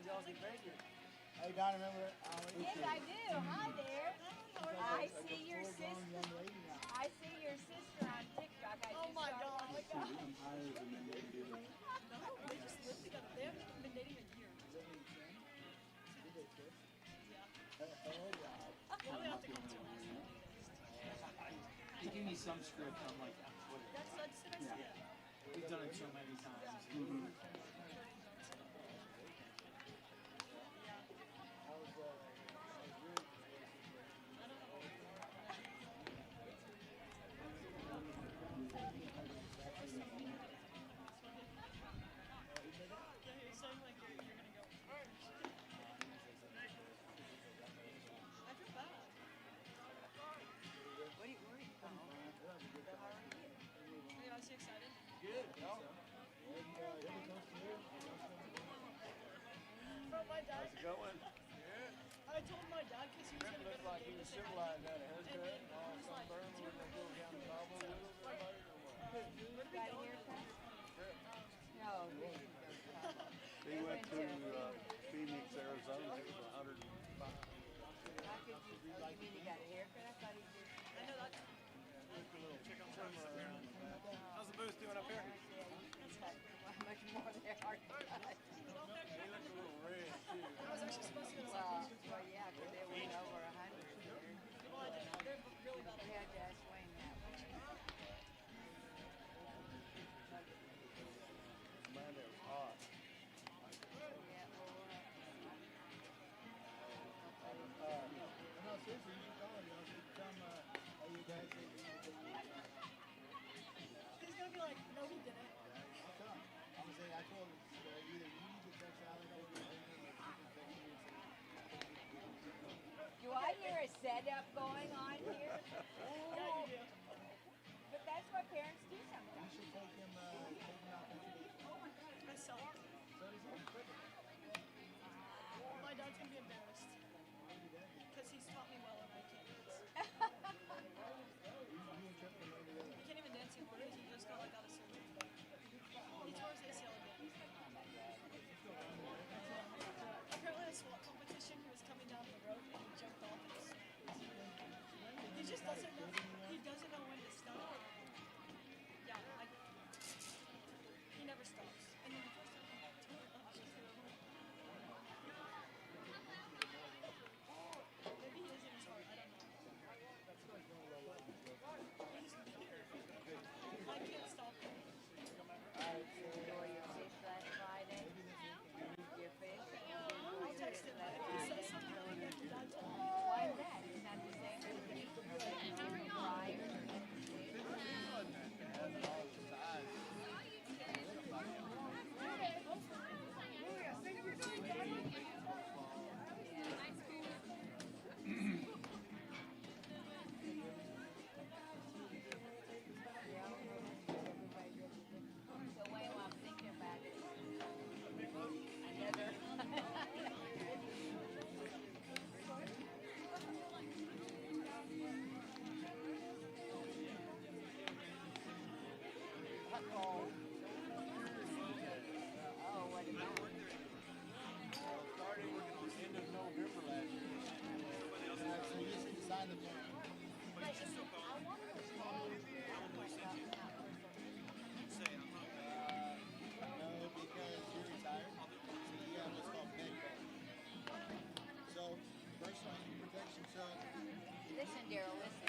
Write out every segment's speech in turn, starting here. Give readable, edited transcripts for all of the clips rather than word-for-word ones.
Thank you. Hey, Don, remember? Yes, I do. Hi there. I see your sister. I see your sister on TikTok. Oh my God. They No, they just live together. They haven't been dating a year. Yeah. Well, they have to come to us. They give me some script on like on Twitter. That's the best idea. We've done it so many times. Yeah. You're saying like you're gonna go first. I feel bad. What are you worried about? Are you honestly excited? Good. Bro, my dad. How's it going? I told my dad because he was gonna go to the Like he game was to say civilized hi. at a haircut And and all he was like, sunburned. "Do We're you gonna go down the Bravo with somebody or what? where do we Got a go?" haircut? No, He went to Phoenix, Arizona. It was 105. how could you mean you got a haircut? I thought he did. I know that. How's the booth doing up here? Much more than hard to cut. He looked a little red too. I was actually supposed to go to Well, yeah, because they went over 100 here. Well, I didn't know. They're really bad. We had to ask Wayne that one. Man, it was hot. Yeah, well, No, seriously, you should call him. You should come, you guys He's gonna be like, "No, he didn't." I'll come. I'm gonna say, I told him, either you need to text Alec or you can text me and do I hear a setup going on here? Yeah, you do. But that's what parents do you sometimes. should take him out I suck. My dad's gonna be embarrassed because he's taught me well and I can't dance. He can't even dance anymore because he just got like out of surgery. He tore his ACL again. Apparently, a SWAT competition. He was coming down the road and he jumped off and smacked. He just doesn't know. He doesn't know when to stop. Yeah, he never stops. And then the first time he tore it up, just maybe he is in his heart. I don't know. He's weird. I can't stop him. Enjoy your fish last Friday. Your fish. I'll text him if he says something like that. Dad told me. Why is that? It's not the same as So Wayne, while I'm thinking about it, oh, what about it? started end of November last year. So you just need to sign the form. No, because you're retired. So you have what's called med pay. So personal injury protection. So Listen, Daryl, listen.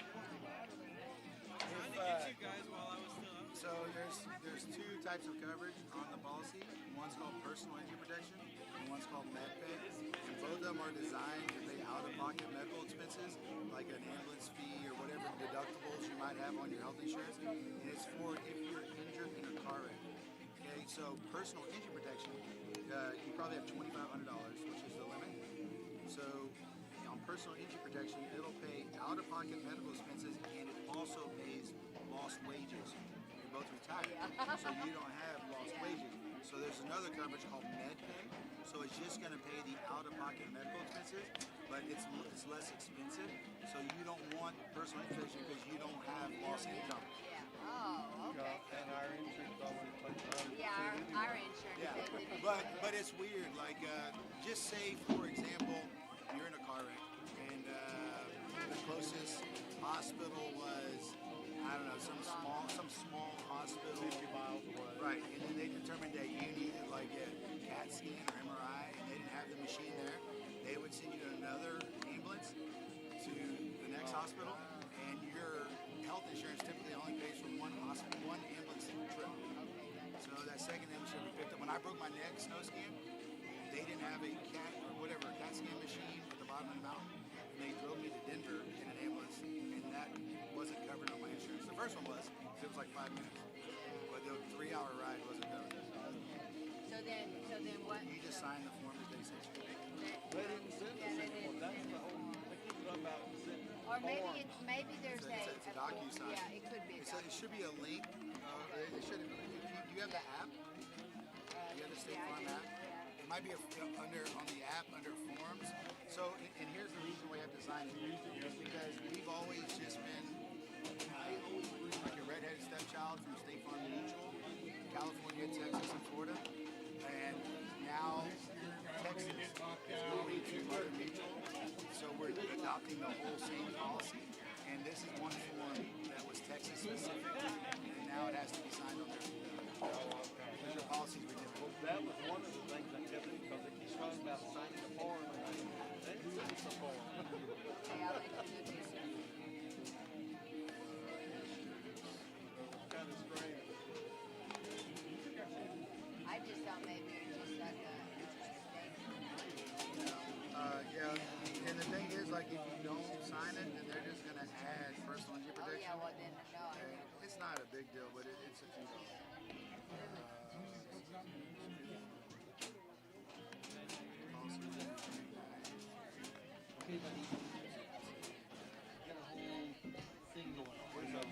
So there's two types of coverage on the policy. One's called personal injury protection, and one's called MedPay. And both of them are designed to pay out-of-pocket medical expenses, like an ambulance fee or whatever deductibles you might have on your health insurance. And it's for if you're injured in a car wreck. Okay, so personal injury protection, you probably have $2,500, which is the limit. So on personal injury protection, it'll pay out-of-pocket medical expenses, and it also pays lost wages. You're both retired, so you don't have lost wages. So there's another coverage called MedPay. So it's just going to pay the out-of-pocket medical expenses, but it's less expensive. So you don't want personal injury protection because you don't have lost income. Oh, okay. And our insurance always plays on. Yeah, our insurance. Yeah, They didn't. but it's weird. Like, just say for example, you're in a car wreck, and the closest hospital was, I don't know, some small hospital, 50 miles away. right? And then they determined that you needed like a CAT scan or MRI, and they didn't have the machine there. They would send you to another ambulance to the next hospital, and your health insurance typically only pays for one ambulance trip. So that second ambulance trip we picked up. When I broke my neck snow skiing, they didn't have a CAT scan machine at the bottom of the mountain, and they drove me to Denver in an ambulance, and that wasn't covered on my insurance. The first one was, 'cause it was like 5 minutes, but the 3-hour ride wasn't covered. So then what? You just sign the form that they sent you. They didn't send us anymore. That's the whole thing about sending. Or maybe there's It's a DocuSign. Yeah, it could be. It should be a link. Do you have the app? Do you have the State Farm app? It might be on the app under forms. So, and here's the reason why you have to sign it. Is because we've always just been, I always been like a redheaded stepchild from State Farm Mutual, California, Texas, and Florida. And now Texas is going to Motor Mutual. So we're adopting the whole same policy. And this is one form that was Texas specific. And now it has to be signed on there. Because your policies were different. That was one of the things I kept in because they keep talking about signing the form. And I said, it's a form. Yeah, I'll let you do this. Kind of strange. I just thought maybe it was just like a Yeah, and the thing is, like, if you don't sign it, then they're just gonna add personal injury Oh protection. yeah, well then no. And it's not a big deal, but it's a few dollars. Okay, buddy. Got a whole thing going on.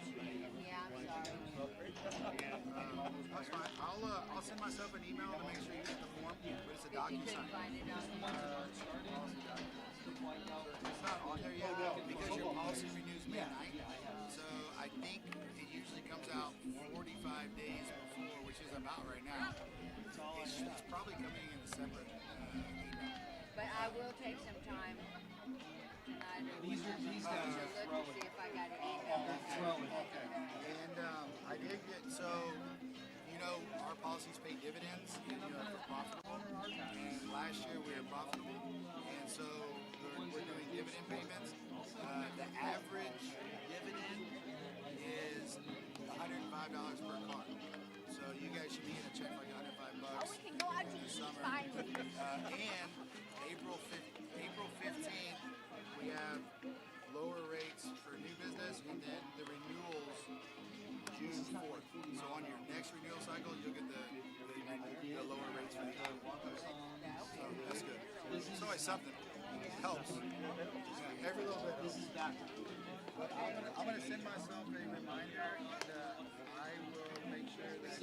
Yeah, I'm sorry. That's fine. I'll send myself an email to make sure you get the form, but it's a But you DocuSign. couldn't find it on It's not on there yet because your policy renews May 9th. So I think it usually comes out 45 days before, which is about right now. It's probably coming in a separate email. But I will take some time tonight or These whenever guys to are look to throwing. see if I got an email. Throwing. And I did get, so, you know, our policies pay dividends, and, you know, for profitable. And last year we were profitable, and so we're doing dividend payments. The average dividend is $105 per car. So you guys should be getting a check for like $105 Oh, we can go out to in the eat summer. finally. And April 15th, we have lower rates for new business, and then the renewals June 4th. So on your next renewal cycle, you'll get the lower rates for the year. So that's good. It's always something. Helps. Every little bit. This is Dr. But I'm gonna send myself a reminder, and I will make sure that it's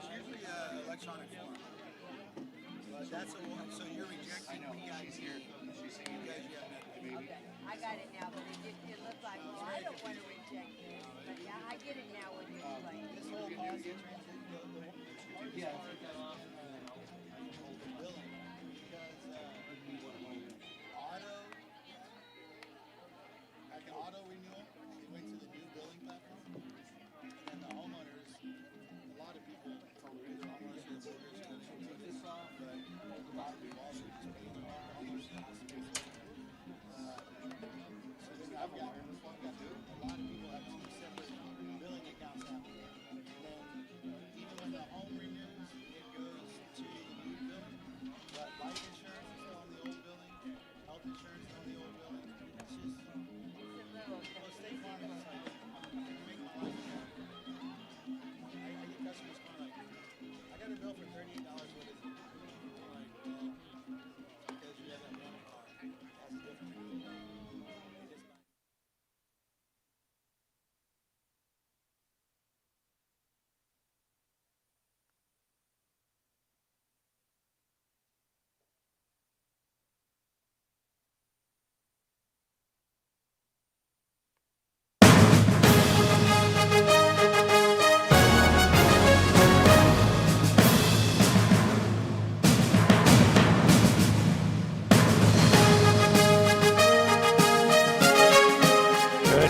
usually electronic form. But that's so you're rejecting PIs here because you have Medicaid. Okay, I got it now, but it looked like, well, I don't want to reject it. But yeah, I get it now when you explain. This whole policy transition, Yeah, take that off. billing, because auto, like an auto renewal, it went to the new billing platform, and the homeowners, a lot of people told me the homeowners and the builders should take this off, but a lot of people also just pay the homeowners. So then I've got, this one got new, a lot of people have two separate billing accounts now. And then even when the home renews, it goes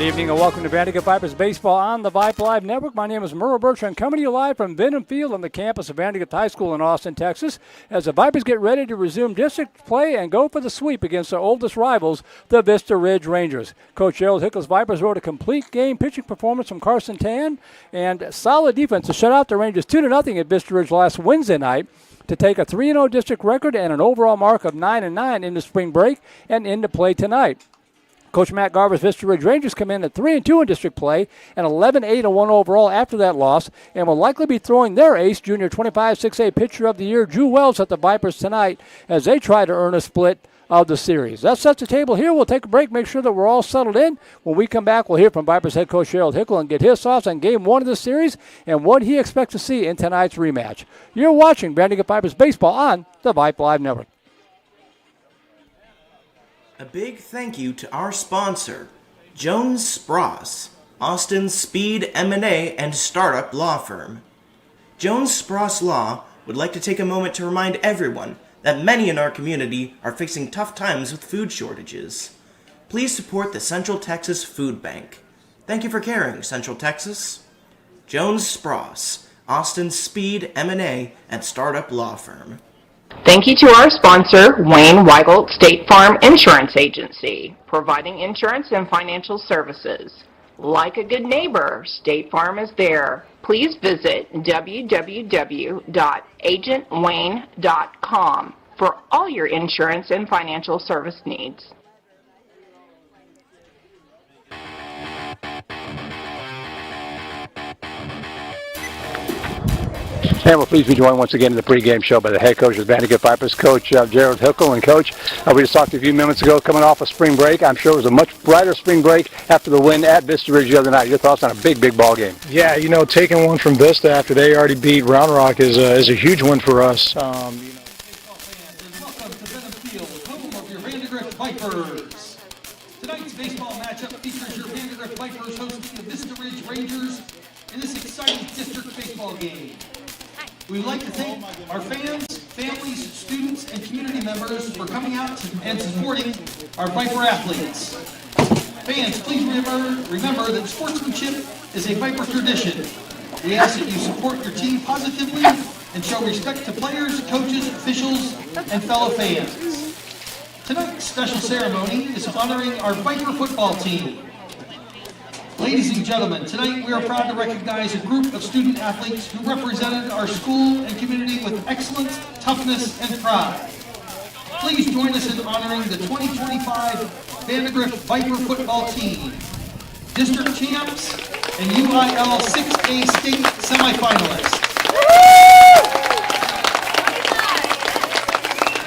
Good evening and welcome to Vandegrift Vipers Baseball on the Vype Live Network. My name is Merle Bertrand, coming to you live from Venom Field on the campus of Vandegrift High School in Austin, Texas, as the Vipers get ready to resume district play and go for the sweep against their oldest rivals, the Vista Ridge Rangers. Coach Gerald Hickle's Vipers wrote a complete game pitching performance from Carson Tan and solid defense to shut out the Rangers 2-0 at Vista Ridge last Wednesday night, to take a 3-0 district record and an overall mark of 9-9 into spring break and into play tonight. Coach Matt Garver's Vista Ridge Rangers come in at 3-2 in district play and 11-8-1 overall after that loss, and will likely be throwing their ace, junior 25-6A pitcher of the year, Drew Wells, at the Vipers tonight as they try to earn a split of the series. That sets the table here. We'll take a break, make sure that we're all settled in. When we come back, we'll hear from Vipers head coach Gerald Hickle and get his thoughts on game one of the series and what he expects to see in tonight's rematch. You're watching Vandegrift Vipers Baseball on the Vype Live Network. A big thank you to our sponsor, Jones Spross, Austin's speed M&A and startup law firm. Jones Spross Law would like to take a moment to remind everyone that many in our community are facing tough times with food shortages. Please support the Central Texas Food Bank. Thank you for caring, Central Texas. Jones Spross, Austin's speed M&A and startup law firm. Thank you to our sponsor, Wayne Weigelt State Farm Insurance Agency, providing insurance and financial services. Like a good neighbor, State Farm is there. Please visit www.agentwayne.com for all your insurance and financial service needs. And we're pleased to be joined once again in the pregame show by the head coach of the Vandegrift Vipers, Coach Gerald Hickle. And Coach, we just talked a few minutes ago, coming off a spring break. I'm sure it was a much brighter spring break after the win at Vista Ridge the other night. Your thoughts on a big, big ball game? Yeah, taking one from Vista after they already beat Round Rock is a huge win for us. Welcome to Venom Field, home of your Vandegrift Vipers. Tonight's baseball matchup features your Vandegrift Vipers hosting the Vista Ridge Rangers in this exciting district baseball game. We would like to thank our fans, families, students, and community members for coming out and supporting our Viper athletes. Fans, please remember that sportsmanship is a Viper tradition. We ask that you support your team positively and show respect to players, coaches, officials, and fellow fans. Tonight's special ceremony is honoring our Viper football team. Ladies and gentlemen, tonight we are proud to recognize a group of student athletes who represented our school and community with excellence, toughness, and pride. Please join us in honoring the 2025 Vandegrift Viper football team, district champs, and UIL 6A state semifinalists.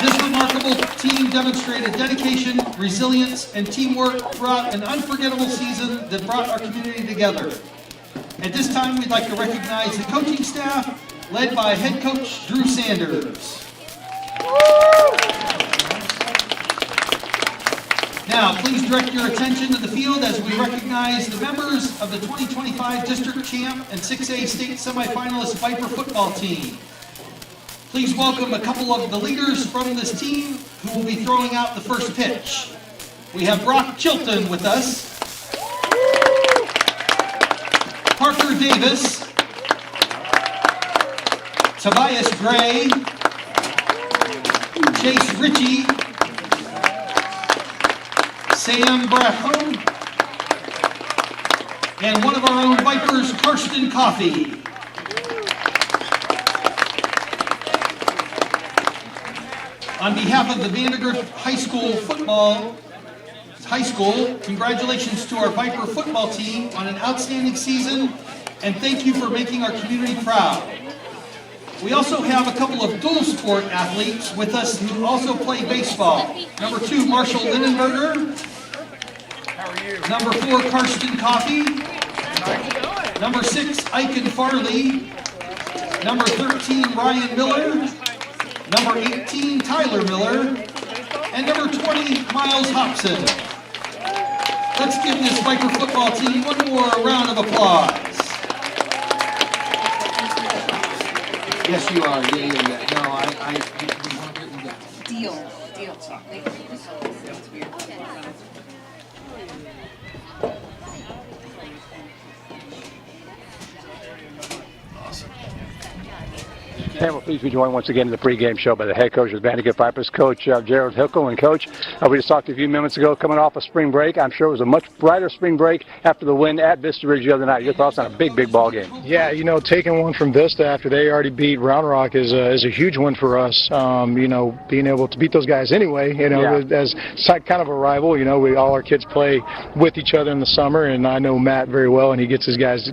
This remarkable team demonstrated dedication, resilience, and teamwork throughout an unforgettable season that brought our community together. At this time, we'd like to recognize the coaching staff, led by head coach Drew Sanders. Now, please direct your attention to the field as we recognize the members of the 2025 District Champ and 6A State Semifinalist Viper football team. Please welcome a couple of the leaders from this team who will be throwing out the first pitch. We have Brock Chilton with us, Parker Davis, Tobias Gray, Chase Ritchie, Sam Braham, and one of our own Vipers, Karsten Coffey. On behalf of the Vandegrift High School, congratulations to our Viper football team on an outstanding season, and thank you for making our community proud. We also have a couple of dual sport athletes with us who also play baseball. Number 2, Marshall Lindenberger. How are you? Number 4, Karsten Coffey. Number 6, Aiken Farley. Number 13, Ryan Miller. Number 18, Tyler Miller. And number 20, Miles Hobson. Let's give this Viper football team one more round of applause. Yes, you are. Yeah. No, Deal. And we're pleased to be joined once again in the pregame show by the head coach of the Vandegrift Vipers, Coach Gerald Hickle. And Coach, we just talked a few minutes ago, coming off a spring break. I'm sure it was a much brighter spring break after the win at Vista Ridge the other night. Your thoughts on a big ball game? Yeah, taking one from Vista after they already beat Round Rock is a huge win for us. Being able to beat those guys anyway, as kind of a rival. All our kids play with each other in the summer, and I know Matt very well, and he gets his guys,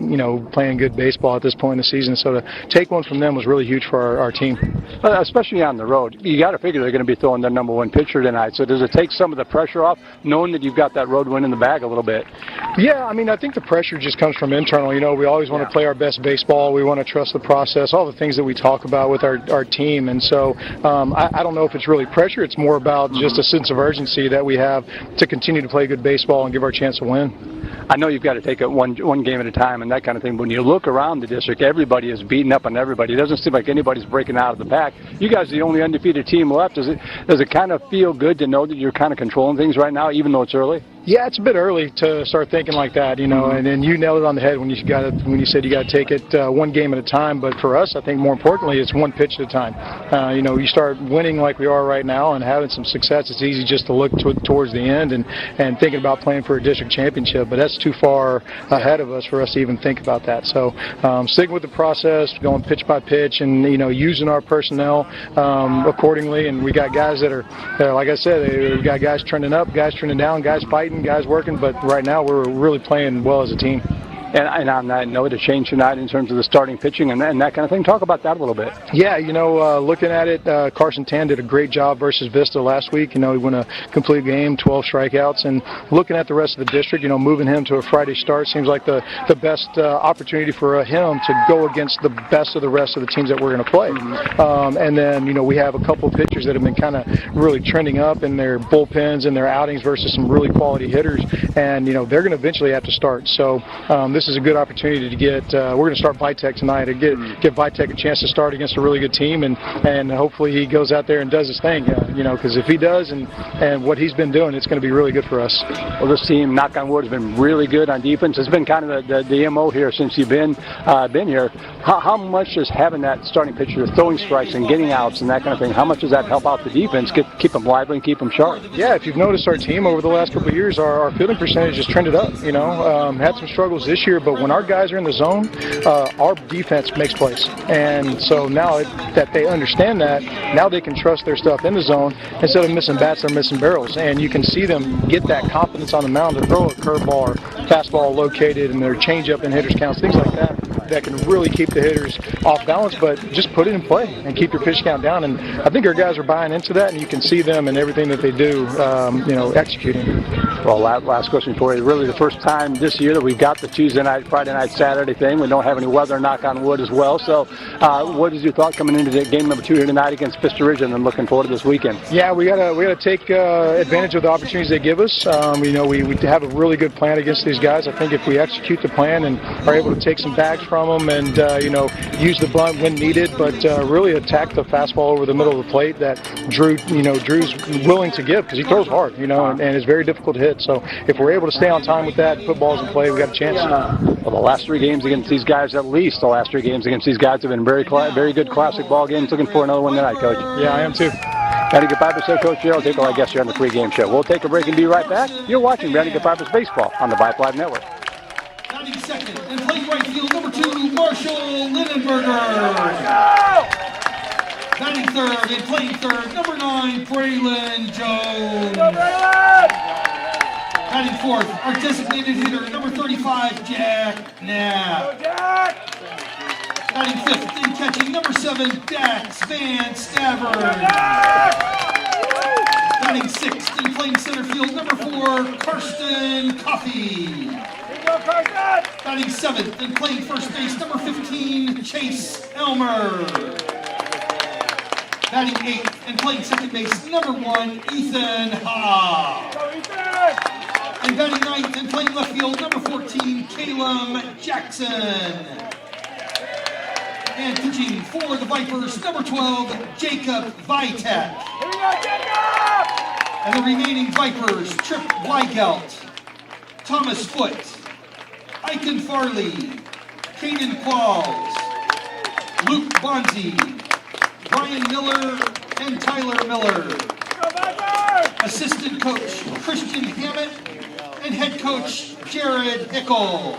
playing good baseball at this point in the season. So to take one from them was really huge for our team. Especially on the road. You got to figure they're going to be throwing their number one pitcher tonight. So does it take some of the pressure off, knowing that you've got that road win in the bag a little bit? Yeah, I think the pressure just comes from internal. We always want to play our best baseball. We want to trust the process, all the things that we talk about with our team. And so I don't know if it's really pressure. It's more about just a sense of urgency that we have to continue to play good baseball and give our chance to win. I know you've got to take it one game at a time and that kind of thing. But when you look around the district, everybody is beating up on everybody. It doesn't seem like anybody's breaking out of the pack. You guys are the only undefeated team left. Does it kind of feel good to know that you're kind of controlling things right now, even though it's early? Yeah, it's a bit early to start thinking like that, and then you nailed it on the head when you said you got to take it one game at a time. But for us, I think more importantly, it's one pitch at a time. You start winning like we are right now and having some success. It's easy just to look towards the end and thinking about playing for a district championship, but that's too far ahead of us for us to even think about that. So sticking with the process, going pitch by pitch, and using our personnel accordingly. And we got guys that are like I said, we got guys trending up, guys trending down, guys fighting, guys working, but right now we're really playing well as a team. And on that note, a change tonight in terms of the starting pitching and that kind of thing. Talk about that a little bit. Yeah, looking at it, Carson Tan did a great job versus Vista last week. He won a complete game, 12 strikeouts. And looking at the rest of the district, moving him to a Friday start seems like the best opportunity for him to go against the best of the rest of the teams that we're going to play. And then, we have a couple of pitchers that have been kind of really trending up in their bullpens and their outings versus some really quality hitters. And, they're going to eventually have to start. So this is a good opportunity to get, we're going to start Vitek tonight and give Vitek a chance to start against a really good team, and hopefully he goes out there and does his thing, because if he does and what he's been doing, it's going to be really good for us. Well, this team, knock on wood, has been really good on defense. It's been kind of the MO here since you've been here. How much does having that starting pitcher throwing strikes and getting outs and that kind of thing, how much does that help out the defense, keep them lively and keep them sharp? Yeah, if you've noticed our team over the last couple of years, our fielding percentage has trended up, had some struggles this year, but when our guys are in the zone, our defense makes plays. And so now that they understand that, now they can trust their stuff in the zone. Instead of missing bats, they're missing barrels. And you can see them get that confidence on the mound to throw a curveball or fastball located and their changeup and hitters counts, things like that can really keep the hitters off balance, but just put it in play and keep your pitch count down. And I think our guys are buying into that, and you can see them in everything that they do, executing. Well, last question for you. Really the first time this year that we've got the Tuesday night, Friday night, Saturday thing. We don't have any weather, knock on wood, as well. So what is your thought coming into game number 2 here tonight against Vista Ridge, and then looking forward to this weekend? Yeah, we gotta take advantage of the opportunities they give us. We have a really good plan against these guys. I think if we execute the plan and are able to take some bags from them and use the bunt when needed, but really attack the fastball over the middle of the plate that Drew's willing to give, because he throws hard, and it's very difficult to hit. So if we're able to stay on time with that and put balls in play, we got a chance. Well, the last 3 games against these guys, at least the last 3 games against these guys, have been very good classic ball games. Looking for another one tonight, Coach. Yeah, I am too. Vandegrift Vipers head coach Gerald Hickle, I guess you're on the pregame show. We'll take a break and be right back. You're watching Vandegrift Vipers baseball on the Vype Live Network. Batting second and playing right field, number 2, Marshall Lindenberger. Batting third and playing third, number 9, Braylon Jones. Batting fourth, our designated hitter, number 35, Jack Knapp. Batting fifth and catching, number 7, Dax Van Stavern. Batting sixth and playing center field, number 4, Karsten Coffey. Batting seventh and playing first base, number 15, Chase Elmer. Batting eighth and playing second base, number 1, Ethan Ha. And batting ninth and playing left field, number 14, Caleb Jackson. And pitching for the Vipers, number 12, Jacob Vitek. And the remaining Vipers, Trip Weigelt, Thomas Foote, Aiken Farley, Caden Qualls, Luke Bonzi, Brian Miller and Tyler Miller. Assistant coach Christian Hammett and head coach Jared Ickel.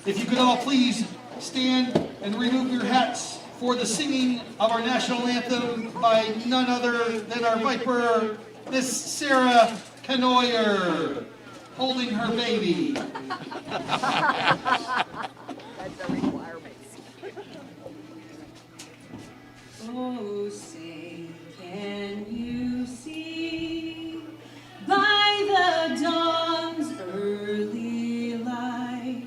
If you could all please stand and remove your hats for the singing of our national anthem by none other than our Viper, Miss Sarah Canoyer, holding her baby. That's a requirement. Oh, say, can you see by the dawn's early light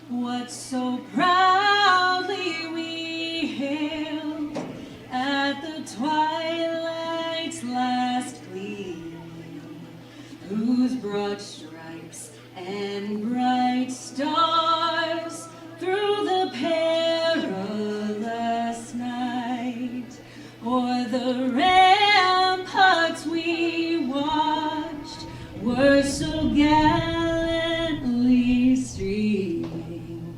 what so proudly we hailed at the twilight's last gleam, whose broad stripes and bright stars through the perilous night o'er the ramparts we watched were so gallantly streaming,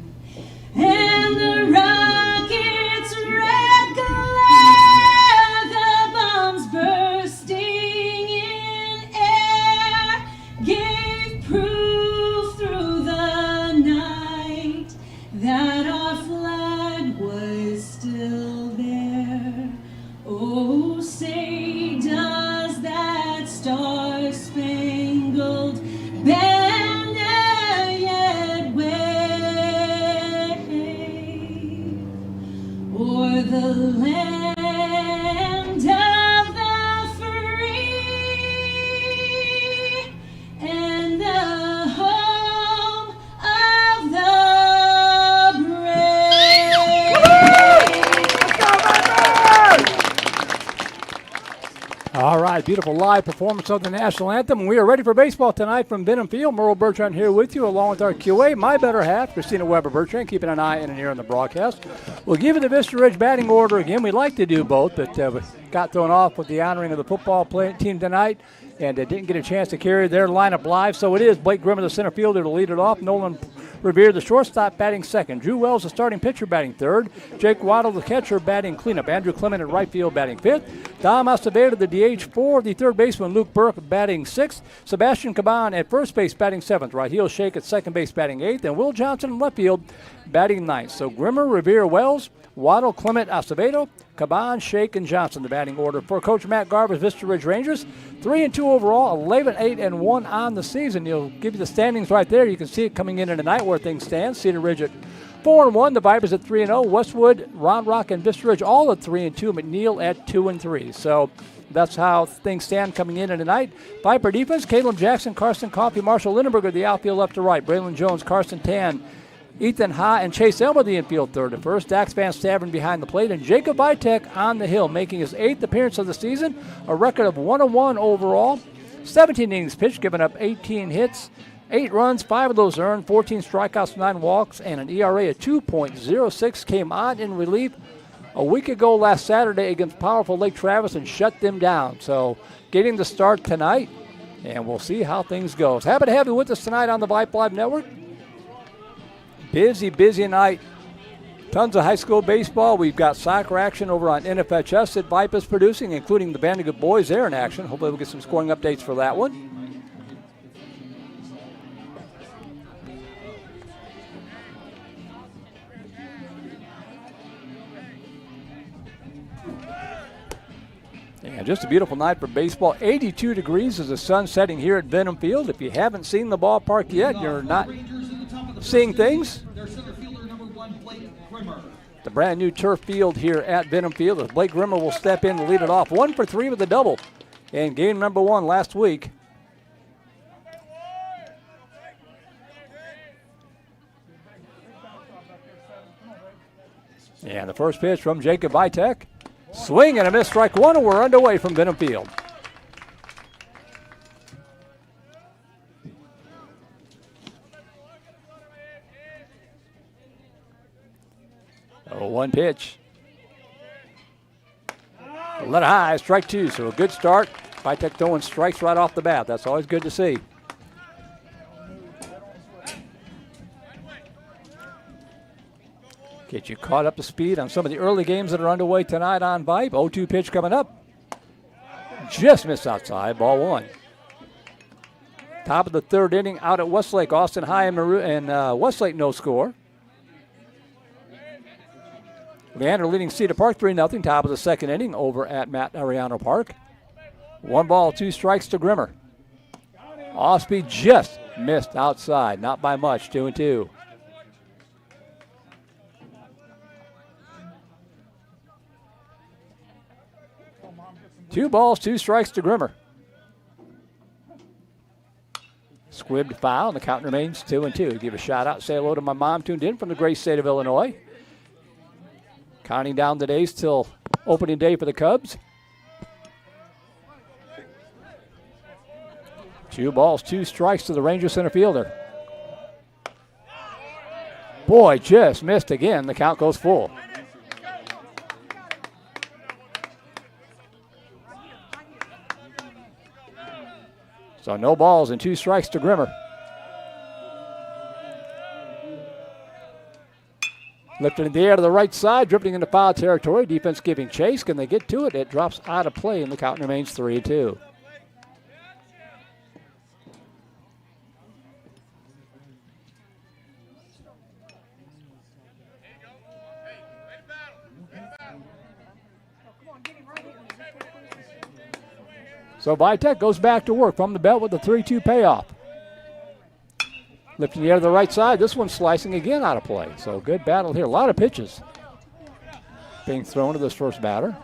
and the rockets' red glare, the bombs bursting in air, gave proof through the night that our flag was still there. Oh, say, does that star-spangled banner yet wave o'er the land of the free and the home of the All right, beautiful live performance of the national anthem. And we are ready for baseball tonight from Benham Field. Merle Bertrand here with you, along with our QA, my better half, Christina Weber-Bertrand, keeping an eye and an ear on the broadcast. We'll give you the Vista Ridge batting order again. We'd like to do both, but we got thrown off with the honoring of the football team tonight, and didn't get a chance to carry their lineup live. So it is Blake Grimmer, the center fielder, to lead it off. Nolan Revere, the shortstop, batting second. Drew Wells, the starting pitcher, batting third. Jake Waddle, the catcher, batting cleanup. Andrew Clement at right field, batting fifth. Dom Acevedo, the DH, four. The third baseman, Luke Burke, batting sixth. Sebastian Caban at first base, batting seventh. Right heel Shake at second base, batting eighth. And Will Johnson in left field, batting ninth. So Grimmer, Revere, Wells, Waddle, Clement, Acevedo, Caban, Shake, and Johnson, the batting order for Coach Matt Garber's Vista Ridge Rangers. 3-2 overall, 11-8-1 on the season. He'll give you the standings right there. You can see it coming in tonight where things stand. Cedar Ridge at 4-1, the Vipers at 3-0, Westwood, Round Rock, and Vista Ridge all at 3-2, McNeil at 2-3. So that's how things stand coming in tonight. Viper defense, Caleb Jackson, Carson Coffey, Marshall Lindenberger, the outfield left to right. Braylon Jones, Carson Tan, Ethan Ha, and Chase Elba, the infield third to first. Dax Van Stavern behind the plate, and Jacob Vitek on the hill, making his 8th appearance of the season, a record of 101 overall. 17 innings pitched, giving up 18 hits, 8 runs, 5 of those earned, 14 strikeouts, 9 walks, and an ERA of 2.06. Came on in relief a week ago last Saturday against powerful Lake Travis and shut them down. So getting the start tonight, and we'll see how things go. Happy to have you with us tonight on the Vype Live Network. Busy night. Tons of high school baseball. We've got soccer action over on NFHS that Vype is producing, including the Vandegrift boys there in action. Hopefully we'll get some scoring updates for that one. And just a beautiful night for baseball. 82 degrees as the sun setting here at Benham Field. If you haven't seen the ballpark yet, you're not seeing things. The brand new turf field here at Benham Field, as Blake Grimmer will step in to lead it off. 1 for 3 with a double in game number 1 last week. And the first pitch from Jacob Vitek. Swing and a miss, strike one, and we're underway from Benham Field. Oh, one pitch. Let it high, strike two, so a good start. Vitek throwing strikes right off the bat. That's always good to see. Get you caught up to speed on some of the early games that are underway tonight on Vype. 0-2 pitch coming up. Just missed outside, ball one. Top of the third inning out at Westlake. Austin High and Westlake no score. Leander leading Cedar Park 3-0. Top of the second inning over at Matt Ariano Park. 1 ball, 2 strikes to Grimmer. Off speed just missed outside, not by much, 2-2. Two balls, 2 strikes to Grimmer. Squibbed foul, and the count remains 2-2. Give a shout out, say hello to my mom tuned in from the great state of Illinois. Counting down the days till opening day for the Cubs. 2 balls, 2 strikes to the Ranger center fielder. Boy, just missed again. The count goes full. So no balls and 2 strikes to Grimmer. Lifted in the air to the right side, drifting into foul territory. Defense giving chase. Can they get to it? It drops out of play, and the count remains 3-2. So Vitek goes back to work from the belt with the 3-2 payoff. Lifting the air to the right side. This one's slicing again out of play. So good battle here. A lot of pitches being thrown to this first batter.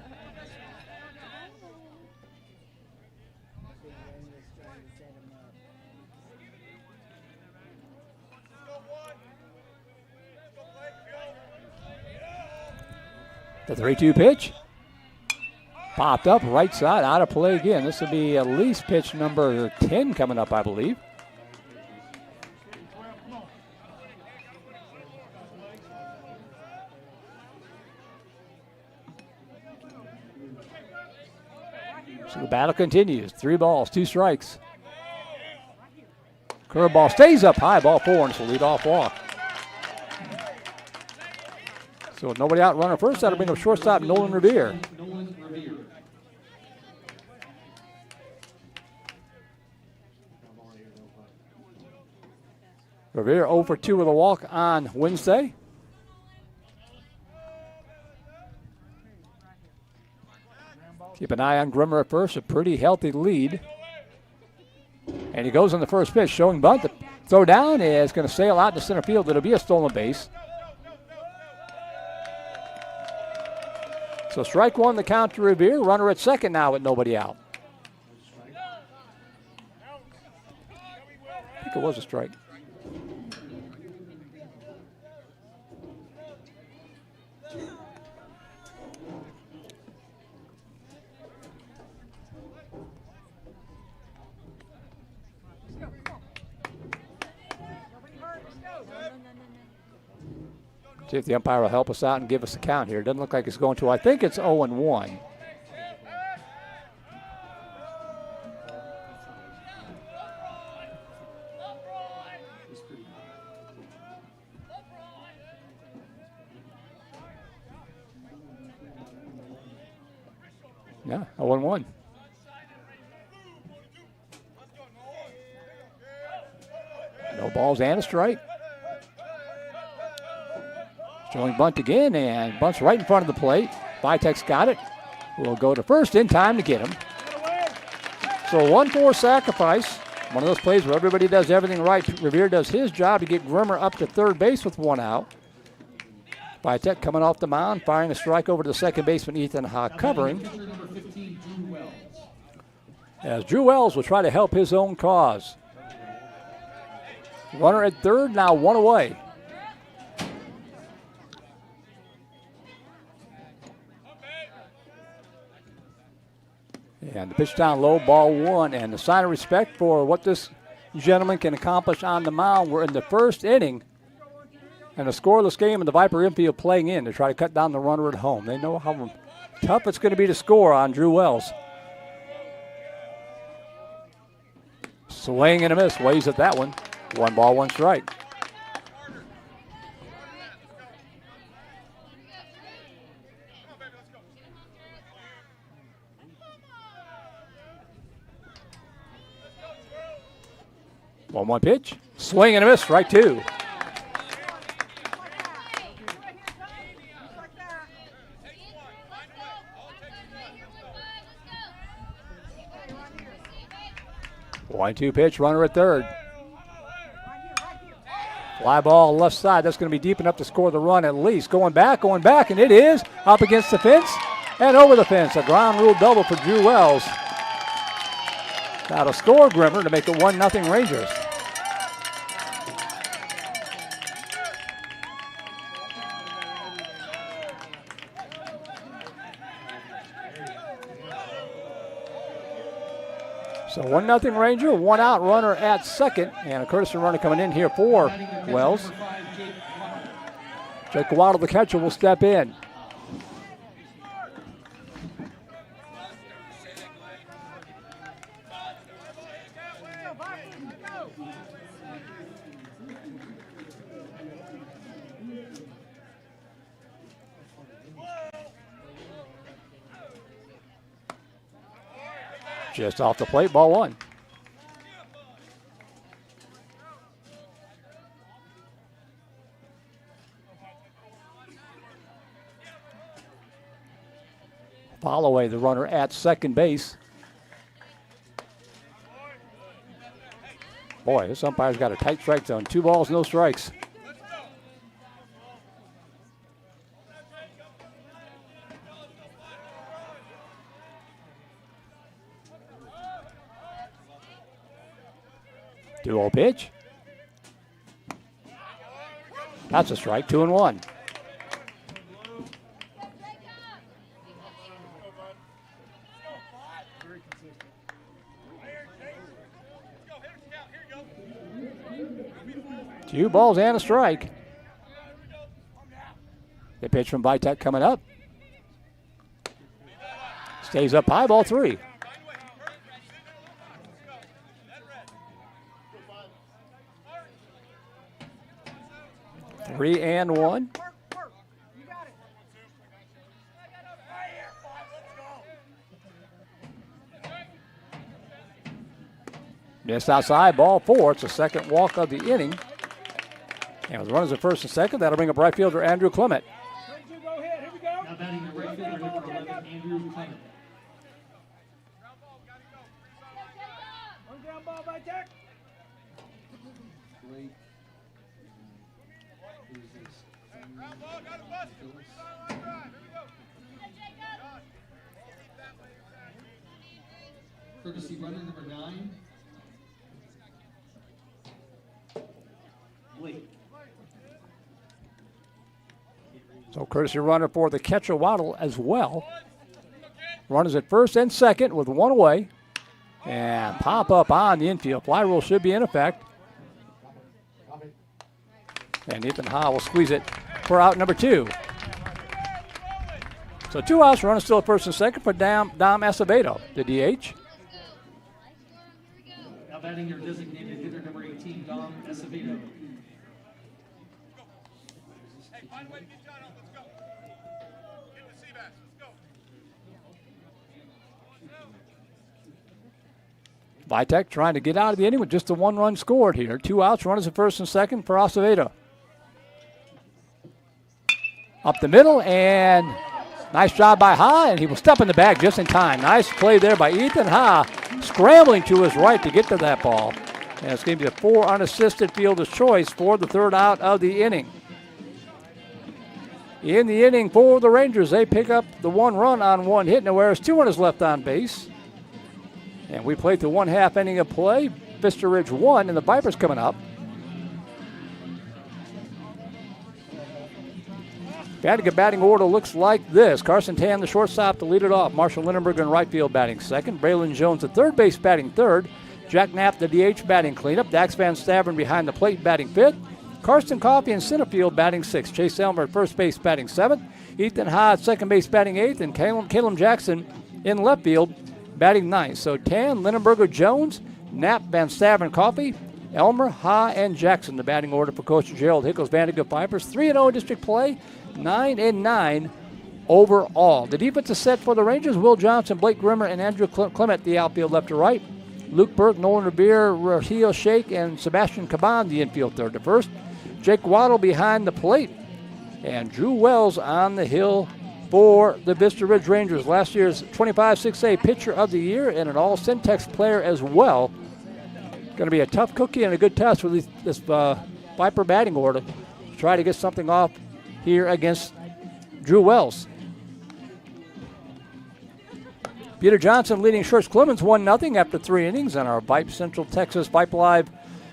The 3-2 pitch. Popped up right side, out of play again. This will be at least pitch number 10 coming up, I believe. So the battle continues. 3 balls, 2 strikes. Curveball stays up high, ball 4, and it's a leadoff walk. So with nobody out, runner first, that'll bring up shortstop Nolan Revere. Revere 0 for 2 with a walk on Wednesday. Keep an eye on Grimmer at first, a pretty healthy lead. And he goes on the first pitch, showing bunt. The throw down is going to sail out to center field. It'll be a stolen base. So strike 1, the count to Revere. Runner at second now with nobody out. I think it was a strike. See if the umpire will help us out and give us a count here. It doesn't look like it's going to. I think it's 0-1. Yeah, 0-1. No balls and a strike. Showing bunt again, and bunt's right in front of the plate. Vitek's got it. Will go to first in time to get him. So 1-4 sacrifice. One of those plays where everybody does everything right. Revere does his job to get Grimmer up to third base with 1 out. Vitek coming off the mound, firing a strike over to the second baseman, Ethan Ha, covering. As Drew Wells will try to help his own cause. Runner at third, now 1 away. And the pitch down low, ball 1. And the sign of respect for what this gentleman can accomplish on the mound. We're in the first inning. And a scoreless game in the Viper infield playing in to try to cut down the runner at home. They know how tough it's going to be to score on Drew Wells. Swing and a miss. Waves at that one. 1 ball, 1 strike. 1-1 pitch. Swing and a miss, strike 2. One 2 pitch, runner at third. Fly ball left side. That's going to be deep enough to score the run at least. Going back, and it is up against the fence and over the fence. A ground rule double for Drew Wells. That'll score Grimmer to make it 1-0 Rangers. So 1-0 Ranger, 1 out runner at second, and a courtesy runner coming in here for Wells. Jake Waddle, the catcher, will step in. Just off the plate, ball 1. Holloway, the runner at second base. Boy, this umpire's got a tight strike zone. 2 balls, no strikes. Duo pitch. That's a strike, 2-1. Two balls and a strike. The pitch from Vype coming up. Stays up high, ball 3. Three and 1. Missed outside, ball 4. It's the second walk of the inning. And with runners at first and second, that'll bring up right fielder Andrew Clement. Now batting the right fielder, number 11, Andrew Clement. One ground ball by Jack. Courtesy runner number 9. Blake. So courtesy runner for the catcher Waddle as well. Runners at first and second with 1 away. And pop up on the infield. Fly rule should be in effect. And Ethan Ha will squeeze it for out number 2. So 2 outs, runners still at first and second for Dom Acevedo, the DH. Now batting your designated hitter, number 18, Dom Acevedo. Hey, find a way to get John off. Let's go. Get the Seabass. Let's go. Vype trying to get out of the inning with just a 1 run scored here. 2 outs, runners at first and second for Acevedo. Up the middle, and nice job by Ha, and he will step in the bag just in time. Nice play there by Ethan Ha, scrambling to his right to get to that ball. And it's going to be a 4 unassisted fielder's choice for the 3rd out of the inning. In the inning for the Rangers, they pick up the 1 run on 1 hit, and whereas 2 runners left on base. And we played the 1/2 inning of play. Vista Ridge 1, and the Vipers coming up. Batting order looks like this. Carson Tan, the shortstop, to lead it off. Marshall Lindenberg in right field batting second. Braylon Jones at third base batting third. Jack Knapp, the DH, batting cleanup. Dax Van Stavern behind the plate batting fifth. Karsten Coffey in center field batting sixth. Chase Elmer at first base batting seventh. Ethan Ha at second base batting eighth. And Caleb Jackson in left field batting ninth. So Tan, Lindenberger, Jones, Knapp, Van Stavern, Coffey, Elmer, Ha, and Jackson. The batting order for Coach Gerald Hickles Vandegrift Vipers. 3-0 district play. 9-9 overall. The defense is set for the Rangers. Will Johnson, Blake Grimmer, and Andrew Clement, the outfield left to right. Luke Burke, Nolan Revere, Raheel Sheikh, and Sebastian Caban, the infield third to first. Jake Waddle behind the plate. And Drew Wells on the hill for the Vista Ridge Rangers. Last year's 25-6A Pitcher of the Year and an All-Syntex player as well. Going to be a tough cookie and a good test for this Viper batting order to try to get something off here against Drew Wells. Peter Johnson leading Schurz Clemens 1-0 after 3 innings on our Vype Central Texas Vype Live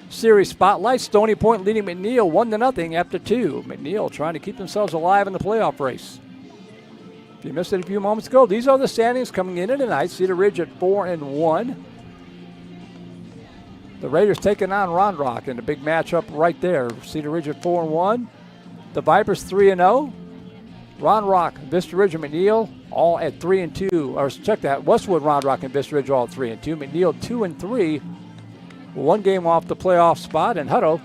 Series Spotlight. Stony Point leading McNeil 1-0 after 2. McNeil trying to keep themselves alive in the playoff race. If you missed it a few moments ago, these are the standings coming in tonight. Cedar Ridge at 4-1. The Raiders taking on Round Rock in a big matchup right there. Cedar Ridge at 4-1. The Vipers 3-0. Round Rock, Vista Ridge, and McNeil all at 3-2. Or check that, Westwood, Round Rock, and Vista Ridge all at 3-2. McNeil 2-3. 1 game off the playoff spot, and Hutto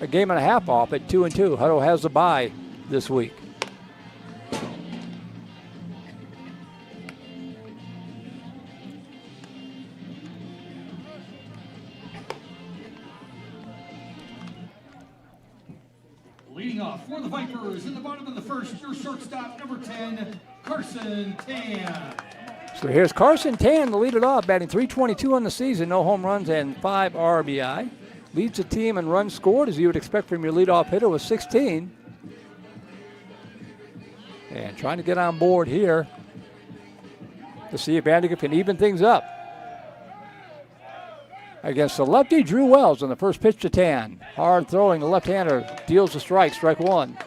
a game and a half off at 2-2. Hutto has the bye this week. Leading off for the Vipers in the bottom of the first, your shortstop, number 10, Carson Tan. So here's Carson Tan to lead it off, batting .322 on the season, no home runs and 5 RBI. Leads the team in runs scored, as you would expect from your leadoff hitter, with 16. And trying to get on board here to see if Vandegrift can even things up against the lefty Drew Wells on the first pitch to Tan. Hard throwing, the left-hander deals the strike, strike 1.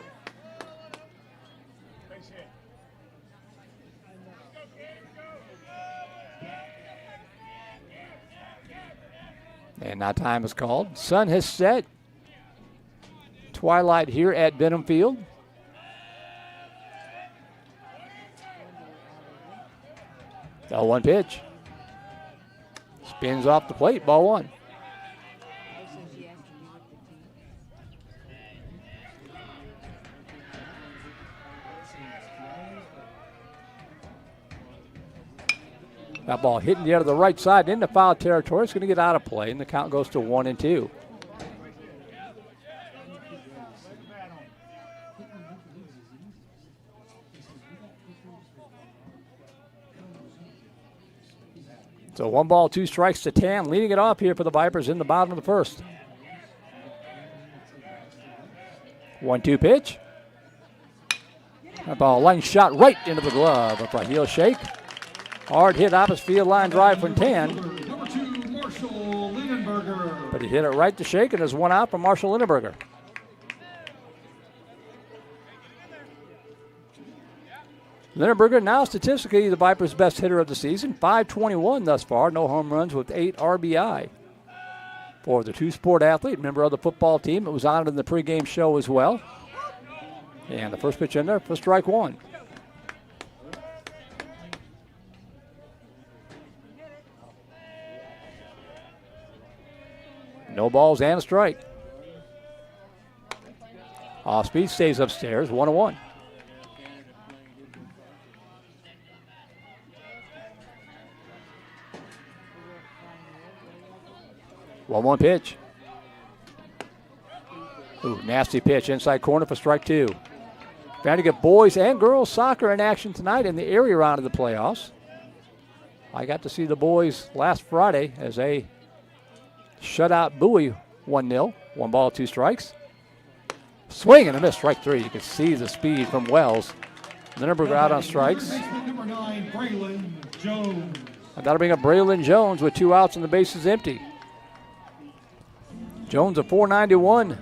And now time is called. Sun has set. Twilight here at Benham Field. The 0-1 pitch. Spins off the plate, ball 1. That ball hitting the other the right side into foul territory. It's going to get out of play, and the count goes to 1-2. So 1 ball, 2 strikes to Tan, leading it off here for the Vipers in the bottom of the first. 1-2 pitch. That ball line shot right into the glove of Raheel Sheikh. Hard hit opposite field line drive from Tan. Number 2, Marshall Lindenberger. But he hit it right to Sheikh, and there's 1 out from Marshall Lindenberger. Lindenberger now statistically the Vipers' best hitter of the season. .521 thus far, no home runs with 8 RBI. For the two-sport athlete, member of the football team, it was honored in the pregame show as well. And the first pitch in there for strike 1. No balls and a strike. Off speed, stays upstairs, 1-1. One pitch. Ooh, nasty pitch inside corner for strike 2. Trying to get boys and girls soccer in action tonight in the area round of the playoffs. I got to see the boys last Friday as they shut out Bowie 1-0. 1 ball, 2 strikes. Swing and a miss, strike 3. You can see the speed from Wells. Lindenberger out on strikes. Number 9, Braylon Jones. I got to bring up Braylon Jones with 2 outs and the bases empty. Jones a .491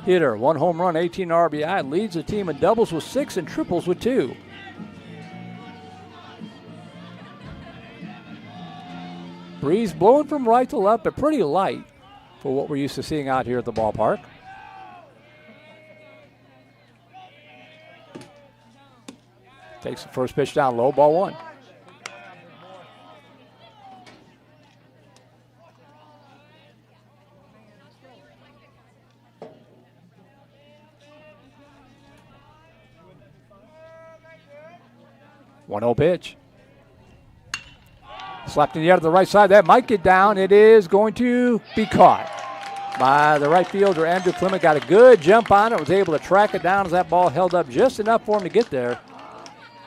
hitter, 1 home run, 18 RBI, leads the team in doubles with 6 and triples with 2. Breeze blowing from right to left, but pretty light for what we're used to seeing out here at the ballpark. Takes the first pitch down low, ball 1. One 0 pitch. Slapped in the air to the right side. That might get down. It is going to be caught by the right fielder, Andrew Clement. Got a good jump on it. Was able to track it down as that ball held up just enough for him to get there.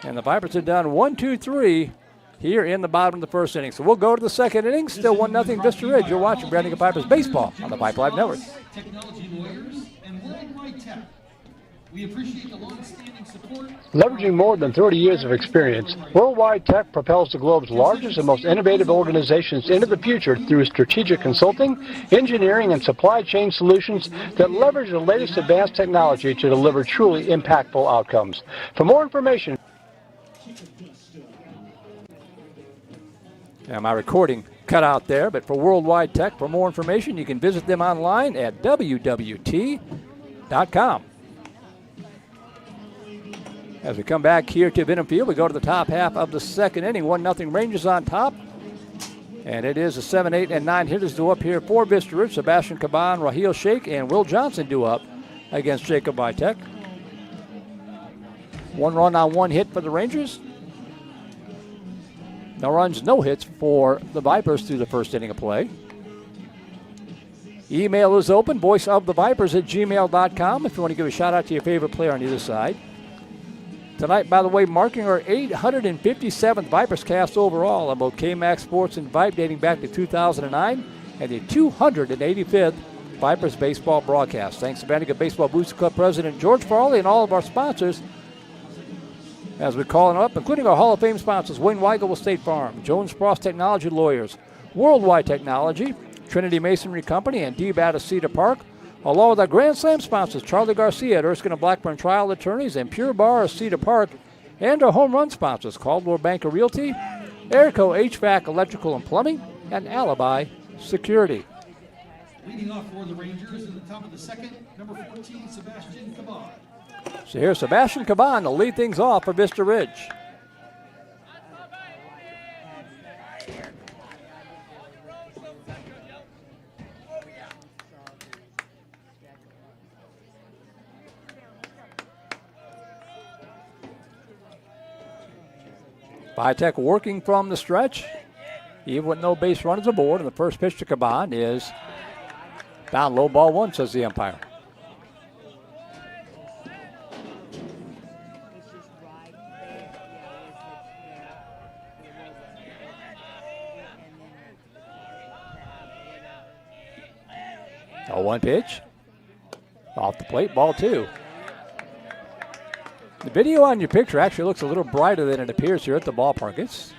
And the Vipers have done 1, 2, 3 here in the bottom of the first inning. So we'll go to the second inning. Still 1-0 Vista Ridge. You're watching Vandegrift Vipers baseball on the Vype Live Network. Technology lawyers and Worldwide Tech. We appreciate the long-standing support. Leveraging more than 30 years of experience, Worldwide Tech propels the globe's largest and most innovative organizations into the future through strategic consulting, engineering, and supply chain solutions that leverage the latest advanced technology to deliver truly impactful outcomes. For more information, now my recording cut out there, but for Worldwide Tech, for more information, you can visit them online at wwt.com. As we come back here to Benham Field, we go to the top half of the second inning. 1-0 Rangers on top. And it is a 7, 8, and 9 hitters due up here for Vista Ridge. Sebastian Caban, Raheel Sheikh, and Will Johnson due up against Jacob Vitek. 1 run on 1 hit for the Rangers. No runs, no hits for the Vipers through the first inning of play. Email is open, voiceofthevipers@gmail.com if you want to give a shout out to your favorite player on either side. Tonight, by the way, marking our 857th Vipers cast overall on both KMAX Sports and Vype dating back to 2009 and the 285th Vipers baseball broadcast. Thanks to Vandegrift Baseball Booster Club President George Farley and all of our sponsors as we call them up, including our Hall of Fame sponsors, Wayne Weigel with State Farm, Jones Frost Technology Lawyers, Worldwide Technology, Trinity Masonry Company, and D-Bat of Cedar Park, along with our Grand Slam sponsors, Charlie Garcia at Erskine and Blackburn Trial Attorneys, and Pure Bar of Cedar Park, and our home run sponsors, Caldwell Bank of Realty, Airco HVAC Electrical and Plumbing, and Alibi Security. Leading off for the Rangers in the top of the second, number 14, Sebastian Caban. So here's Sebastian Caban to lead things off for Vista Ridge. Vitek working from the stretch, even with no base runners aboard, and the first pitch to Caban is down low, ball 1, says the umpire. Oh, 1 pitch. Off the plate, ball 2. The video on your picture actually looks a little brighter than it appears here at the ballpark. It's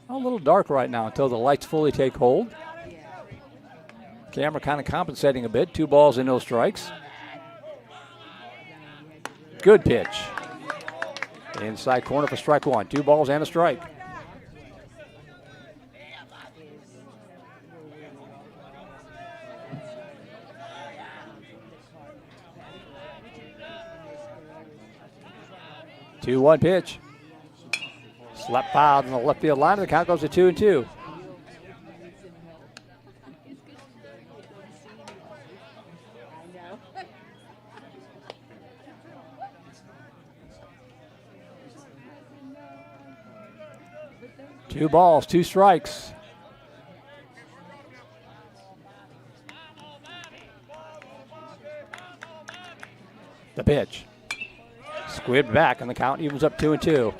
a little dark right now until the lights fully take hold. Camera kind of compensating a bit. 2 balls and no strikes. Good pitch. Inside corner for strike 1. 2 balls and a strike. Two 1 pitch. Slap fouled in the left field line. The count goes to 2-2. Two balls, 2 strikes. The pitch. Squibbed back, and the count evens up 2-2.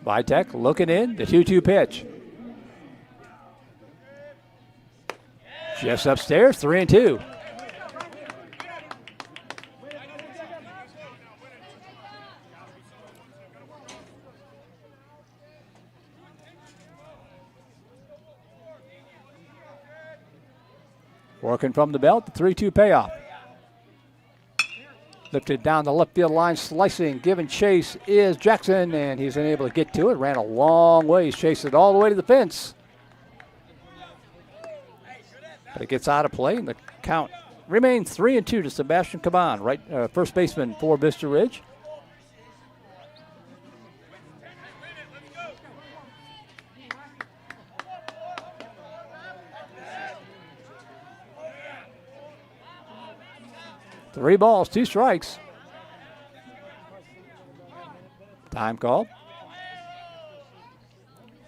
Vitek looking in, the 2-2 pitch. Just upstairs, 3-2. Working from the belt, the 3-2 payoff. Lifted down the left field line, slicing, giving chase is Jackson, and he's unable to get to it. Ran a long way, he's chased it all the way to the fence. But it gets out of play, and the count remains 3-2 to Sebastian Caban, right, first baseman for Vista Ridge. 3 balls, 2 strikes. Time called.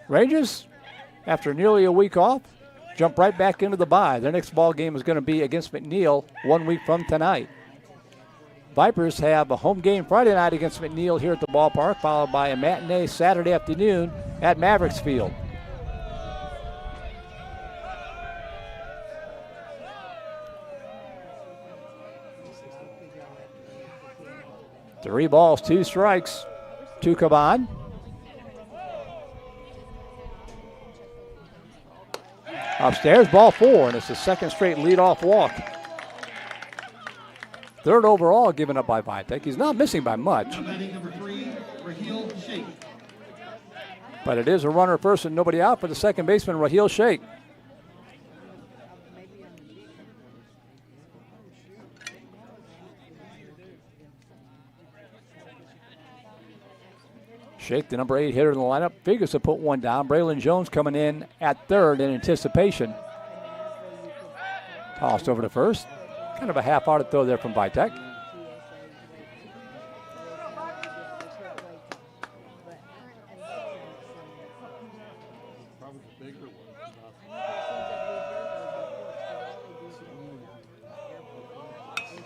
Rangers, after nearly a week off, jump right back into the bye. Their next ball game is going to be against McNeil 1 week from tonight. Vipers have a home game Friday night against McNeil here at the ballpark, followed by a matinee Saturday afternoon at Mavericks Field. Three balls, 2 strikes to Caban. Upstairs, ball 4, and it's the second straight leadoff walk. Third overall given up by Vype. He's not missing by much. Number 3, Raheel Sheikh. But it is a runner at first and nobody out for the second baseman, Raheel Sheikh. Sheikh, the number 8 hitter in the lineup, figures to put one down. Braylon Jones coming in at third in anticipation. Tossed over to first. Kind of a half-hearted throw there from Vitek.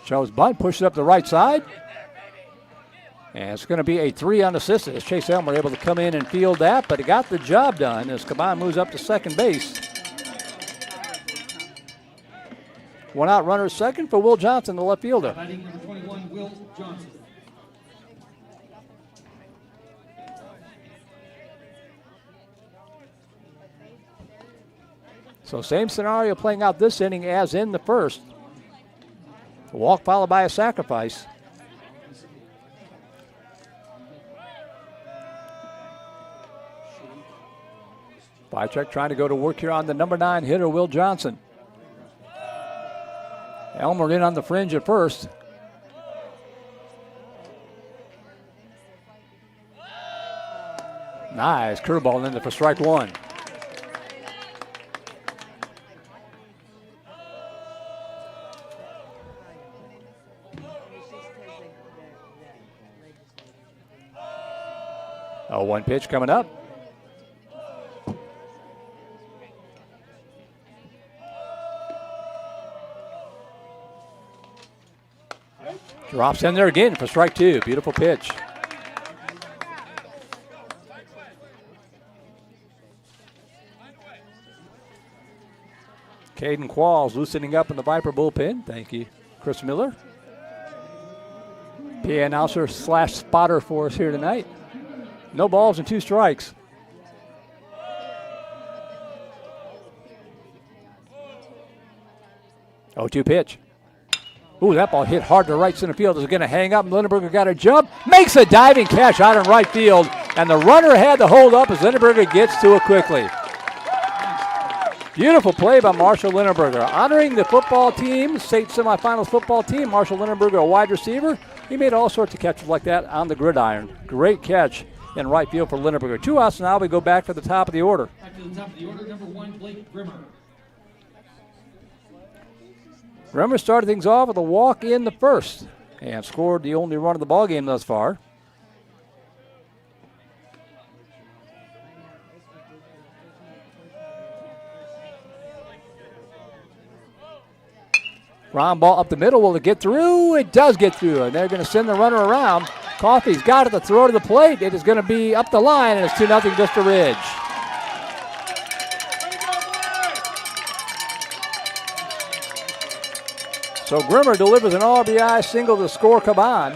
Shows bunt, pushes up the right side. And it's going to be a 3 unassisted as Chase Elmer able to come in and field that, but he got the job done as Caban moves up to second base. One out runner second for Will Johnson, the left fielder. Batting number 21, Will Johnson. So same scenario playing out this inning as in the first. A walk followed by a sacrifice. Vychek trying to go to work here on the number 9 hitter, Will Johnson. Elmer in on the fringe at first. Nice curveball in there for strike 1. Oh, 1 pitch coming up. Drops in there again for strike 2. Beautiful pitch. Caden Qualls loosening up in the Viper bullpen. Thank you, Chris Miller. PA announcer / spotter for us here tonight. No balls and 2 strikes. Oh, 2 pitch. Ooh, that ball hit hard to right center field. Is it going to hang up? Lindenberger got a jump. Makes a diving catch out in right field. And the runner had to hold up as Lindenberger gets to it quickly. Beautiful play by Marshall Lindenberger. Honoring the football team, state semifinals football team. Marshall Lindenberger, a wide receiver. He made all sorts of catches like that on the gridiron. Great catch in right field for Lindenberger. 2 outs now. We go back to the top of the order. Back to the top of the order, number 1, Blake Grimmer. Grimmer started things off with a walk in the first and scored the only run of the ballgame thus far. Ground ball up the middle. Will it get through? It does get through, and they're going to send the runner around. Coffey's got it to throw to the plate. It is going to be up the line, and it's 2-0 Vista Ridge. So Grimmer delivers an RBI single to score Caban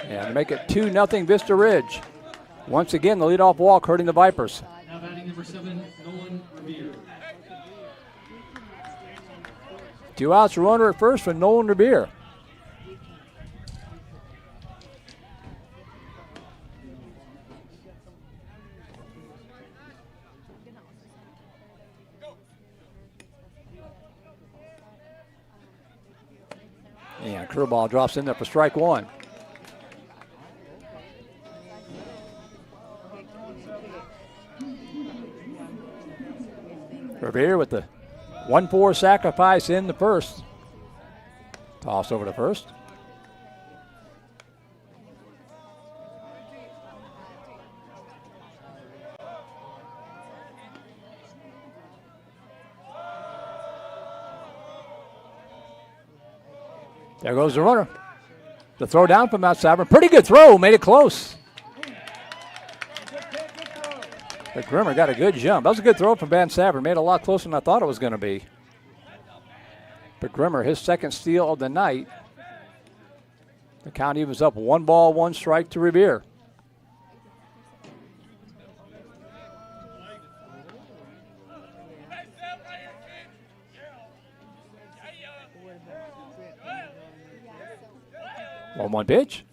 and to make it 2-0 Vista Ridge. Once again, the leadoff walk hurting the Vipers. Now batting number 7, Nolan Revere. 2 outs, runner at first for Nolan Revere. And curveball drops in there for strike 1. Revere with the 1-4 sacrifice in the first. Toss over to first. There goes the runner. The throw down from Mount Savern. Pretty good throw. Made it close. But Grimmer got a good jump. That was a good throw from Van Savern. Made it a lot closer than I thought it was going to be. But Grimmer, his second steal of the night. The count evens up 1 ball, 1 strike to Revere. One pitch.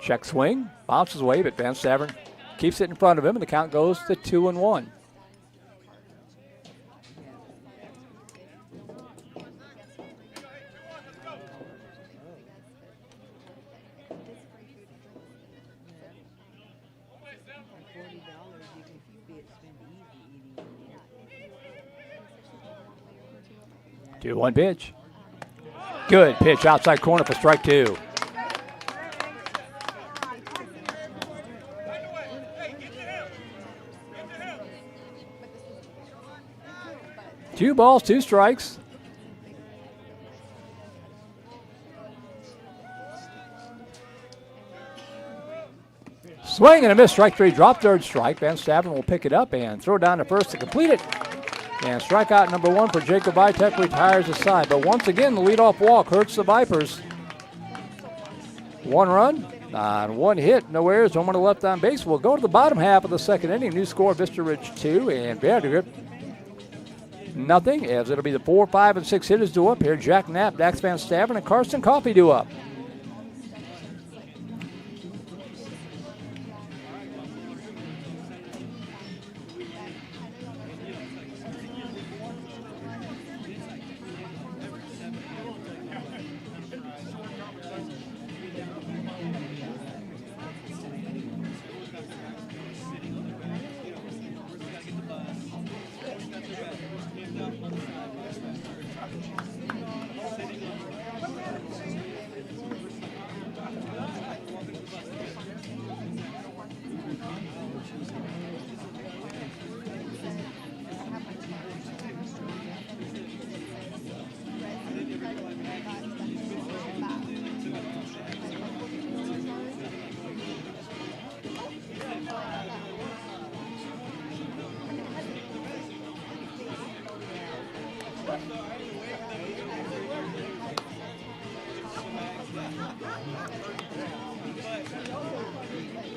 Check swing. Bounces away, but Van Savern keeps it in front of him, and the count goes to 2-1. One pitch. Good pitch outside corner for strike 2. Two balls, 2 strikes. Swing and a miss, strike 3, drop third strike. Van Savern will pick it up and throw down to first to complete it. And strikeout number 1 for Jacob Vitek retires aside. But once again, the leadoff walk hurts the Vipers. 1 run on 1 hit, no errors, home on the left on base. We'll go to the bottom half of the second inning. New score, Vista Ridge 2 and Vandegrift nothing, as it'll be the 4, 5, and 6 hitters due up here. Jack Knapp, Dax Van Stavern, and Carson Coffey due up.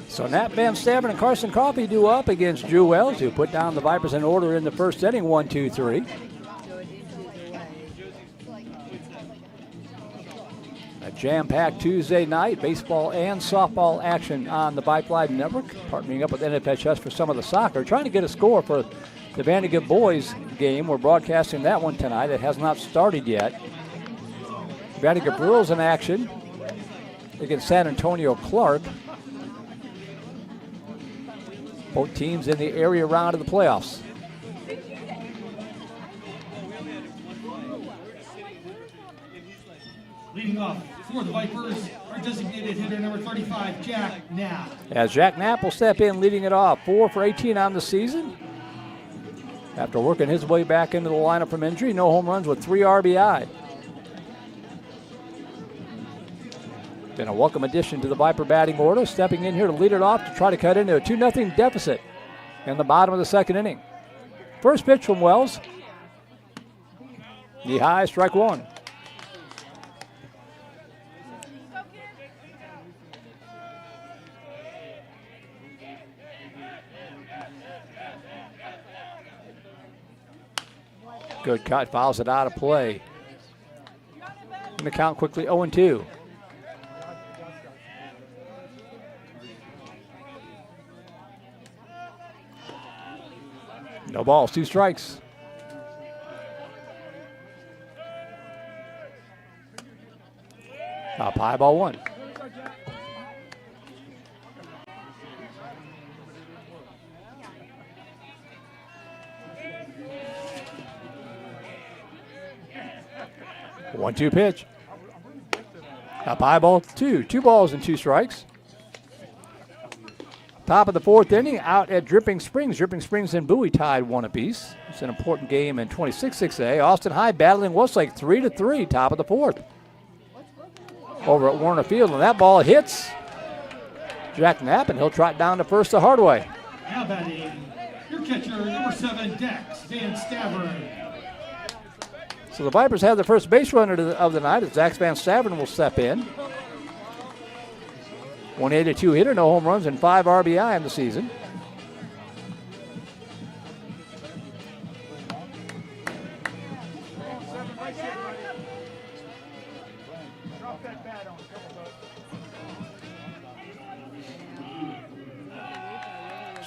So Nat Van Stavern and Carson Coffey due up against Drew Wells, who put down the Vipers in order in the first inning, 1, 2, 3. A jam-packed Tuesday night, baseball and softball action on the Vype Live Network, partnering up with NFHS for some of the soccer. Trying to get a score for the Vandegrift boys game. We're broadcasting that one tonight. It has not started yet. Vandegrift Rules in action against San Antonio Clark. Both teams in the area round of the playoffs. Leading off for the Vipers, our designated hitter number 35, Jack Knapp. As Jack Knapp will step in, leading it off. 4 for 18 on the season. After working his way back into the lineup from injury, no home runs with 3 RBI. Been a welcome addition to the Viper batting order, stepping in here to lead it off to try to cut into a 2-0 deficit in the bottom of the second inning. First pitch from Wells. Knee high, strike 1. Good cut, fouls it out of play. And the count quickly 0-2. No balls, 2 strikes. Up high, ball 1. One, 2 pitch. Up high, ball 2. 2 balls and 2 strikes. Top of the fourth inning, out at Dripping Springs. Dripping Springs and Bowie tied 1 apiece. It's an important game in 26-6A. Austin High battling Westlake 3-3, top of the fourth. Over at Warner Field, and that ball hits Jack Knapp, and he'll trot down to first the hard way. Now batting, your catcher, number 7, Dex Van Stavern. So the Vipers have the first base runner of the night as Zach Van Stavern will step in. 182 hitter, no home runs, and 5 RBI in the season.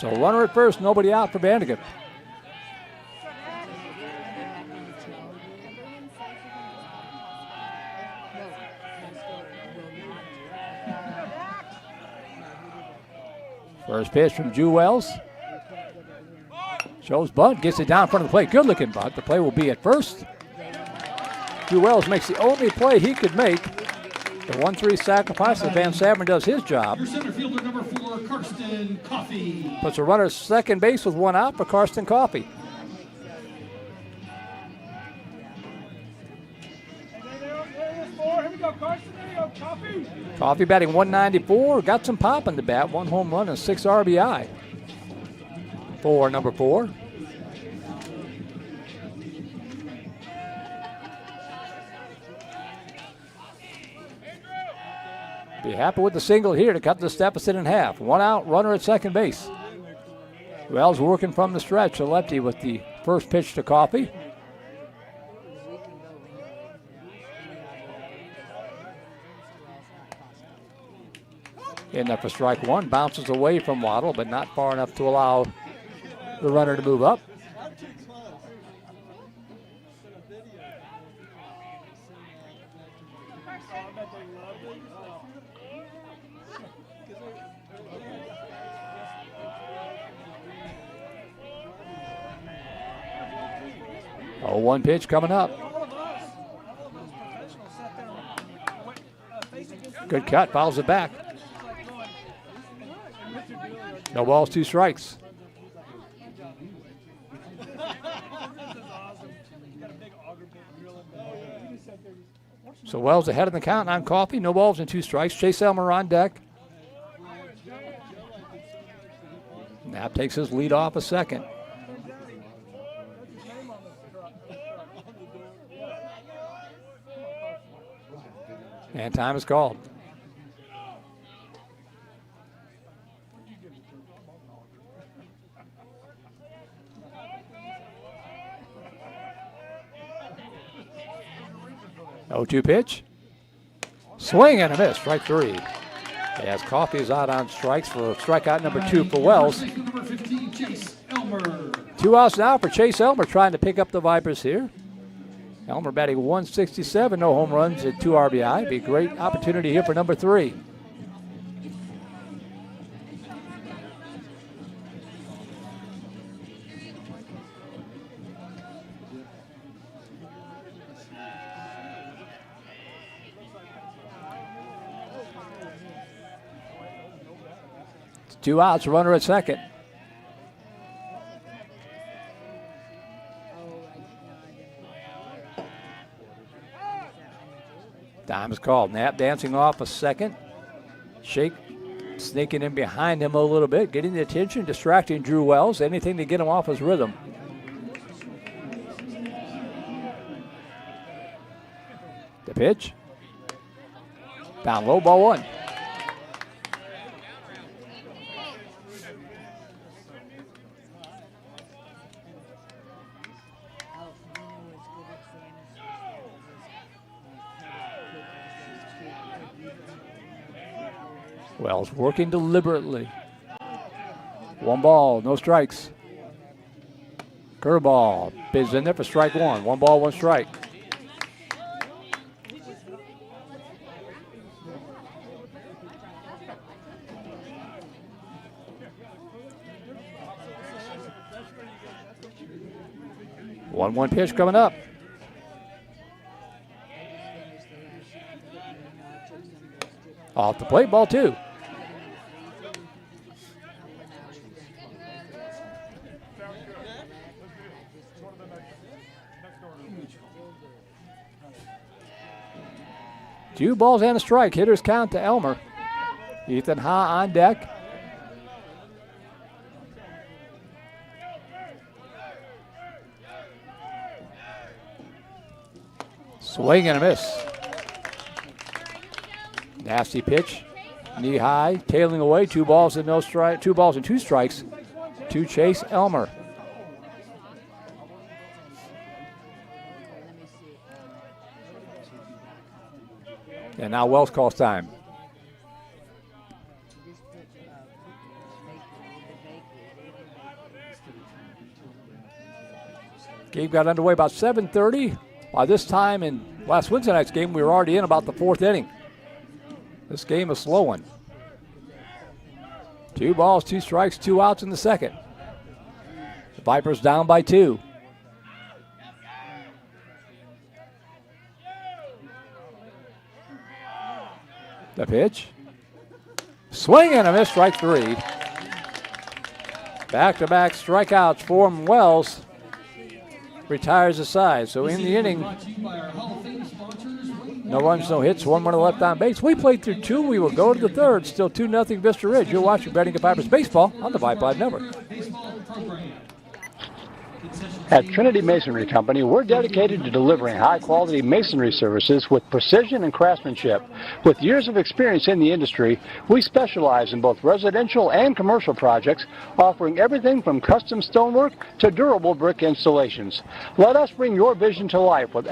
So runner at first, nobody out for Vandegrift. First pitch from Drew Wells. Shows bunt, gets it down in front of the plate. Good looking bunt. The play will be at first. Drew Wells makes the only play he could make. The 1-3 sacrifice, and Van Stavern does his job. Your center fielder, number 4, Karsten Coffey. Puts a runner at second base with 1 out for Karsten Coffey. Coffey batting 194, got some pop in the bat, 1 home run and 6 RBI for number 4. Be happy with the single here to cut this deficit in half. 1 out, runner at second base. Wells working from the stretch, a lefty with the first pitch to Coffey. In there for strike 1, bounces away from Waddle, but not far enough to allow the runner to move up. Oh, 1 pitch coming up. Good cut, fouls it back. No balls, 2 strikes. So Wells ahead of the count on Coffey. No balls and 2 strikes. Chase Elmer on deck. Knapp takes his lead off a second. And time is called. Oh, 2 pitch. Swing and a miss. Strike 3. As Coffey is out on strikes for strikeout number 2 for Wells. Number 15, Chase Elmer. 2 outs now for Chase Elmer trying to pick up the Vipers here. Elmer batting 167, no home runs and 2 RBI. Be a great opportunity here for number 3. It's 2 outs, runner at second. Time is called. Knapp dancing off a second. Shake sneaking in behind him a little bit, getting the attention, distracting Drew Wells. Anything to get him off his rhythm. The pitch. Down low, ball 1. Wells working deliberately. 1 ball, no strikes. Curveball. Biz in there for strike 1. 1 ball, 1 strike. One pitch coming up. Off the plate, ball 2. 2 balls and a strike. Hitters count to Elmer. Ethan Ha on deck. Swing and a miss. Nasty pitch. Knee high, tailing away. 2 balls and no strike. 2 balls and 2 strikes to Chase Elmer. And now Wells calls time. Game got underway about 7:30. By this time in last Wednesday night's game, we were already in about the 4th inning. This game is slow one. 2 balls, 2 strikes, 2 outs in the second. The Vipers down by 2. The pitch. Swing and a miss, strike 3. Back-to-back strikeouts for Wells. Retires the side. So in the inning, no runs, no hits, 1 runner left on base. We played through 2. We will go to the 3rd. Still 2-0 Vista Ridge. You're watching Vandegrift Vipers Baseball on the Vype Live Network. At Trinity Masonry Company, we're dedicated to delivering high-quality masonry services with precision and craftsmanship. With years of experience in the industry, we specialize in both residential and commercial projects, offering everything from custom stonework to durable brick installations. Let us bring your vision to life with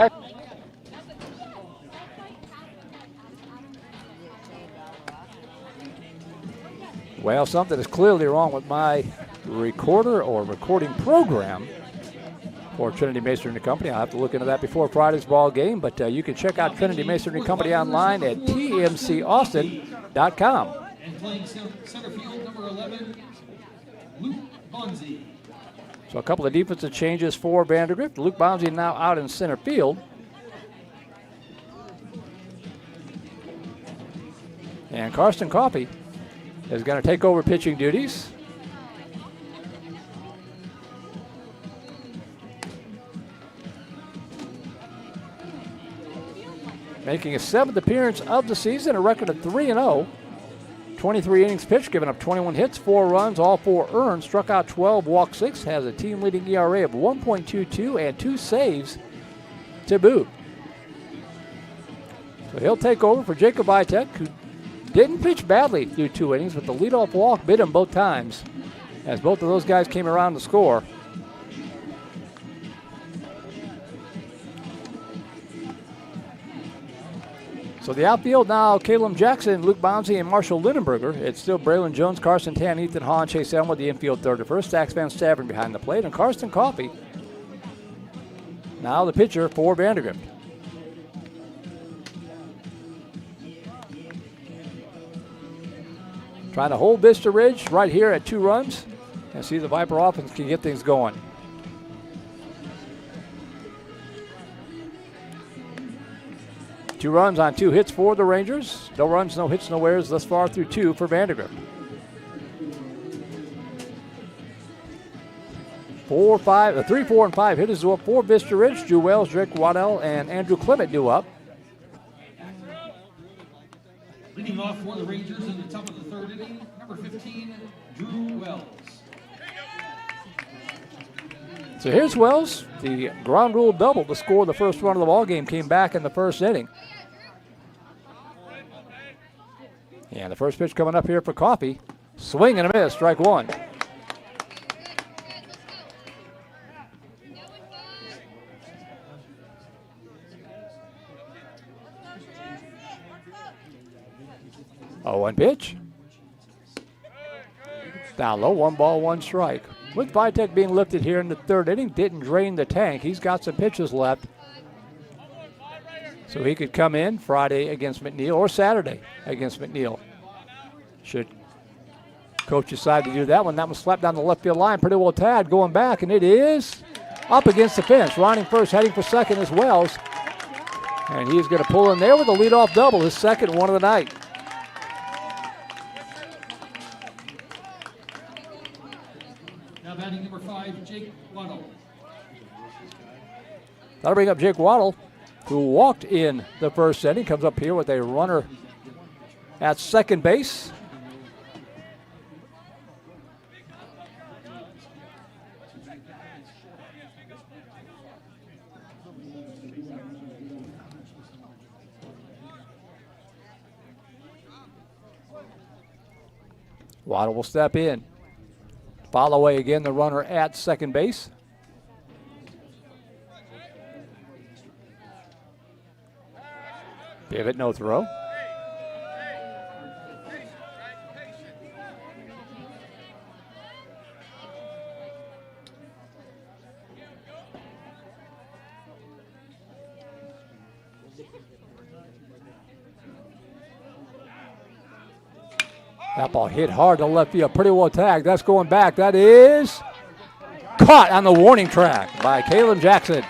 Well, something is clearly wrong with my recorder or recording program for Trinity Masonry Company. I'll have to look into that before Friday's ball game, but you can check out Trinity Masonry Company online at tmcaustin.com. And playing center field, number 11, Luke Bonzi. So a couple of defensive changes for Vandegrift. Luke Bonzi now out in center field. And Karsten Coffey is going to take over pitching duties. Making his 7th appearance of the season, a record of 3-0. 23 innings pitched, giving up 21 hits, 4 runs, all 4 earned, struck out 12, walked 6, has a team-leading ERA of 1.22 and 2 saves to boot. So he'll take over for Jacob Vitek, who didn't pitch badly through 2 innings, but the leadoff walk bit him both times, as both of those guys came around to score. So the outfield now, Caleb Jackson, Luke Bonzi, and Marshall Lindenberger. It's still Braylon Jones, Carson Tan, Ethan Hahn, Chase Elmer, the infield 3rd to 1st. Dax Van Staveren behind the plate, and Karsten Coffey, now the pitcher for Vandegrift. Trying to hold Vista Ridge right here at 2 runs and see the Viper offense can get things going. Two runs on 2 hits for the Rangers. No runs, no hits, no errors thus far through 2 for Vandegrift. 3, 4, and 5 hitters due up for Vista Ridge. Drew Wells, Drake Waddell, and Andrew Clement due up. Leading off for the Rangers in the top of the 3rd inning, number 15, Drew Wells. So here's Wells, the ground rule double to score the first run of the ball game, came back in the 1st inning. And the first pitch coming up here for Coffey. Swing and a miss, strike 1. Oh, 1 pitch. Down low, 1 ball, 1 strike. With Vitek being lifted here in the 3rd inning, didn't drain the tank. He's got some pitches left. So he could come in Friday against McNeil or Saturday against McNeil. Should coach decide to do that one. That one slapped down the left field line. Pretty well tied going back, and it is up against the fence. Running first, heading for second is Wells. And he's going to pull in there with a leadoff double, his 2nd one of the night. Now batting number 5, Jake Waddle. That'll bring up Jake Waddle. who walked in the first inning, comes up here with a runner at second base. Waddle will step in. Foul away again, the runner at second base. Pivot, no throw. That ball hit hard to left field. Pretty well tagged. That's going back. That is caught on the warning track by Kalen Jackson.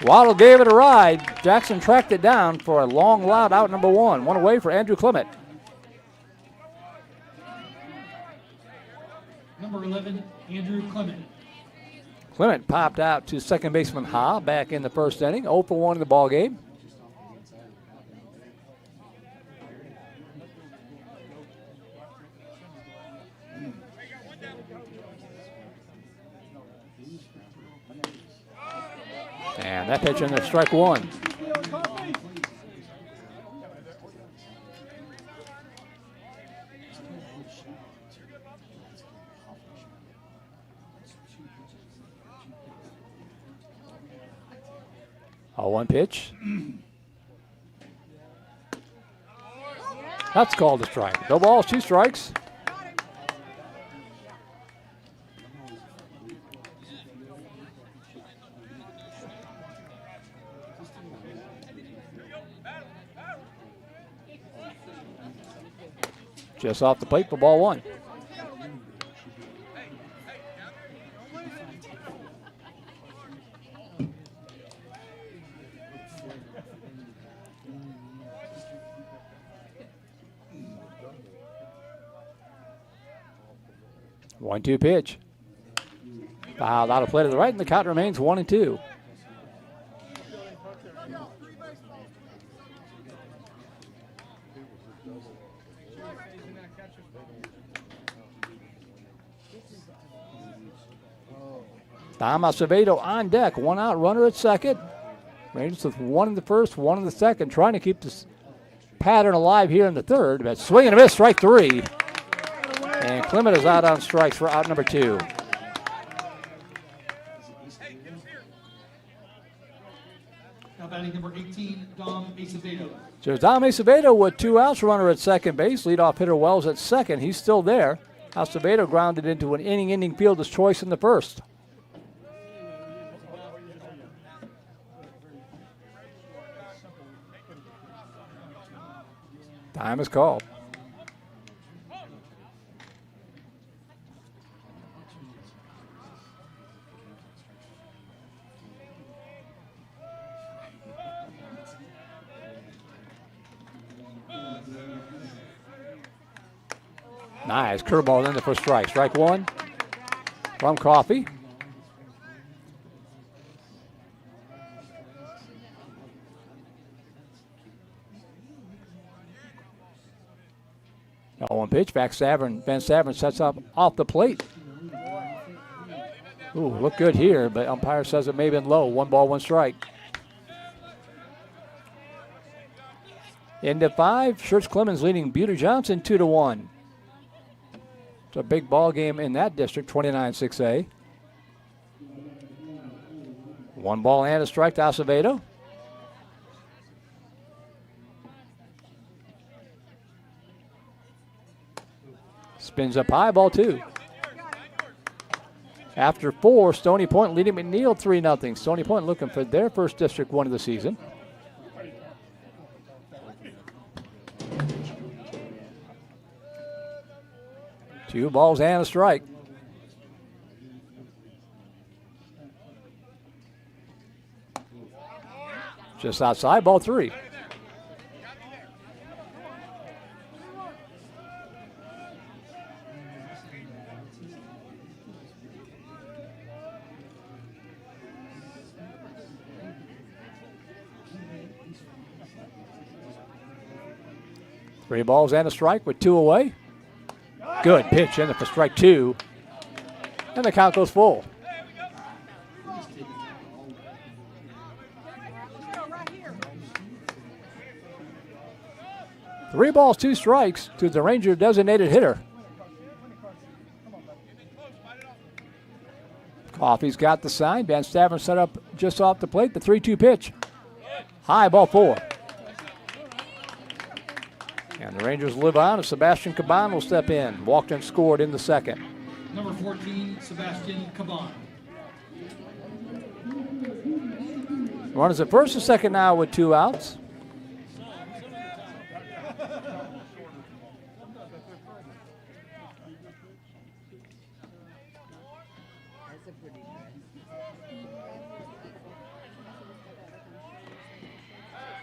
Waddle gave it a ride. Jackson tracked it down for a long, loud out number one. One away for Andrew Clement. Number 11, Andrew Clement. Clement popped out to second baseman Ha back in the first inning. 0 for 1 in the ball game. And that pitch in there, strike one. One pitch. That's called a strike. No balls, 2 strikes. Just off the plate for ball one. One-two pitch. Fouled out of play to the right, and the count remains 1-2. Tom Acevedo on deck. 1 out, runner at second. Rangers with 1 in the first, 1 in the second, trying to keep this pattern alive here in the third. But swing and a miss, strike 3. And Clement is out on strikes for out number 2. Now batting number 18, Dom Acevedo. So Dom Acevedo with 2 outs, runner at second base. Leadoff hitter Wells at second. He's still there. Acevedo grounded into an inning fielder's choice in the first. Time is called. Nice curveball in there for strike. Strike 1 from Coffey. Now 1 pitch. Van Savern sets up off the plate. Ooh, look good here, but umpire says it may have been low. 1 ball, 1 strike. Into 5. Schertz Clemens leading Buter Johnson 2-1. It's a big ball game in that district, 29-6A. 1 ball and a strike to Acevedo. Spins up high, ball 2. After 4, Stony Point leading McNeil 3-0. Stony Point looking for their first District 1 of the season. Two balls and a strike. Just outside, ball 3. 3 balls and a strike with 2 away. Good pitch in for strike 2. And the count goes full. Three balls, 2 strikes to the Ranger designated hitter. Coffey's got the sign. Van Stavern set up just off the plate. The 3-2 pitch. High, ball 4. And the Rangers live on as Sebastian Caban will step in. Walked and scored in the second. Number 14, Sebastian Caban. Runners at first and second now with 2 outs.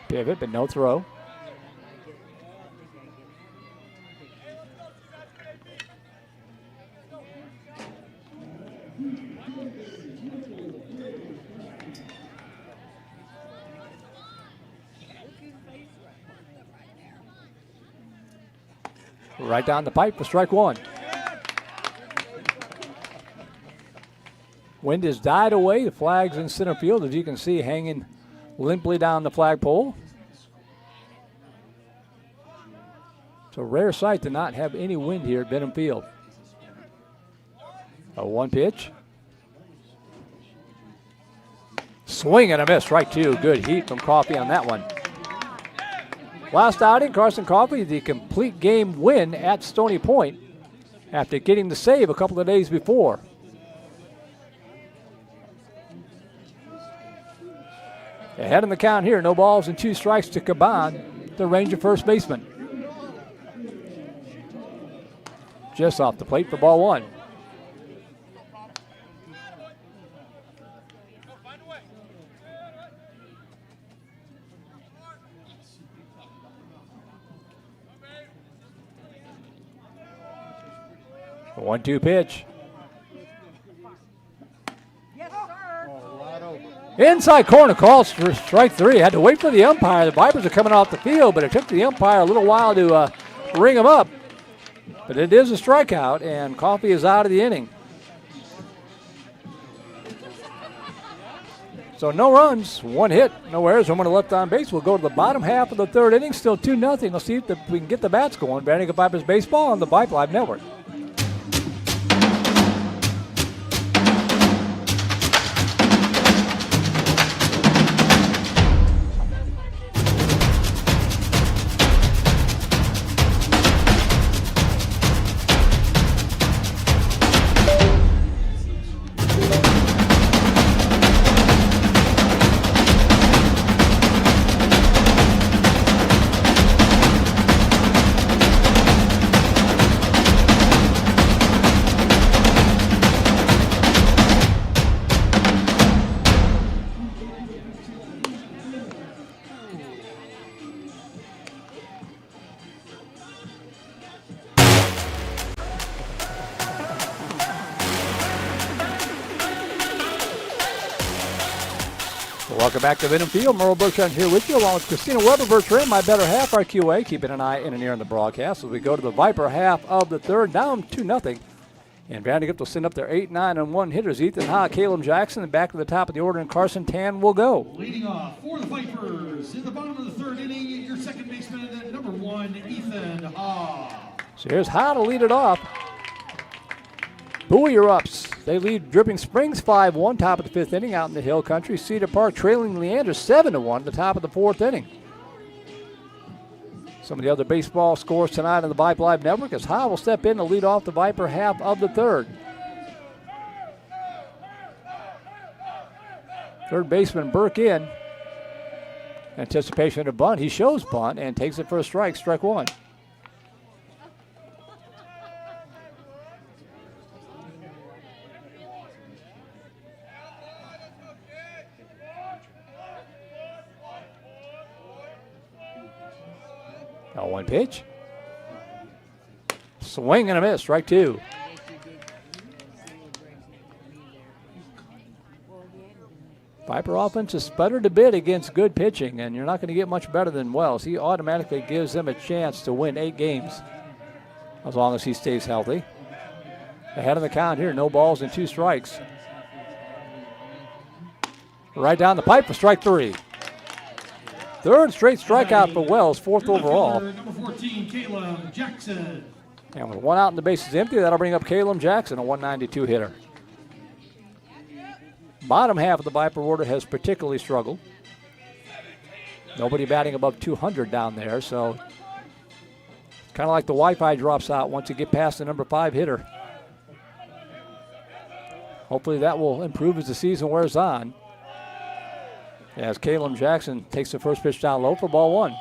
Pivot, but no throw. Right down the pipe for strike 1. Wind has died away. The flag's in center field, as you can see, hanging limply down the flagpole. It's a rare sight to not have any wind here at Benham Field. A 1 pitch. Swing and a miss, strike 2. Good heat from Coffey on that one. Last outing, Carson Coffey, the complete game win at Stony Point after getting the save a couple of days before. Ahead in the count here, no balls and 2 strikes to Caban, the Ranger first baseman. Just off the plate for ball 1. A 1-2 pitch. Inside corner calls for strike 3. Had to wait for the umpire. The Vipers are coming off the field, but it took the umpire a little while to ring him up. But it is a strikeout, and Coffey is out of the inning. So no runs, 1 hit, no errors. Home on the left on base. We'll go to the bottom half of the 3rd inning. Still 2-0. Let's see if we can get the bats going. Vandegrift Vipers baseball on the Vype Live Network. Welcome back to Benham Field. Merle Bertrand here with you, along with Christina Weber Bertrand, my better half, our QA, keeping an eye and an ear on the broadcast as we go to the Viper half of the 3rd, down 2-0. And Vandegrift will send up their 8, 9, and 1 hitters. Ethan Ha, Caleb Jackson, and back to the top of the order, and Carson Tan will go. Leading off for the Vipers in the bottom of the 3rd inning, your second baseman, number 1, Ethan Ha. So here's Ha to lead it off. Bowie are ups. They lead Dripping Springs 5-1, top of the 5th inning out in the Hill Country. Cedar Park trailing Leander 7-1 at the top of the 4th inning. Some of the other baseball scores tonight on the Vype Live Network as Ha will step in to lead off the Viper half of the 3rd. Third baseman Burke in. Anticipation of bunt. He shows bunt and takes it for a strike, strike 1. Now 1 pitch. Swing and a miss, strike 2. Viper offense has sputtered a bit against good pitching, and you're not going to get much better than Wells. He automatically gives them a chance to win 8 games as long as he stays healthy. Ahead of the count here, no balls and 2 strikes. Right down the pipe for strike 3. Third straight strikeout for Wells, 4th overall. Number 14, Caleb Jackson. And with 1 out and the bases empty, that'll bring up Caleb Jackson, a 192 hitter. Bottom half of the Viper order has particularly struggled. Nobody batting above 200 down there, so kind of like the Wi-Fi drops out once you get past the number 5 hitter. Hopefully that will improve as the season wears on. As Caleb Jackson takes the first pitch down low for ball 1.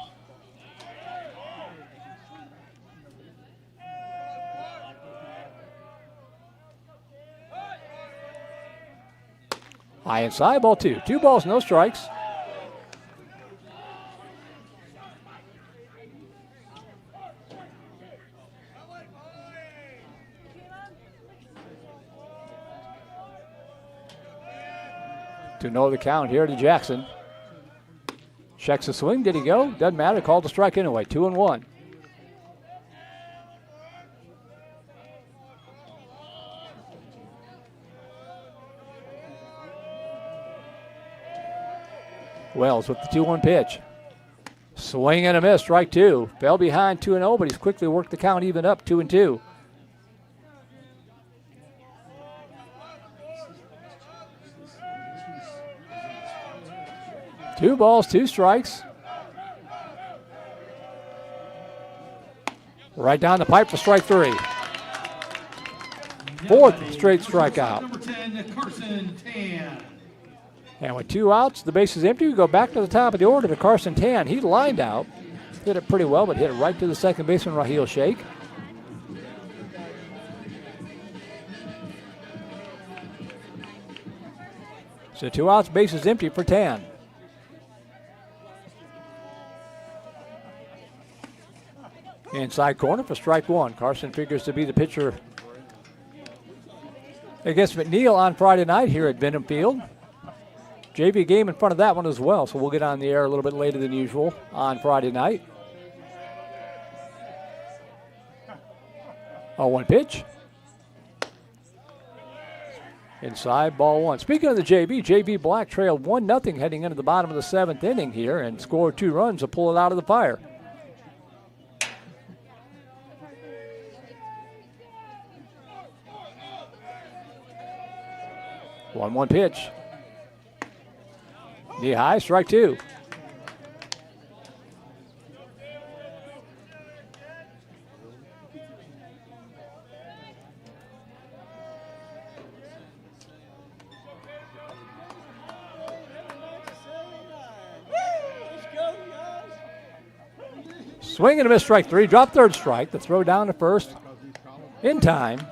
High inside, ball 2. 2 balls, no strikes. To know the count here to Jackson. Checks the swing. Did he go? Doesn't matter. Called a strike anyway. 2-1. Wells with the 2-1 pitch. Swing and a miss. Strike 2. Fell behind 2-0, but he's quickly worked the count even up. 2-2. Two balls, 2 strikes. Right down the pipe for strike 3. 4th straight strikeout. Number 10, Carson Tan. And with 2 outs, the base is empty. We go back to the top of the order to Carson Tan. He lined out, hit it pretty well, but hit it right to the second baseman, Raheel Sheikh. So 2 outs, base is empty for Tan. Inside corner for strike 1. Carson figures to be the pitcher against McNeil on Friday night here at Venom Field. JV game in front of that one as well, so we'll get on the air a little bit later than usual on Friday night. 0-1 pitch. Inside, ball 1. Speaking of the JV Black trailed 1-0 heading into the bottom of the 7th inning here and scored 2 runs to pull it out of the fire. One pitch. Knee high, strike 2. Swing and a miss, strike 3. Drop 3rd strike. The throw down to first in time.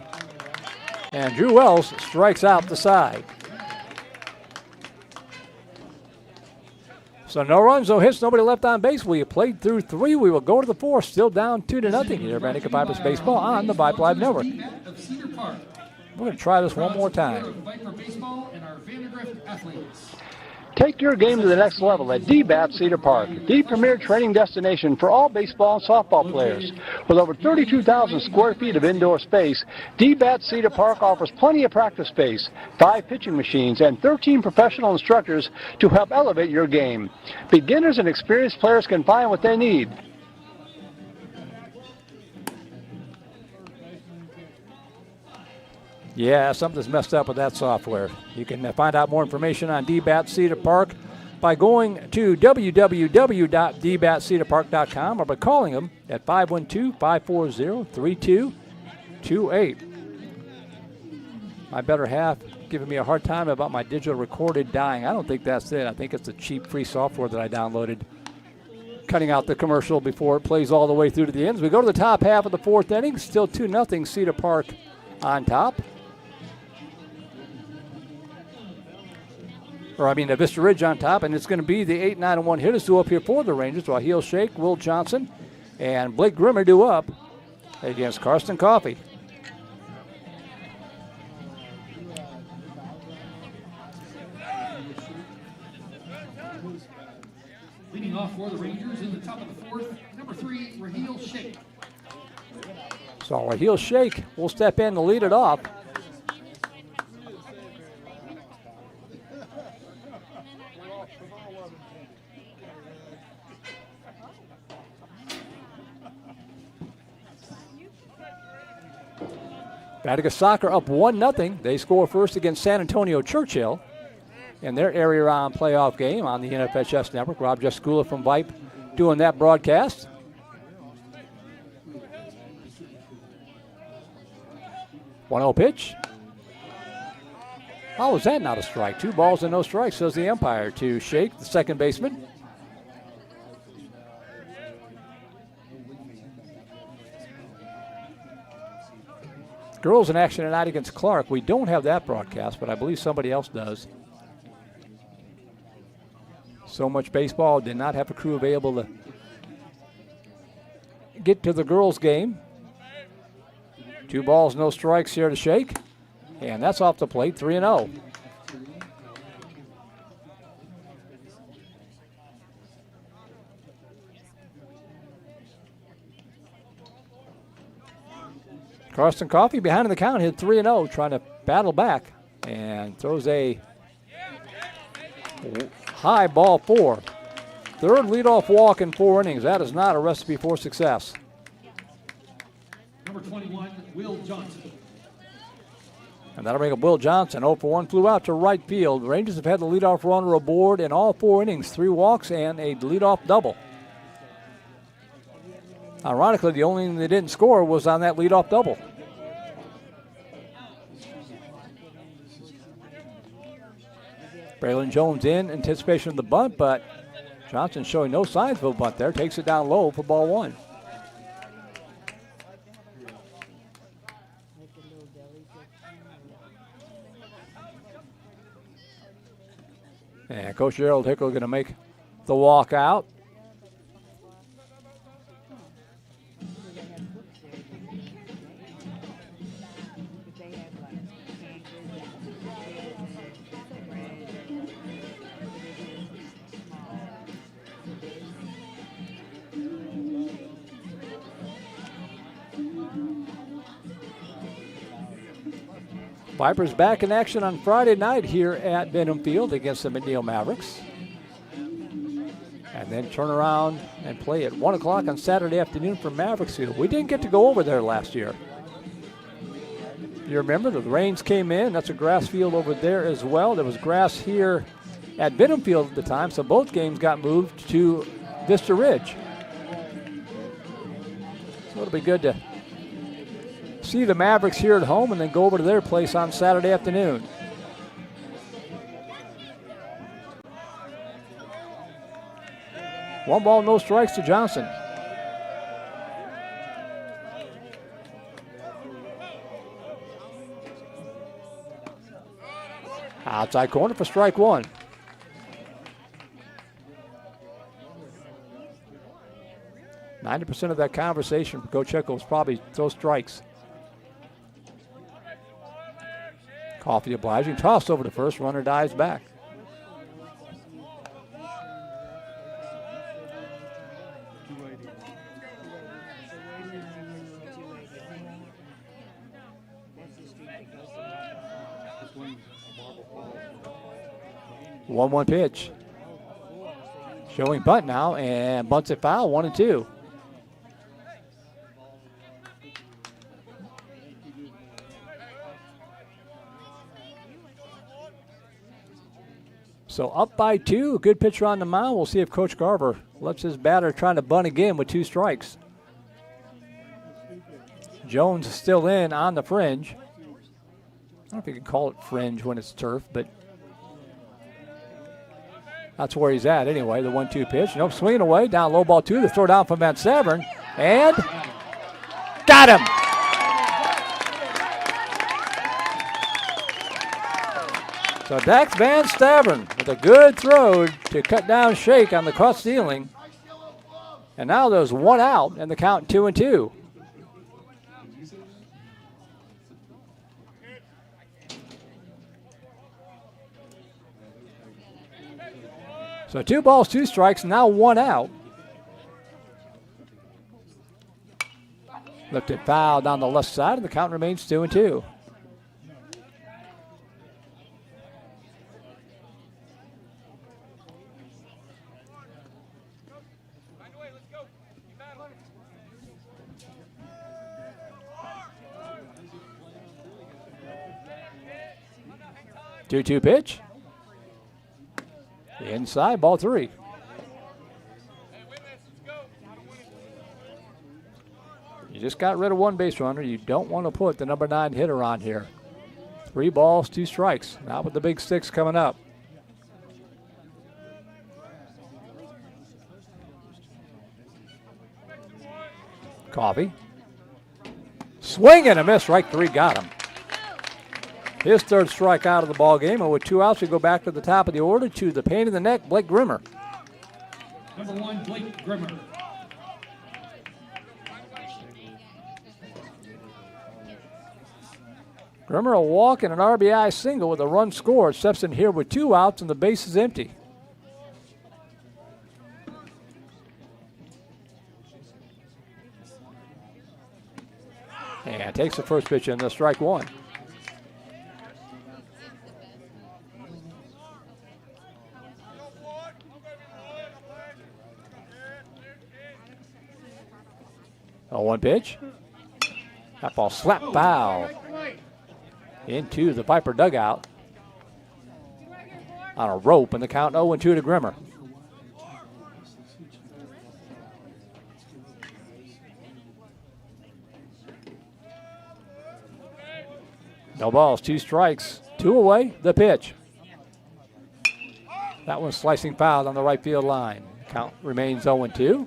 And Drew Wells strikes out the side. So no runs, no hits, nobody left on base. We have played through 3. We will go to the 4th, still down 2-0 here. Vandegrift Vipers baseball on the Vype Live Network. We're going to try this one more time. Take your game to the next level at DBAT Cedar Park, the premier training destination for all baseball and softball players. With over 32,000 square feet of indoor space, DBAT Cedar Park offers plenty of practice space, 5 pitching machines, and 13 professional instructors to help elevate your game. Beginners and experienced players can find what they need. Yeah, something's messed up with that software. You can find out more information on DBAT Cedar Park by going to www.dbatcedarpark.com or by calling them at 512-540-3228. My better half giving me a hard time about my digital recorded dying. I don't think that's it. I think it's the cheap free software that I downloaded, cutting out the commercial before it plays all the way through to the end. As we go to the top half of the 4th inning, still 2-0 Cedar Park on top. Vista Ridge on top, and it's going to be the 8-9-1 hitters due up here for the Rangers. Raheel Sheikh, Will Johnson, and Blake Grimmer due up against Karsten Coffey. Leading off for the Rangers in the top of the fourth, number 3, Raheel Sheikh. So Raheel Sheikh will step in to lead it off. Vandegrift Soccer up 1-0. They score first against San Antonio Churchill in their area round playoff game on the NFHS network. Rob Jaskula from Vype doing that broadcast. One-0 pitch. How was that not a strike? 2 balls and no strikes, says the umpire to Sheikh, the second baseman. Girls in action tonight against Clark. We don't have that broadcast, but I believe somebody else does. So much baseball, did not have a crew available to get to the girls' game. 2 balls, no strikes here to Sheikh. And that's off the plate, 3-0. Carson Coffey behind in the count, hit 3-0, trying to battle back, and throws a high ball 4. Third leadoff walk in 4 innings. That is not a recipe for success. Number 21, Will Johnson. And that'll bring up Will Johnson. 0 for 1, flew out to right field. The Rangers have had the leadoff runner aboard in all 4 innings, 3 walks and a leadoff double. Ironically, the only thing they didn't score was on that leadoff double. Braylon Jones in anticipation of the bunt, but Johnson showing no signs of a bunt there. Takes it down low for ball 1. And Coach Gerald Hickel going to make the walk out. Vipers back in action on Friday night here at Benham Field against the McNeil Mavericks. And then turn around and play at 1 o'clock on Saturday afternoon for Mavericks Field. We didn't get to go over there last year. You remember the rains came in. That's a grass field over there as well. There was grass here at Benham Field at the time, so both games got moved to Vista Ridge. So it'll be good to see the Mavericks here at home and then go over to their place on Saturday afternoon. One ball, no strikes to Johnson. Outside corner for strike 1. %90 of that conversation for Coach Hickel was probably those strikes. Coffey obliging, toss over to first, runner dives back. One pitch. Showing bunt now and bunts it foul, 1-2. So up by 2, a good pitcher on the mound. We'll see if Coach Garver lets his batter trying to bunt again with 2 strikes. Jones is still in on the fringe. I don't know if you can call it fringe when it's turf, but that's where he's at anyway. The 1-2 pitch. Nope, swinging away, down low ball 2. The throw down from Van Severn, and got him. So Dax Van Stavern with a good throw to cut down Sheikh on the caught stealing. And now there's 1 out and the count 2-2. So 2 balls, 2 strikes, now 1 out. Lifted foul down the left side, and the count remains 2-2. Two-two pitch. Inside, ball 3. You just got rid of 1 base runner. You don't want to put the number 9 hitter on here. 3 balls, 2 strikes. Not with the big 6 coming up. Coffee. Swing and a miss. Strike 3 got him. His 3rd strikeout of the ball game, and with 2 outs, we go back to the top of the order to the pain in the neck, Blake Grimmer. Number 1, Blake Grimmer. Grimmer a walk and an RBI single with a run scored. Steps in here with 2 outs and the base is empty. And takes the first pitch in the strike 1. A 1 pitch. That ball slapped foul into the Viper dugout on a rope, and the count 0-2 to Grimmer. No balls, 2 strikes, 2 away, the pitch. That one's slicing foul on the right field line. Count remains 0-2.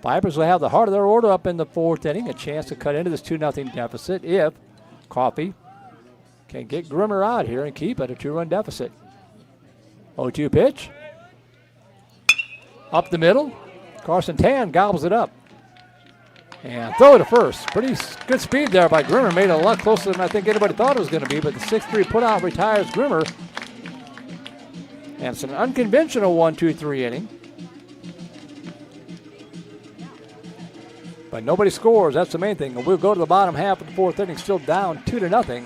Vipers will have the heart of their order up in the 4th inning, a chance to cut into this 2-0 deficit if Coffee can get Grimmer out here and keep it a 2-run deficit. 0-2 pitch. Up the middle. Carson Tan gobbles it up. And throw to first. Pretty good speed there by Grimmer. Made it a lot closer than I think anybody thought it was going to be, but the 6-3 putout retires Grimmer. And it's an unconventional 1-2-3 inning. But nobody scores. That's the main thing. And we'll go to the bottom half of the 4th inning, still down 2-0.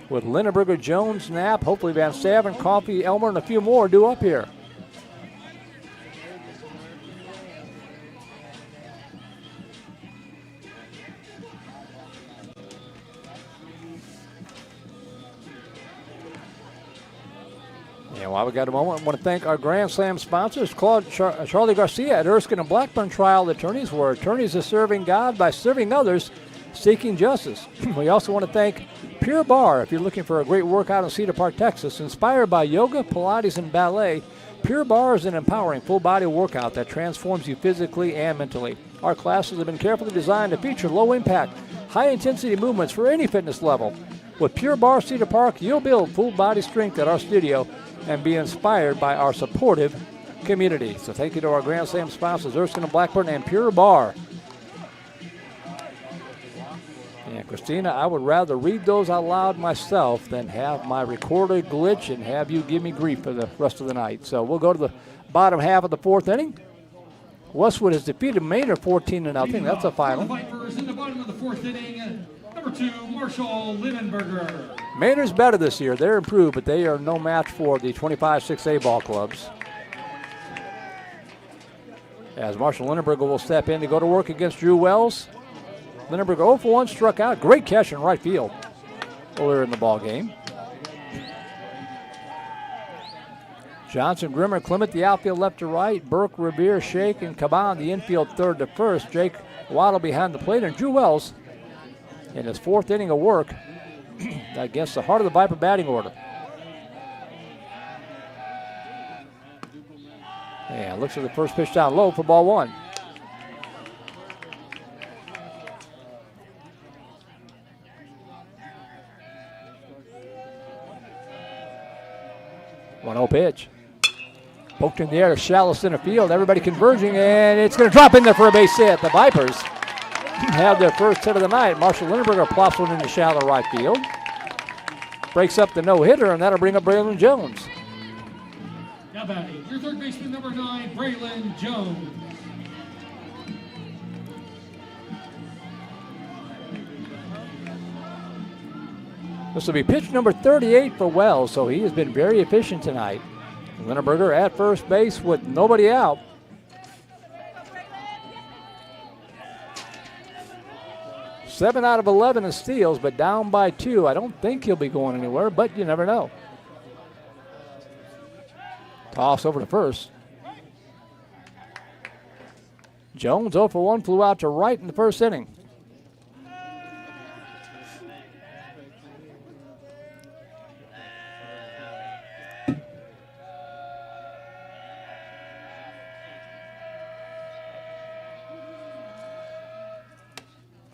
With Lindenberger, Jones, Knapp, hopefully Van Staven, Coffee, Elmer, and a few more due up here. And while we got a moment, I want to thank our Grand Slam sponsors, Charlie Garcia at Erskine and Blackburn Trial Attorneys, where attorneys are serving God by serving others, seeking justice. We also want to thank Pure Bar. If you're looking for a great workout in Cedar Park, Texas, inspired by yoga, Pilates, and ballet, Pure Bar is an empowering full-body workout that transforms you physically and mentally. Our classes have been carefully designed to feature low-impact, high-intensity movements for any fitness level. With Pure Bar Cedar Park, you'll build full-body strength at our studio and be inspired by our supportive community. So thank you to our Grand Slam sponsors, Erskine and Blackburn and Pure Bar. And Christina, I would rather read those out loud myself than have my recorder glitch and have you give me grief for the rest of the night. So we'll go to the bottom half of the 4th inning. Westwood has defeated Maynard 14-0. That's a final. The Vipers in the bottom of the 4th inning. Number 2, Marshall Lindenberger. Maynard's better this year. They're improved, but they are no match for the 25-6A ball clubs. As Marshall Lindenberger will step in to go to work against Drew Wells. Lindenberger 0 for 1, struck out. Great catch in right field earlier in the ball game. Johnson, Grimmer, Clement, the outfield left to right. Burke, Revere, Shake, and Caban, the infield 3rd to 1st. Jake Waddle behind the plate, and Drew Wells in his 4th inning of work against the heart of the Viper batting order. And looks at the first pitch down low for ball 1. One-0 pitch. Poked in the air to shallow center field. Everybody converging, and it's going to drop in there for a base hit. The Vipers have their first hit of the night. Marshall Lindenberger plops one into shallow right field. breaks up the no-hitter, and that'll bring up Braylon Jones. Now batting, your third baseman, number 9, Braylon Jones. This will be pitch number 38 for Wells, so he has been very efficient tonight. Linneberger at first base with nobody out. Seven out of 11 in steals, but down by 2. I don't think he'll be going anywhere, but you never know. Toss over to first. Jones 0 for 1 flew out to right in the first inning.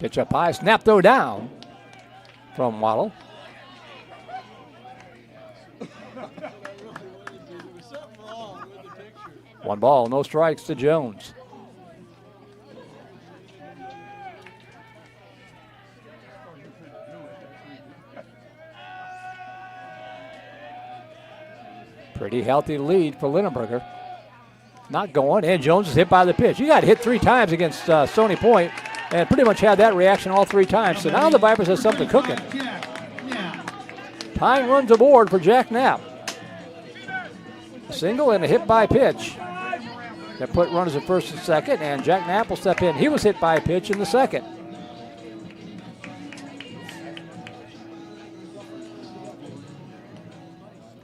Pitch up high, snap throw down from Waddle. One ball, no strikes to Jones. Pretty healthy lead for Linneberger. Not going, and Jones is hit by the pitch. He got hit 3 times against Stony Point and pretty much had that reaction all 3 times. So now the Vipers have something cooking. Tying runs aboard for Jack Knapp. A single and a hit by pitch. That put runners at first and second, and Jack Knapp will step in. He was hit by a pitch in the second.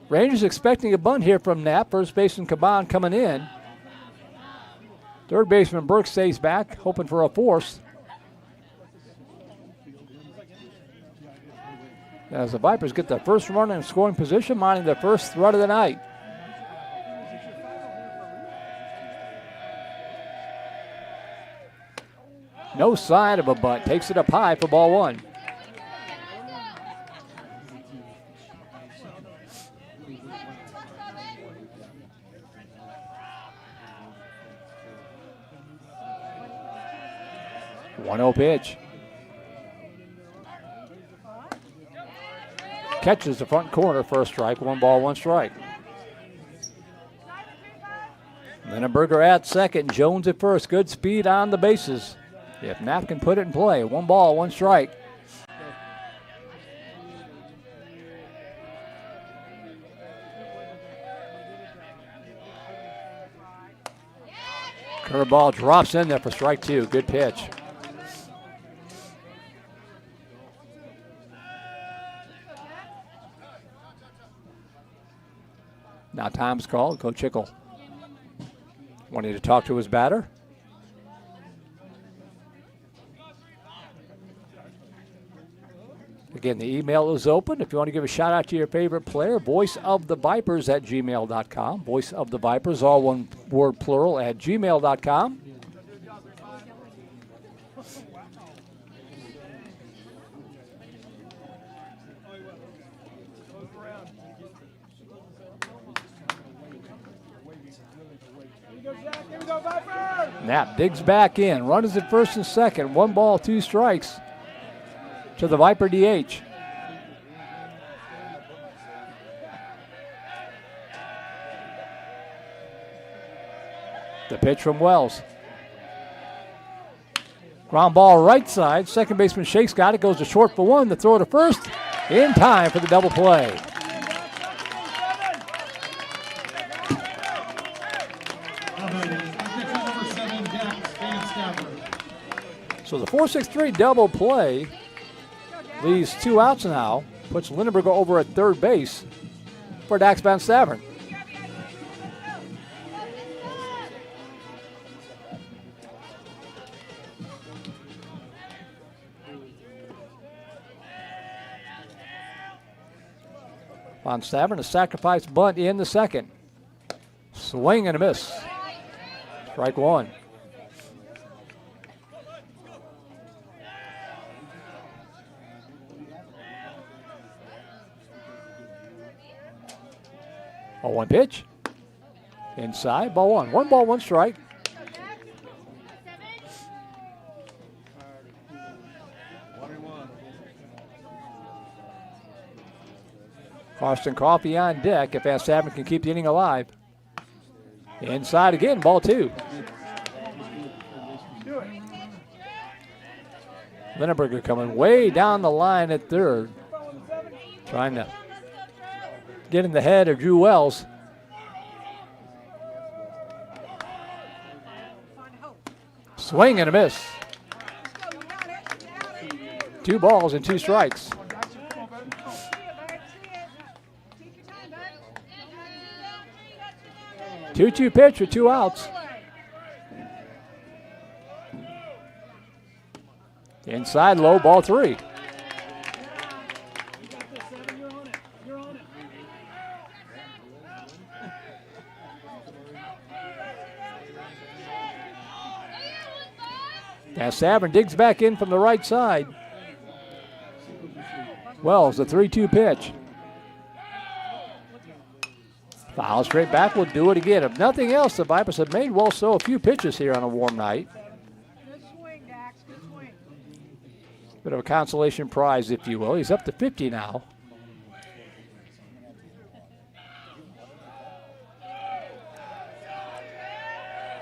Rangers expecting a bunt here from Knapp. First baseman Caban coming in. Third baseman Burke stays back, hoping for a force. As the Vipers get the first run in scoring position, minding their first threat of the night. No sign of a bunt. Takes it up high for ball 1. One-oh pitch. Catches the front corner for a strike. 1 ball, 1 strike. Linneberger at second. Jones at first. Good speed on the bases. If Knapp can put it in play. 1 ball, 1 strike. Curveball drops in there for strike 2. Good pitch. Now time's called. Coach Chickle wanting to talk to his batter. Again, the email is open. If you want to give a shout out to your favorite player, voiceofthevipers@gmail.com. Voice of the Vipers, all one word plural, at gmail.com. Knapp digs back in. Runners at first and second. 1 ball, 2 strikes to the Viper DH. The pitch from Wells. Ground ball right side. Second baseman Shake's got it. Goes to short for 1. The throw to first. In time for the double play. So the 4-6-3 double play leaves 2 outs now. Puts Linneberger over at third base for Dax Van Stavern. Van Stavern, a sacrifice bunt in the second. Swing and a miss. Strike 1. Oh, 1 pitch. Inside, ball 1. 1 ball, 1 strike. Carson Coffey on deck if Van Staven can keep the inning alive. Inside again, ball 2. Lindenberger coming way down the line at third. Trying to get in the head of Drew Wells. Swing and a miss. 2 balls and 2 strikes. 2-2 pitch with 2 outs. Inside low, ball 3. Van Staven digs back in from the right side. Wells, the 3-2 pitch. Foul straight back, will do it again. If nothing else, the Vipers have made Wells throw a few pitches here on a warm night. Bit of a consolation prize, if you will. He's up to 50 now.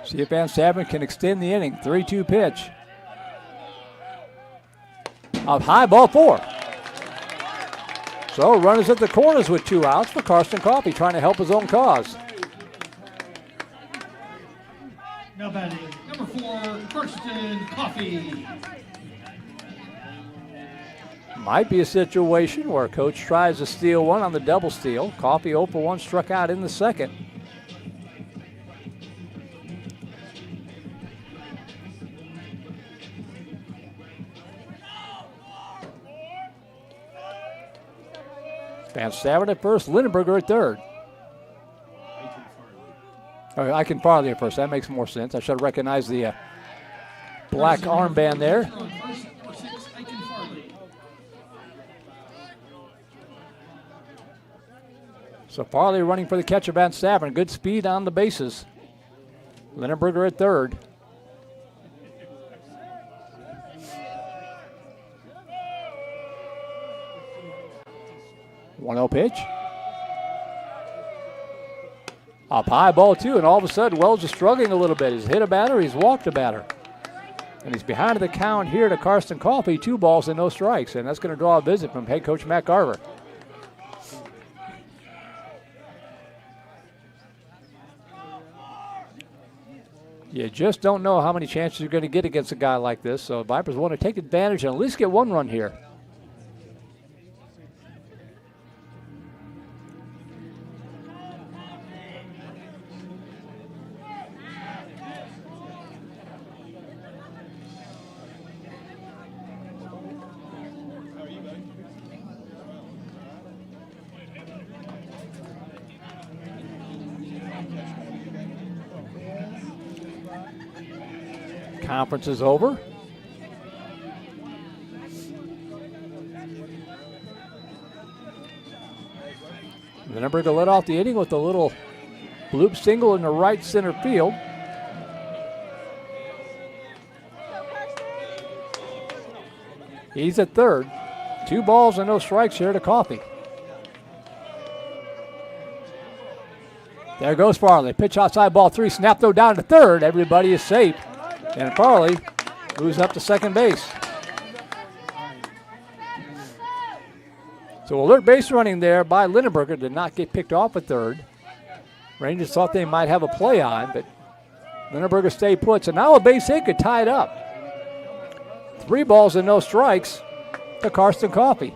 See if Van Staven can extend the inning. 3-2 pitch. Up high, ball 4. So runners at the corners with 2 outs for Carson Coffey, trying to help his own cause. Now batting, number 4, Carson Coffey. Might be a situation where Coach tries to steal one on the double steal. Coffey 0 for 1, struck out in the second. Van Staven at first, Lindenberger at third. Oh, I can Farley at first. That makes more sense. I should have recognized the black armband there. So Farley running for the catcher, Van Staven. Good speed on the bases. Lindenberger at third. One-0 pitch. Up high, ball 2, and all of a sudden Wells is struggling a little bit. He's hit a batter, he's walked a batter. And he's behind the count here to Carson Coffey, 2 balls and no strikes, and that's going to draw a visit from head coach Matt Garver. You just don't know how many chances you're going to get against a guy like this, so Vipers want to take advantage and at least get 1 run here. Conference is over. Lindenberger led off the inning with a little bloop single in the right center field. He's at third. 2 balls and no strikes here to Coffey. There goes Farley. Pitch outside, ball 3. Snap throw down to third. Everybody is safe. And Farley moves up to second base. So alert base running there by Lindenberger did not get picked off at third. Rangers thought they might have a play on, but Lindenberger stayed put. So now a base hit could tie it up. 3 balls and no strikes to Carson Coffey.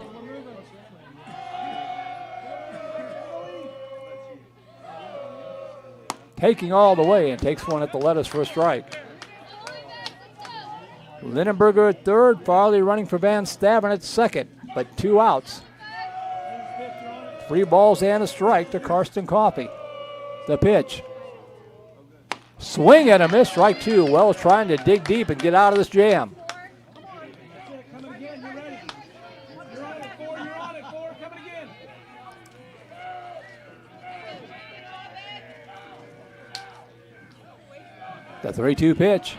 Taking all the way and takes one at the lettuce for a strike. Lindenberger at third, Farley running for Van Staven at second, but 2 outs. 3 balls and a strike to Carson Coffey. The pitch. Swing and a miss, strike 2. Wells trying to dig deep and get out of this jam. The 3-2 pitch.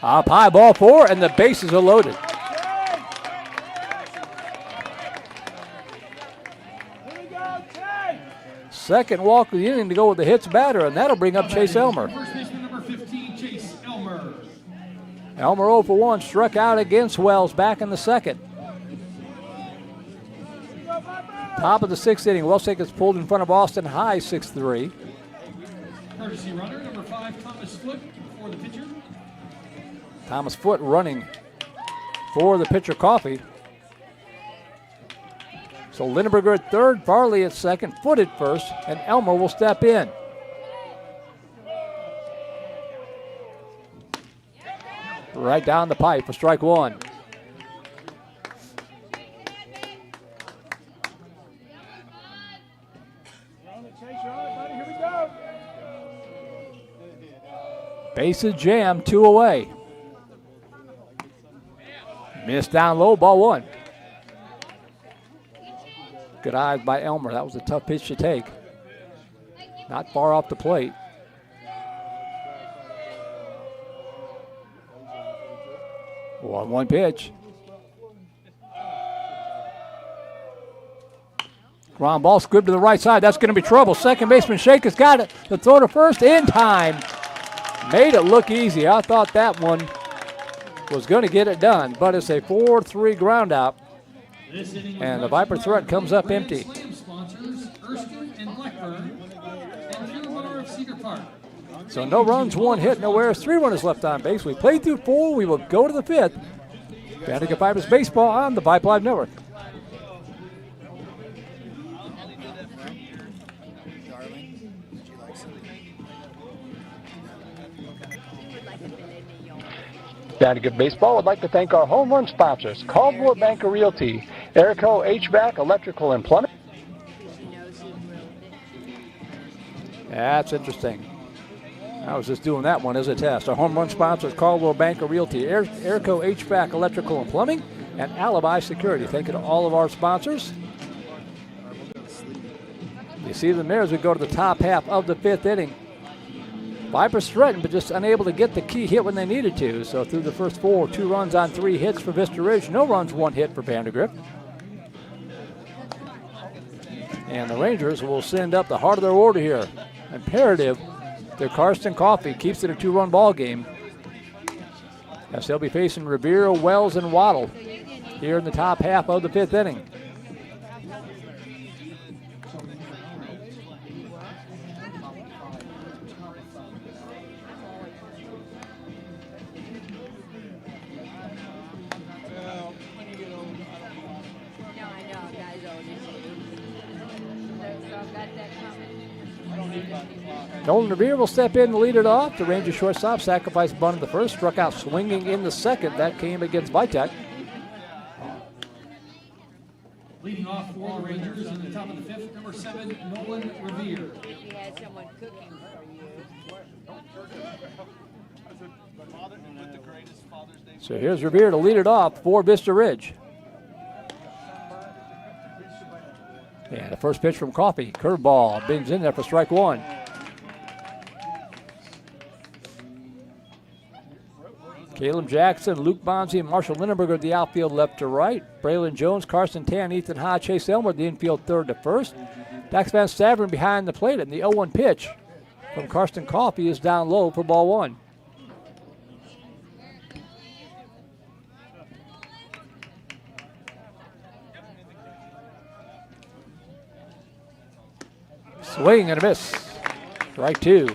Up high, ball 4, and the bases are loaded. Second walk of the inning to go with the hits batter, and that'll bring up Chase Elmer. First baseman number 15, Chase Elmer. Elmer 0 for 1, struck out against Wells back in the second. Top of the sixth inning, Wells gets pulled in front of Austin High, 6-3. Courtesy runner number 5, Thomas Foote for the pitcher. Thomas Foote running for the pitcher Coffee. So Lindenberger at third, Farley at second, Foote at first, and Elmer will step in. Right down the pipe for strike one. Bases jammed, 2 away. Missed down low, ball one. Good eyes by Elmer. That was a tough pitch to take. Not far off the plate. One pitch. Ground ball squibbed to the right side. That's going to be trouble. Second baseman Shake has got it. The throw to first in time. Made it look easy. I thought that one was going to get it done, but it's a 4-3 ground out. And the Viper threat comes up empty. Sponsors Erskine and Blackburn and Pure Water of Cedar Park. So no runs, 1 hit, no errors, 3 runners left on base. We played through 4. We will go to the 5th. Vandegrift Vipers baseball on the Vype Live Network. Vandegrift Baseball would like to thank our home run sponsors, Caldwell Banker Realty, Airco HVAC, Electrical and Plumbing. That's interesting. I was just doing that one as a test. Our home run sponsors, Caldwell Banker Realty, Airco HVAC, Electrical and Plumbing, and Alibi Security. Thank you to all of our sponsors. You see them there as we go to the top half of the 5th inning. Vipers threatened, but just unable to get the key hit when they needed to. So through the first 4, 2 runs on 3 hits for Vista Ridge. No runs, 1 hit for Vandegrift. And the Rangers will send up the heart of their order here. Imperative that Karsten Coffey keeps it a 2-run ball game, as they'll be facing Rivera, Wells, and Waddle here in the top half of the 5th inning. Nolan Revere will step in and lead it off. The Rangers shortstop sacrificed bunt in the first, struck out swinging in the second. That came against Vitek. Leading off for the Rangers in the top of the 5th, number 7, Nolan Revere. If you had someone cooking for you. So here's Revere to lead it off for Vista Ridge. Yeah, the first pitch from Coffey. Curveball. Bings in there for strike one. Caleb Jackson, Luke Bonzi, and Marshall Lindenberger at the outfield left to right. Braylon Jones, Carson Tan, Ethan Ha, Chase Elmer at the infield third to first. Dax Van Staveren behind the plate, and the 0-1 pitch from Karsten Coffey is down low for ball one. Swing and a miss. Strike two.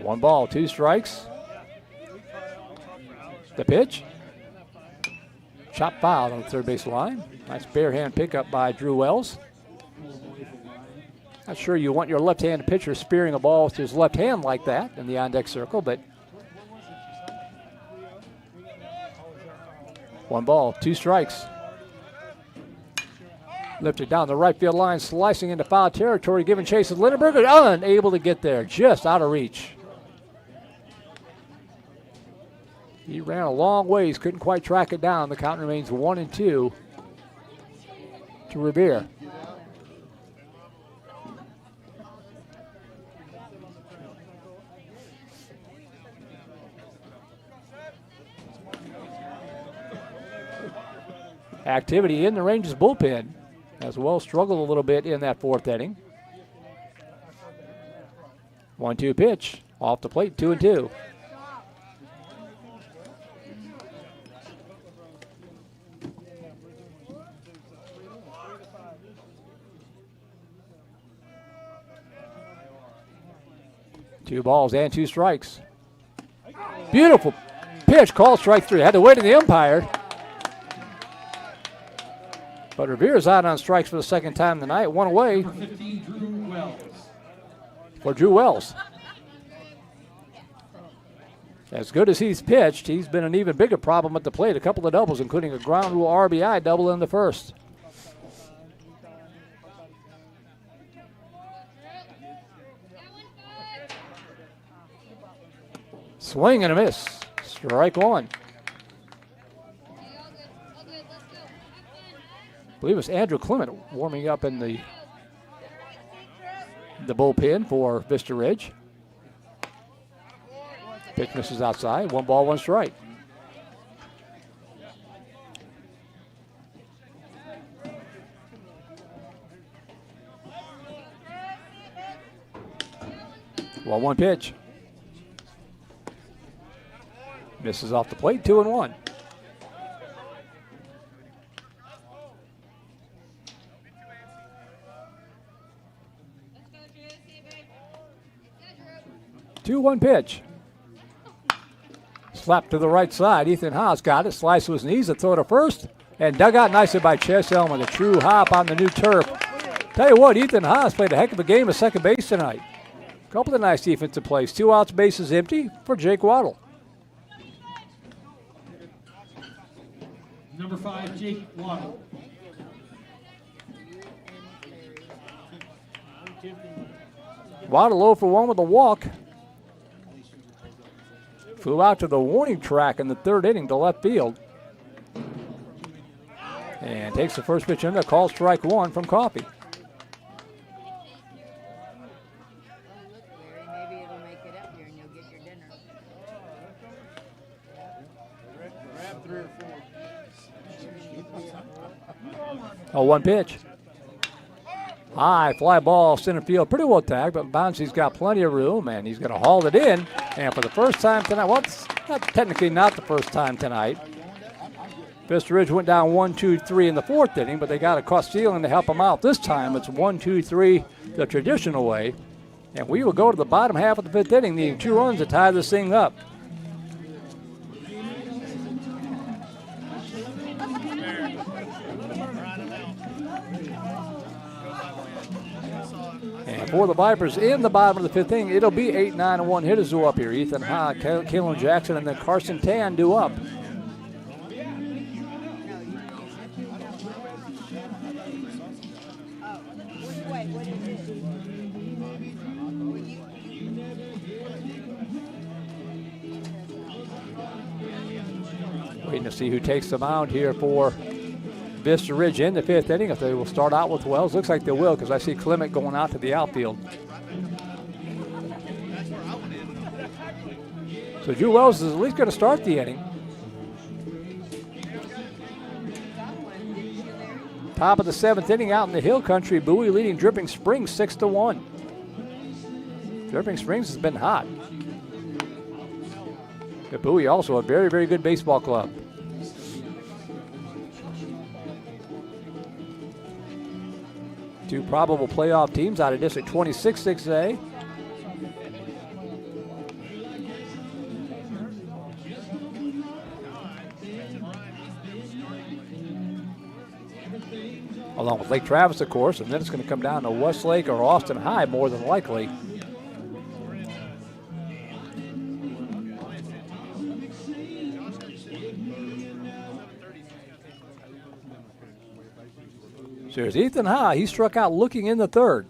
One ball, 2 strikes. The pitch. Chop foul on the third base line. Nice bare hand pickup by Drew Wells. Not sure you want your left-handed pitcher spearing a ball with his left hand like that in the on-deck circle, but 1 ball, 2 strikes. Lifted down the right field line, slicing into foul territory, giving chase to Lindenberger, unable to get there, just out of reach. He ran a long ways, couldn't quite track it down. The count remains 1-2 to Revere. activity in the Rangers bullpen, as Wells struggled a little bit in that fourth inning. 1-2 pitch off the plate, 2-2. Two balls and 2 strikes. Beautiful pitch, called strike 3. Had to wait on the umpire. But Revere's out on strikes for the second time tonight. 1 away Number 15, Drew Wells. for Drew Wells. As good as he's pitched, he's been an even bigger problem at the plate. A couple of doubles, including a ground rule RBI double in the first. Swing and a miss. Strike 1. I believe it's Andrew Clement warming up in the bullpen for Vista Ridge. Pitch misses outside. 1 ball, 1 strike. Well, 1 pitch. Misses off the plate, 2-1. Two-one pitch. Slap to the right side. Ethan Haas got it. Slice to his knees to throw to first. And dug out nicely by Chess Elm with a true hop on the new turf. Tell you what, Ethan Haas played a heck of a game at second base tonight. A couple of nice defensive plays. 2 outs, bases empty for Jake Waddle. Number 5, Jake Waddle. Waddle 0 for 1 with a walk. Flew out to the warning track in the 3rd inning to left field. And takes the first pitch in there, called strike 1 from Coffey. Maybe it'll make it up here and you'll get your dinner. Grab 3 or 4. Oh, 1 pitch. High fly ball center field, pretty well tagged, but Bouncy's got plenty of room, and he's going to haul it in. And for the first time tonight, well, it's technically not the first time tonight. Vista Ridge went down 1-2-3 in the 4th inning, but they got a Costillion to help them out. This time it's 1-2-3 the traditional way. And we will go to the bottom half of the 5th inning, needing 2 runs to tie this thing up. And for the Vipers in the bottom of the 5th inning, it'll be 8-9-1 hitters due up here. Ethan Ha, Kalen Jackson, and then Carson Tan due up. Waiting to see who takes the mound here for Vista Ridge in the 5th inning. If they will start out with Wells, looks like they will, because I see Clement going out to the outfield. So Drew Wells is at least going to start the inning. Top of the 7th inning out in the Hill Country. Bowie leading Dripping Springs 6-1. Dripping Springs has been hot. But Bowie also a very, very good baseball club. Two probable playoff teams out of District 26 6A. Along with Lake Travis, of course, and then it's going to come down to Westlake or Austin High more than likely. So here's Ethan Ha. He struck out looking in the 3rd.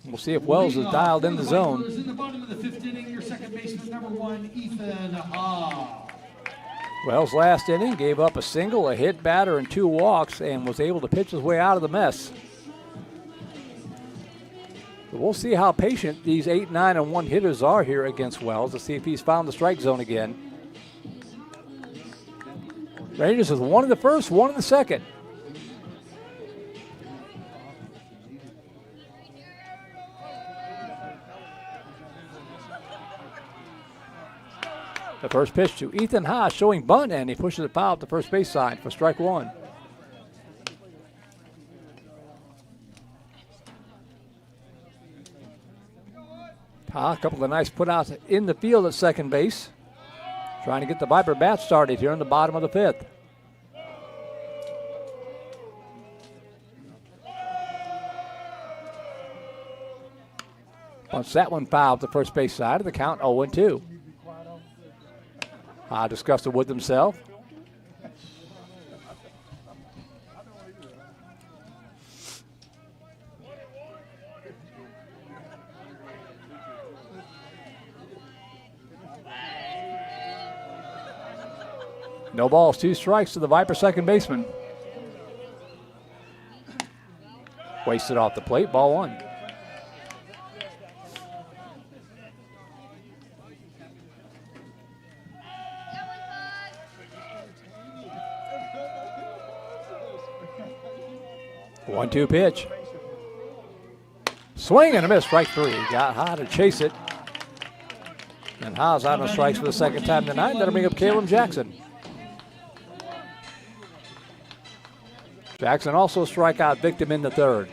We'll see if Wells is dialed in the zone. In the bottom of the 5th inning, your second baseman, number 1, Ethan Ha. Wells last inning gave up a single, a hit batter, and 2 walks, and was able to pitch his way out of the mess. But we'll see how patient these 8-9-1 hitters are here against Wells to see if he's found the strike zone again. Rangers with one in the first, one in the second. The first pitch to Ethan Haas showing bunt, and he pushes it foul at the first base side for strike one. A couple of nice putouts in the field at second base. Trying to get the Viper bat started here in the bottom of the fifth. Bunts that one foul at the first base side of the count 0-2. Discussed it with himself. No balls, 2 strikes to the Viper second baseman. Wasted off the plate, ball 1. One-two pitch. Swing and a miss, strike 3. Got high to chase it. And Haas out on strikes for the second time tonight. That'll bring up Caleb Jackson. Jackson also strikeout victim in the third.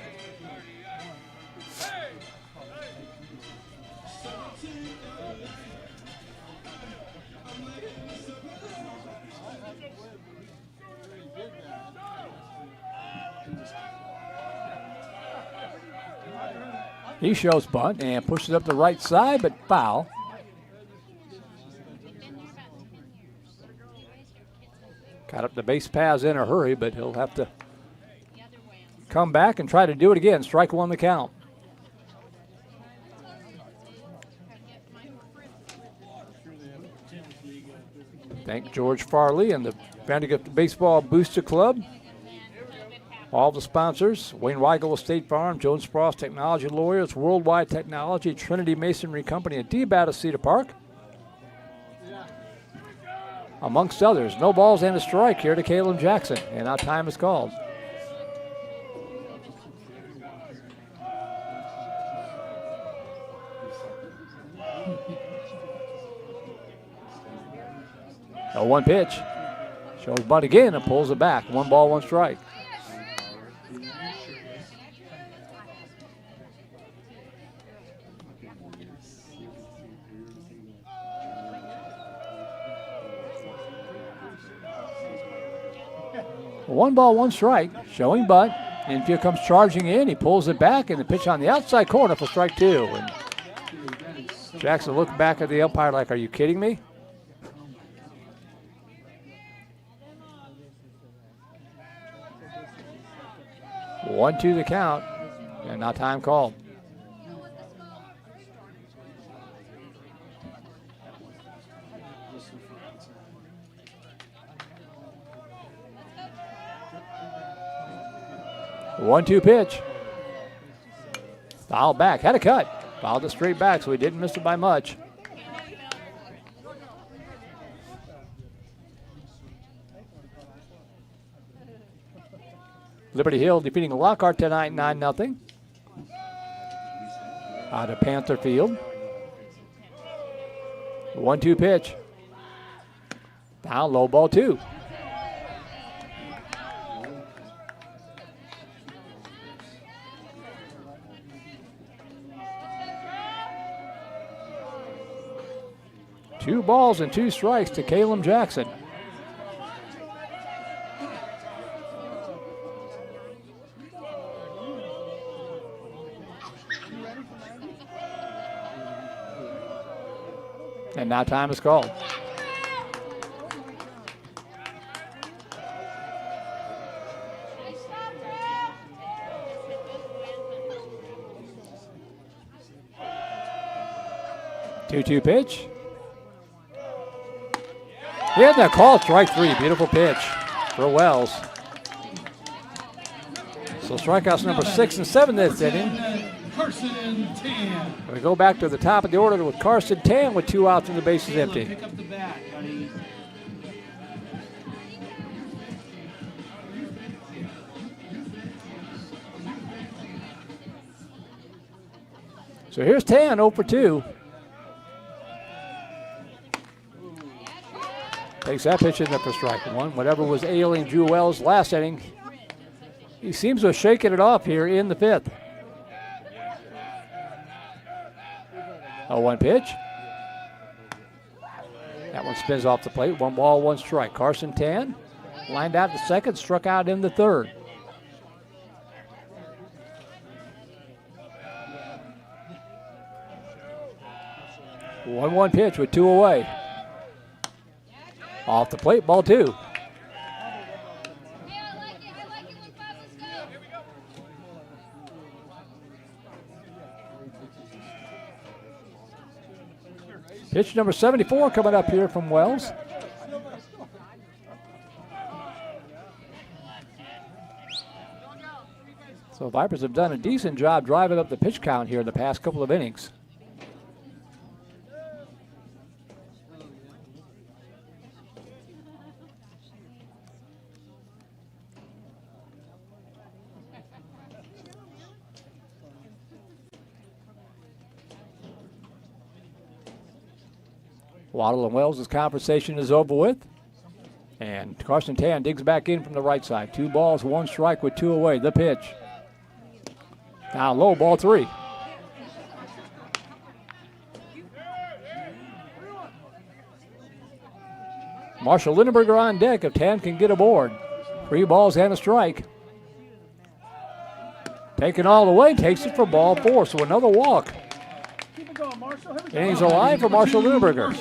He shows bunt and pushes up the right side, but foul. Got up the base paths in a hurry, but he'll have to come back and try to do it again. Strike 1 the count. Thank George Farley and the Vandegrift Baseball Booster Club. All the sponsors: Wayne Weigel with State Farm, Jones Spross Technology Lawyers, Worldwide Technology, Trinity Masonry Company, and D-Bat of Cedar Park. Amongst others. No balls and a strike here to Caleb Jackson, and now time is called. A 1 pitch. Shows bunt again and pulls it back. 1 ball, 1 strike. One ball, 1 strike, showing bunt. Infield comes charging in. He pulls it back, and the pitch on the outside corner for strike 2. And Jackson looked back at the umpire like, "Are you kidding me?" One, 2 the count, and now time called. One-two pitch. Foul back. Had a cut. Fouled it straight back, so he didn't miss it by much. Liberty Hill defeating Lockhart tonight 9-0. Out of Panther Field. 1-2 pitch. Down, low ball 2. Two balls and 2 strikes to Caleb Jackson. And now time is called. Two-two pitch. Yeah, that call, strike 3. Beautiful pitch for Wells. So strikeouts number 6 and 7 this inning. Carson and Tan. We go back to the top of the order with Carson Tan with 2 outs and the bases empty. Pick up the bat, buddy. So here's Tan 0 for 2. Takes that pitch in there for strike one. Whatever was ailing Drew Wells last inning, he seems to have shaken it off here in the 5th. 0-1 pitch. That one spins off the plate. 1 ball, 1 strike. Carson Tan lined out the second, struck out in the 3rd. One pitch with 2 away. Off the plate, ball 2. Pitch number 74 coming up here from Wells. So Vipers have done a decent job driving up the pitch count here in the past couple of innings. Waddle and Wells' conversation is over with. And Carson Tan digs back in from the right side. 2 balls, 1 strike with 2 away. The pitch. Down low, ball 3. Marshall Lindenberger on deck if Tan can get aboard. 3 balls and a strike. Taking all the way, takes it for ball 4. So another walk. Innings alive for Marshall Lindenberger.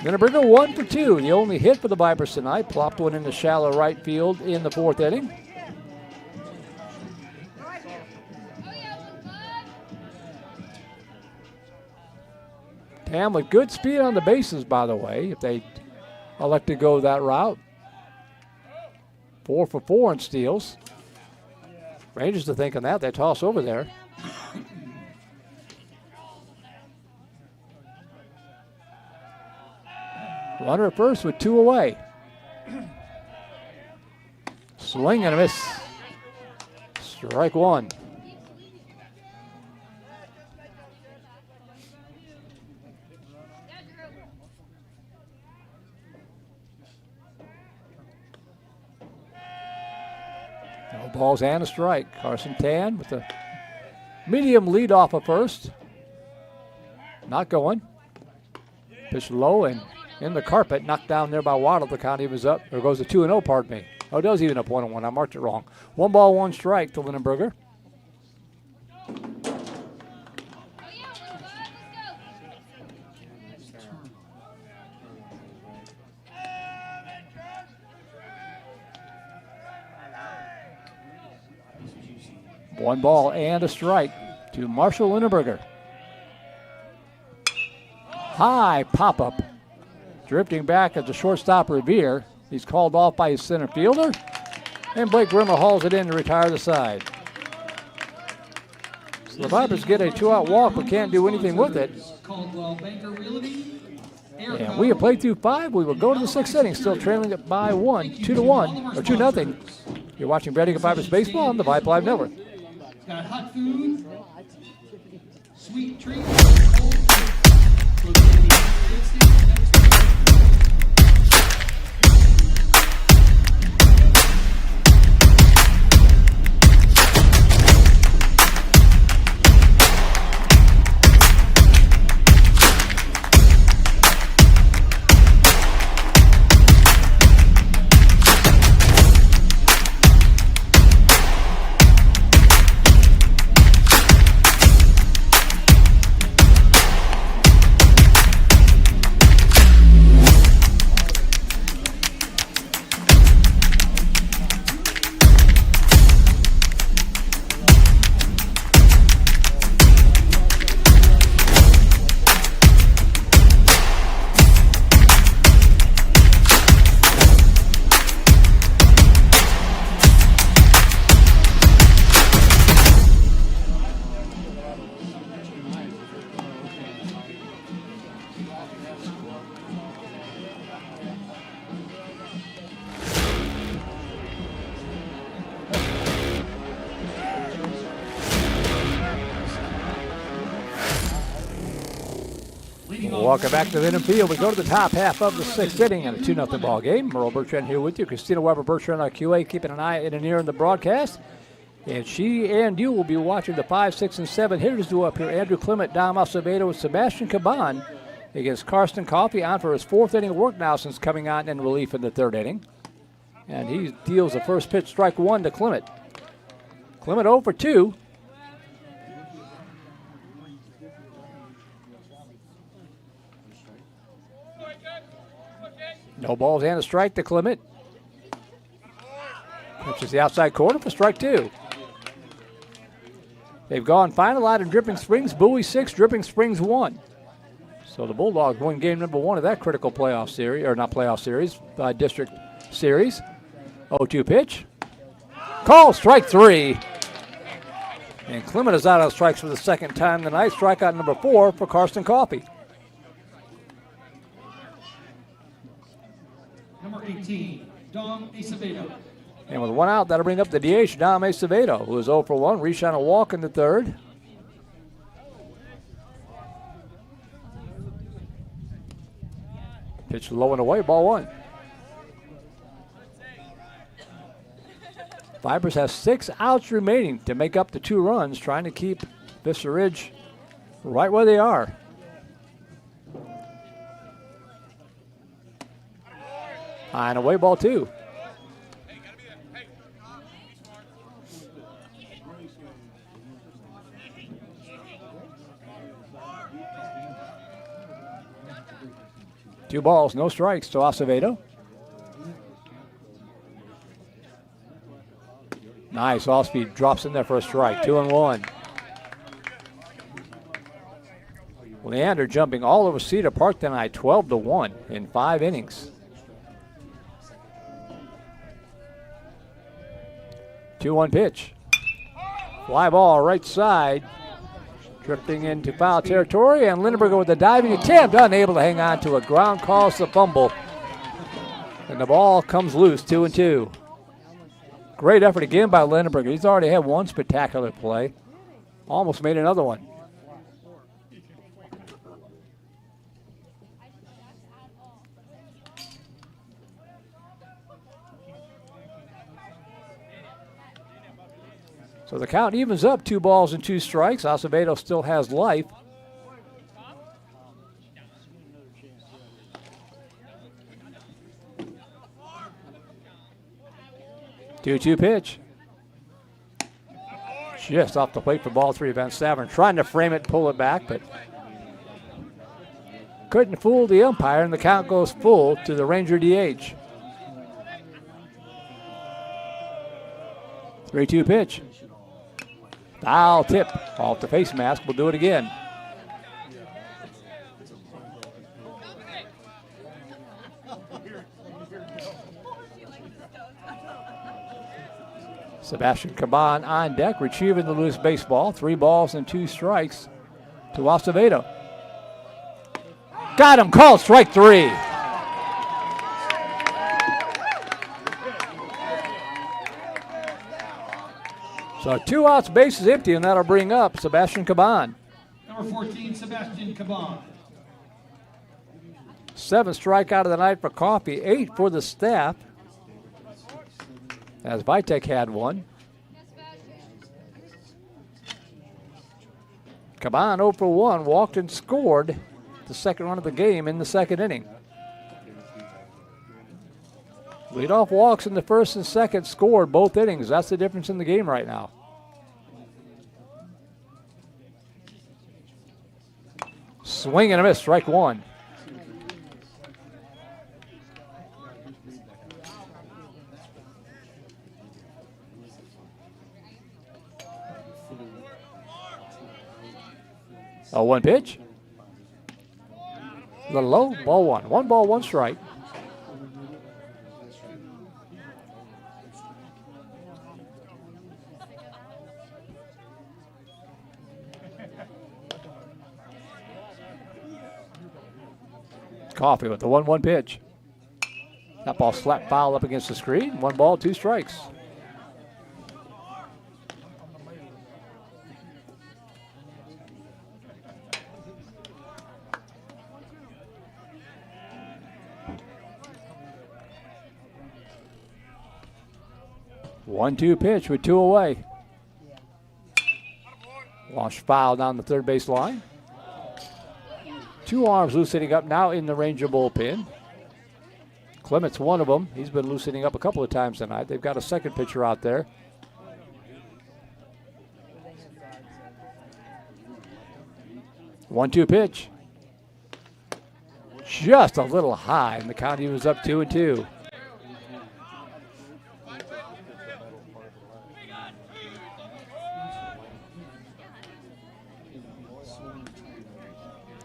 Lindenberger 1 for 2. The only hit for the Vipers tonight. Plopped one into shallow right field in the 4th inning. Tam with good speed on the bases, by the way, if they elect to go that route. 4 for 4 in steals. Rangers are thinking that. They toss over there. Runner at first with 2 away. Swing and a miss. Strike 1. No balls and a strike. Carson Tan with a medium lead off of first. Not going. Pitch low and in the carpet, knocked down there by Waddle. The count even is up. There goes the 2-0, pardon me. Oh, it does even up 1-1. I marked it wrong. 1 ball, 1 strike to Lindenberger. One ball and a strike to Marshall Lindenberger. High pop-up. Drifting back at the shortstop Revere. He's called off by his center fielder. And Blake Rimmer hauls it in to retire the side. So the Vipers get a 2-out walk but can't do anything with it. And we have played through 5. We will go to the 6th inning, still trailing it by 2-1, or 2-0. You're watching Vandegrift Vipers Baseball on the Vype Live Network. Got hot food, sweet treats. Welcome back to Venom Field. We go to the top half of the 6th inning in a 2-0 ball game. Merle Bertrand here with you. Christina Weber-Bertrand, our QA, keeping an eye and an ear in the broadcast. And she and you will be watching the 5, 6, and 7 hitters do up here. Andrew Clement, Dom Acevedo, and Sebastian Caban against Karsten Coffey, on for his 4th inning of work now since coming on in relief in the 3rd inning. And he deals the first pitch, strike 1 to Clement. Clement 0 for 2. No balls and a strike to Clement. Pitches the outside corner for strike 2. They've gone final out in Dripping Springs, Bowie 6, Dripping Springs 1. So the Bulldogs won game number 1 of that critical playoff series, or not playoff series, district series. 0-2 pitch. Call, strike 3. And Clement is out on strikes for the 2nd time tonight. Strikeout number 4 for Karsten Coffey. Number 18, Dom Acevedo. And with 1 out, that'll bring up the DH, Dom Acevedo, who is 0 for 1. Reached on a walk in the 3rd. Pitch low and away, ball 1. Vipers have 6 outs remaining to make up the 2 runs, trying to keep Vista Ridge right where they are. High and away, ball 2. Two balls, no strikes to Acevedo. Nice, off speed, drops in there for a strike. 2-1. Leander jumping all over Cedar Park tonight, 12-1 in 5 innings. 2-1 pitch. Fly ball right side. Drifting into foul territory, and Lindenberger with a diving attempt, unable to hang on to a ground, calls the fumble. And the ball comes loose, 2-2. Great effort again by Lindenberger. He's already had one spectacular play. Almost made another one. So the count evens up, 2 balls and 2 strikes. Acevedo still has life. Two-two pitch. Just off the plate for ball 3. Van Stavern trying to frame it, pull it back, but couldn't fool the umpire, and the count goes full to the Ranger DH. 3-2 pitch. Foul tip off the face mask. We'll do it again. Sebastian Caban on deck, retrieving the loose baseball. 3 balls and 2 strikes to Acevedo. Got him, called strike 3. So 2 outs, bases empty, and that'll bring up Sebastian Caban. Number 14, Sebastian Caban. 7 strikeout of the night for Coffey, 8 for the staff, as Vitek had 1. Caban 0 for 1, walked and scored the 2nd run of the game in the 2nd inning. Leadoff walks in the 1st and 2nd, scored both innings. That's the difference in the game right now. Swing and a miss, strike 1. Oh, 1 pitch. A little low, ball 1. 1 ball, 1 strike. Coffey with the 1-1 pitch. That ball slapped foul up against the screen. 1 ball, 2 strikes. 1-2 pitch with 2 away. Launch foul down the third base line. 2 arms loosening up now in the Ranger bullpen. Clement's one of them. He's been loosening up a couple of times tonight. They've got a second pitcher out there. 1-2 pitch. Just a little high, and the count he was up 2-2.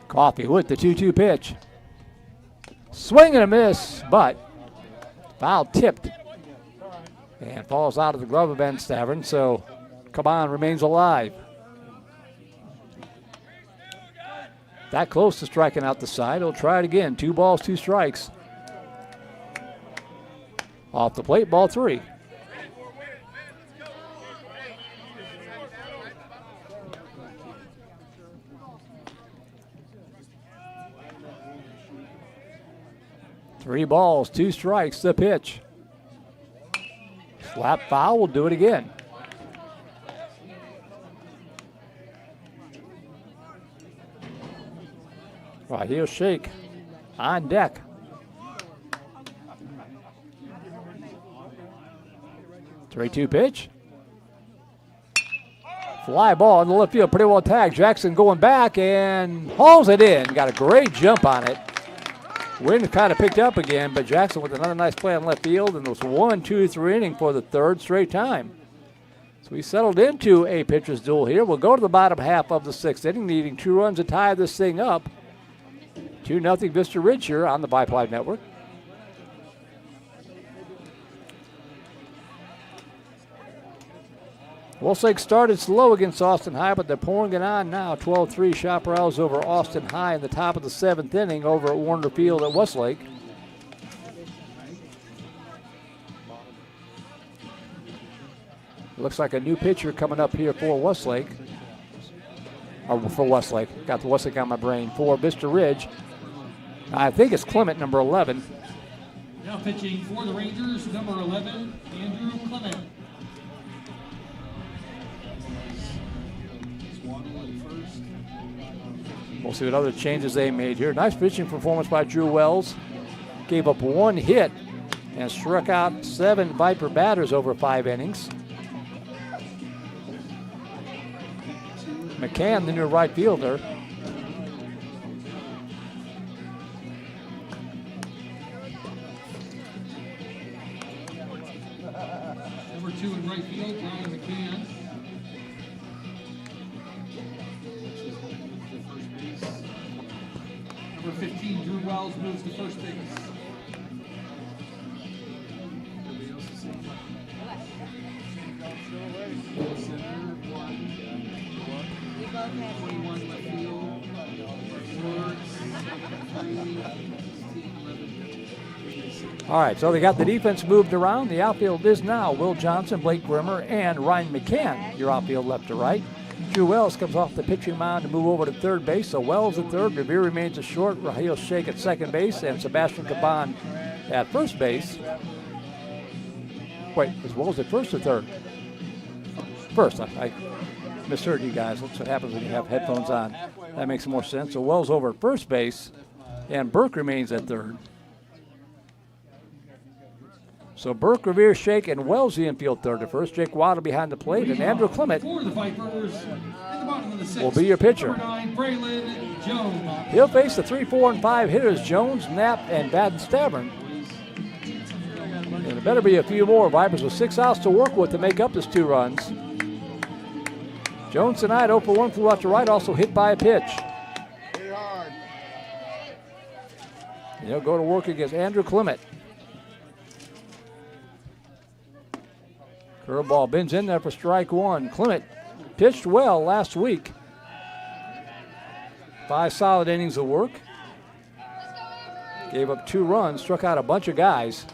Coffee with the 2-2 pitch. Swing and a miss, but foul tipped and falls out of the glove of Van Stavern, so Caban remains alive. That close to striking out the side. He'll try it again. 2 balls, 2 strikes. Off the plate, ball 3. Three balls, 2 strikes, the pitch. Slap foul, will do it again. Right, he'll shake on deck. Three-two pitch. Fly ball in the left field, pretty well tagged. Jackson going back and hauls it in. Got a great jump on it. Wind kind of picked up again, but Jackson with another nice play on left field, and it was 1-2-3 inning for the 3rd straight time. So we settled into a pitcher's duel here. We'll go to the bottom half of the 6th inning, needing 2 runs to tie this thing up. 2-0 Vista Ridge here on the Vype Live Network. Westlake started slow against Austin High, but they're pouring it on now. 12-3 Chaparrals over Austin High in the top of the 7th inning over at Warner Field at Westlake. Looks like a new pitcher coming up here for Westlake. Or for Westlake. Got the Westlake on my brain. For Vista Ridge. I think it's Clement, number 11. Now pitching for the Rangers, number 11, Andrew Clement. We'll see what other changes they made here. Nice pitching performance by Drew Wells. Gave up 1 hit and struck out 7 Viper batters over 5 innings. McCann, the new right fielder. Number 2 in right field, Brian McCann. Number 15, Drew Wells, moves to first base. All right, so they got the defense moved around. The outfield is now Will Johnson, Blake Grimmer, and Ryan McCann. Your outfield left to right. Drew Wells comes off the pitching mound to move over to third base. So Wells at third, Revere remains a short, Raheel Sheikh at second base, and Sebastian Caban at first base. Wait, is Wells at first or third? First, I misheard you guys. That's what happens when you have headphones on. That makes more sense. So Wells over at first base, and Burke remains at third. So Burke, Revere, Sheikh, and Wells the infield third to first. Jake Waddle behind the plate, and Andrew Clement For the Vipers, at the bottom of the 6th, will be your pitcher. Number 9, Braylon Jones. He'll face the 3, 4, and 5 hitters, Jones, Knapp, and Van Stavern. And there better be a few more Vipers with 6 outs to work with to make up this 2 runs. Jones tonight, 0 for 1, flew out to right, also hit by a pitch. And he'll go to work against Andrew Clement. Curveball bends in there for strike 1. Clement pitched well last week. 5 solid innings of work. Gave up 2 runs, struck out a bunch of guys.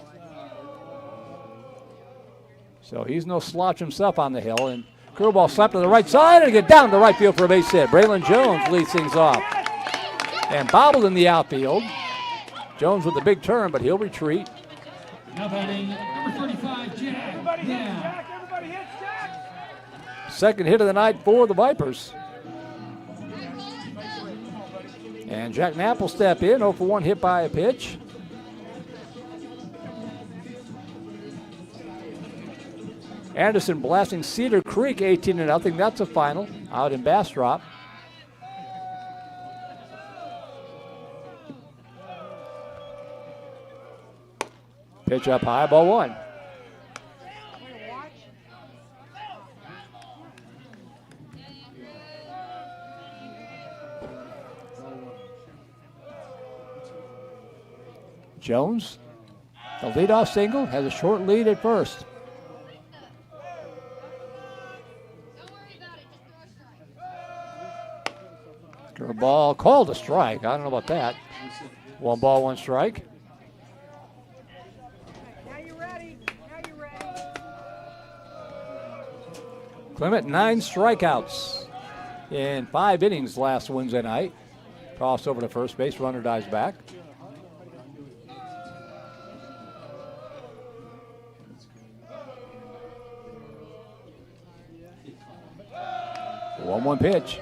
So he's no slouch himself on the hill. And curveball slapped to the right side and get down to right field for a base hit. Braylon Jones leads things off. And bobbled in the outfield. Jones with a big turn, but he'll retreat. Now batting number 35, Jack. Everybody hits, Jack. Everybody hits, Jack. Second hit of the night for the Vipers. And Jack Knapp will step in, 0 for 1 hit by a pitch. Anderson blasting Cedar Creek 18-0. That's a final out in Bastrop. Pitch up high, ball one. Jones, the leadoff single, has a short lead at first. A ball called a strike. I don't know about that. 1 ball, 1 strike. Now you're ready. Now you're ready. Clement, 9 strikeouts in 5 innings last Wednesday night. Toss over to first base, runner dives back. One pitch.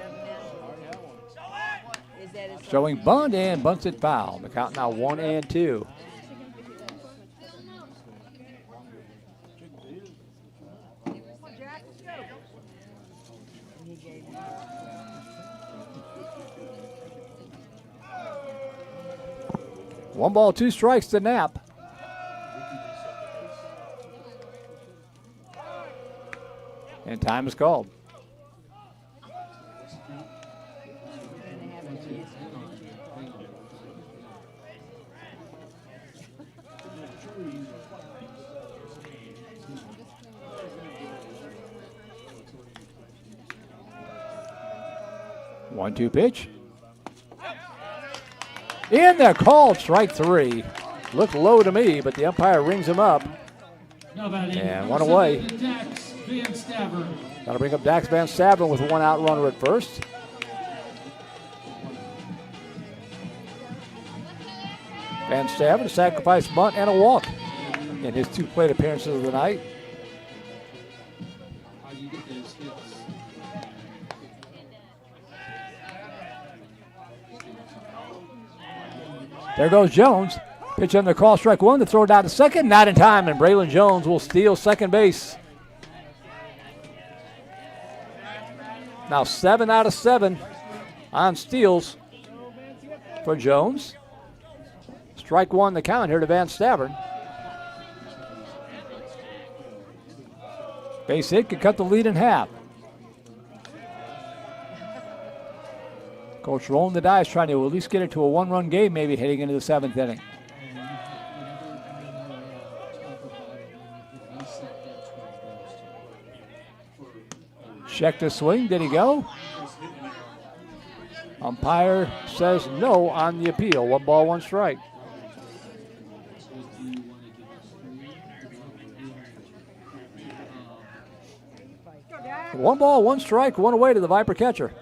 Showing bunt and bunts it foul. The count now 1-2. One ball, 2 strikes to Knapp. And time is called. One-two pitch. In there, called strike 3. Looked low to me, but the umpire rings him up. And 1 away. Got to bring up Dax Van Staveren with 1 out runner at first. Van Staveren, a sacrifice bunt and a walk in his 2 plate appearances of the night. There goes Jones. Pitch under call, strike 1 to throw it down to second. Not in time, and Braylon Jones will steal second base. Now 7 out of 7 on steals for Jones. Strike 1 the count here to Van Staveren. Base hit could cut the lead in half. Coach rolling the dice, trying to at least get it to a 1-run game, maybe heading into the 7th inning. Check the swing. Did he go? Umpire says no on the appeal. 1 ball, 1 strike. One ball, 1 strike, 1 away to the Viper catcher.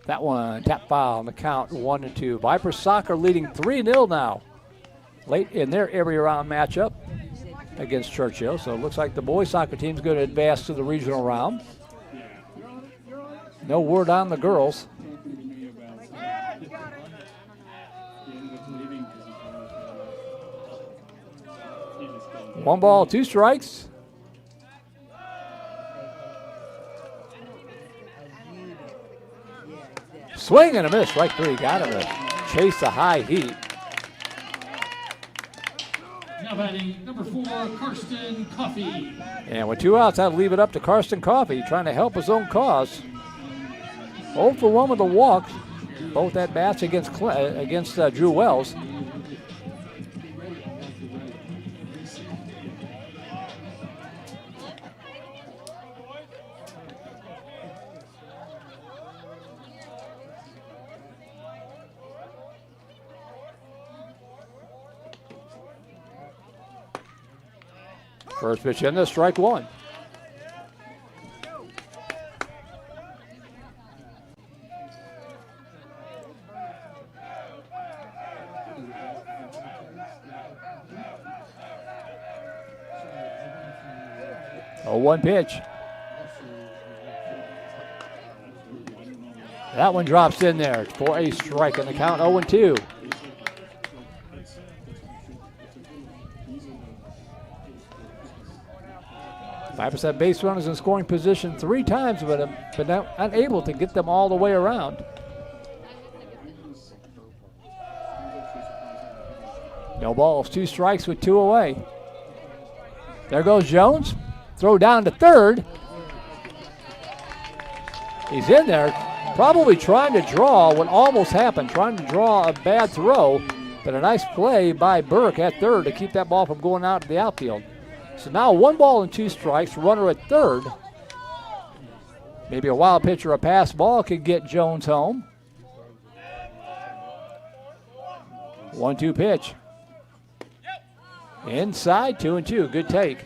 That one, tap foul on the count, 1-2. Viper Soccer leading 3-0 now. Late in their every round matchup against Churchill. So it looks like the boys soccer team's going to advance to the regional round. No word on the girls. One ball, 2 strikes. Swing and a miss, strike 3. Got him to chase the high heat. Now batting number 4, Karsten Coffey. And with 2 outs, that'll leave it up to Karsten Coffey, trying to help his own cause. 0 for 1 with a walk. Both at bats against Drew Wells. First pitch in there, strike 1. 0-1 pitch. That one drops in there for a strike, and the count 0-2. Vipers have base runners in scoring position 3 times, but unable to get them all the way around. No balls, 2 strikes with 2 away. There goes Jones. Throw down to third. He's in there, probably trying to draw what almost happened, trying to draw a bad throw, but a nice play by Burke at third to keep that ball from going out to the outfield. So now 1 ball and 2 strikes, runner at third. Maybe a wild pitch or a pass ball could get Jones home. 1-2 pitch. Inside, 2-2, good take.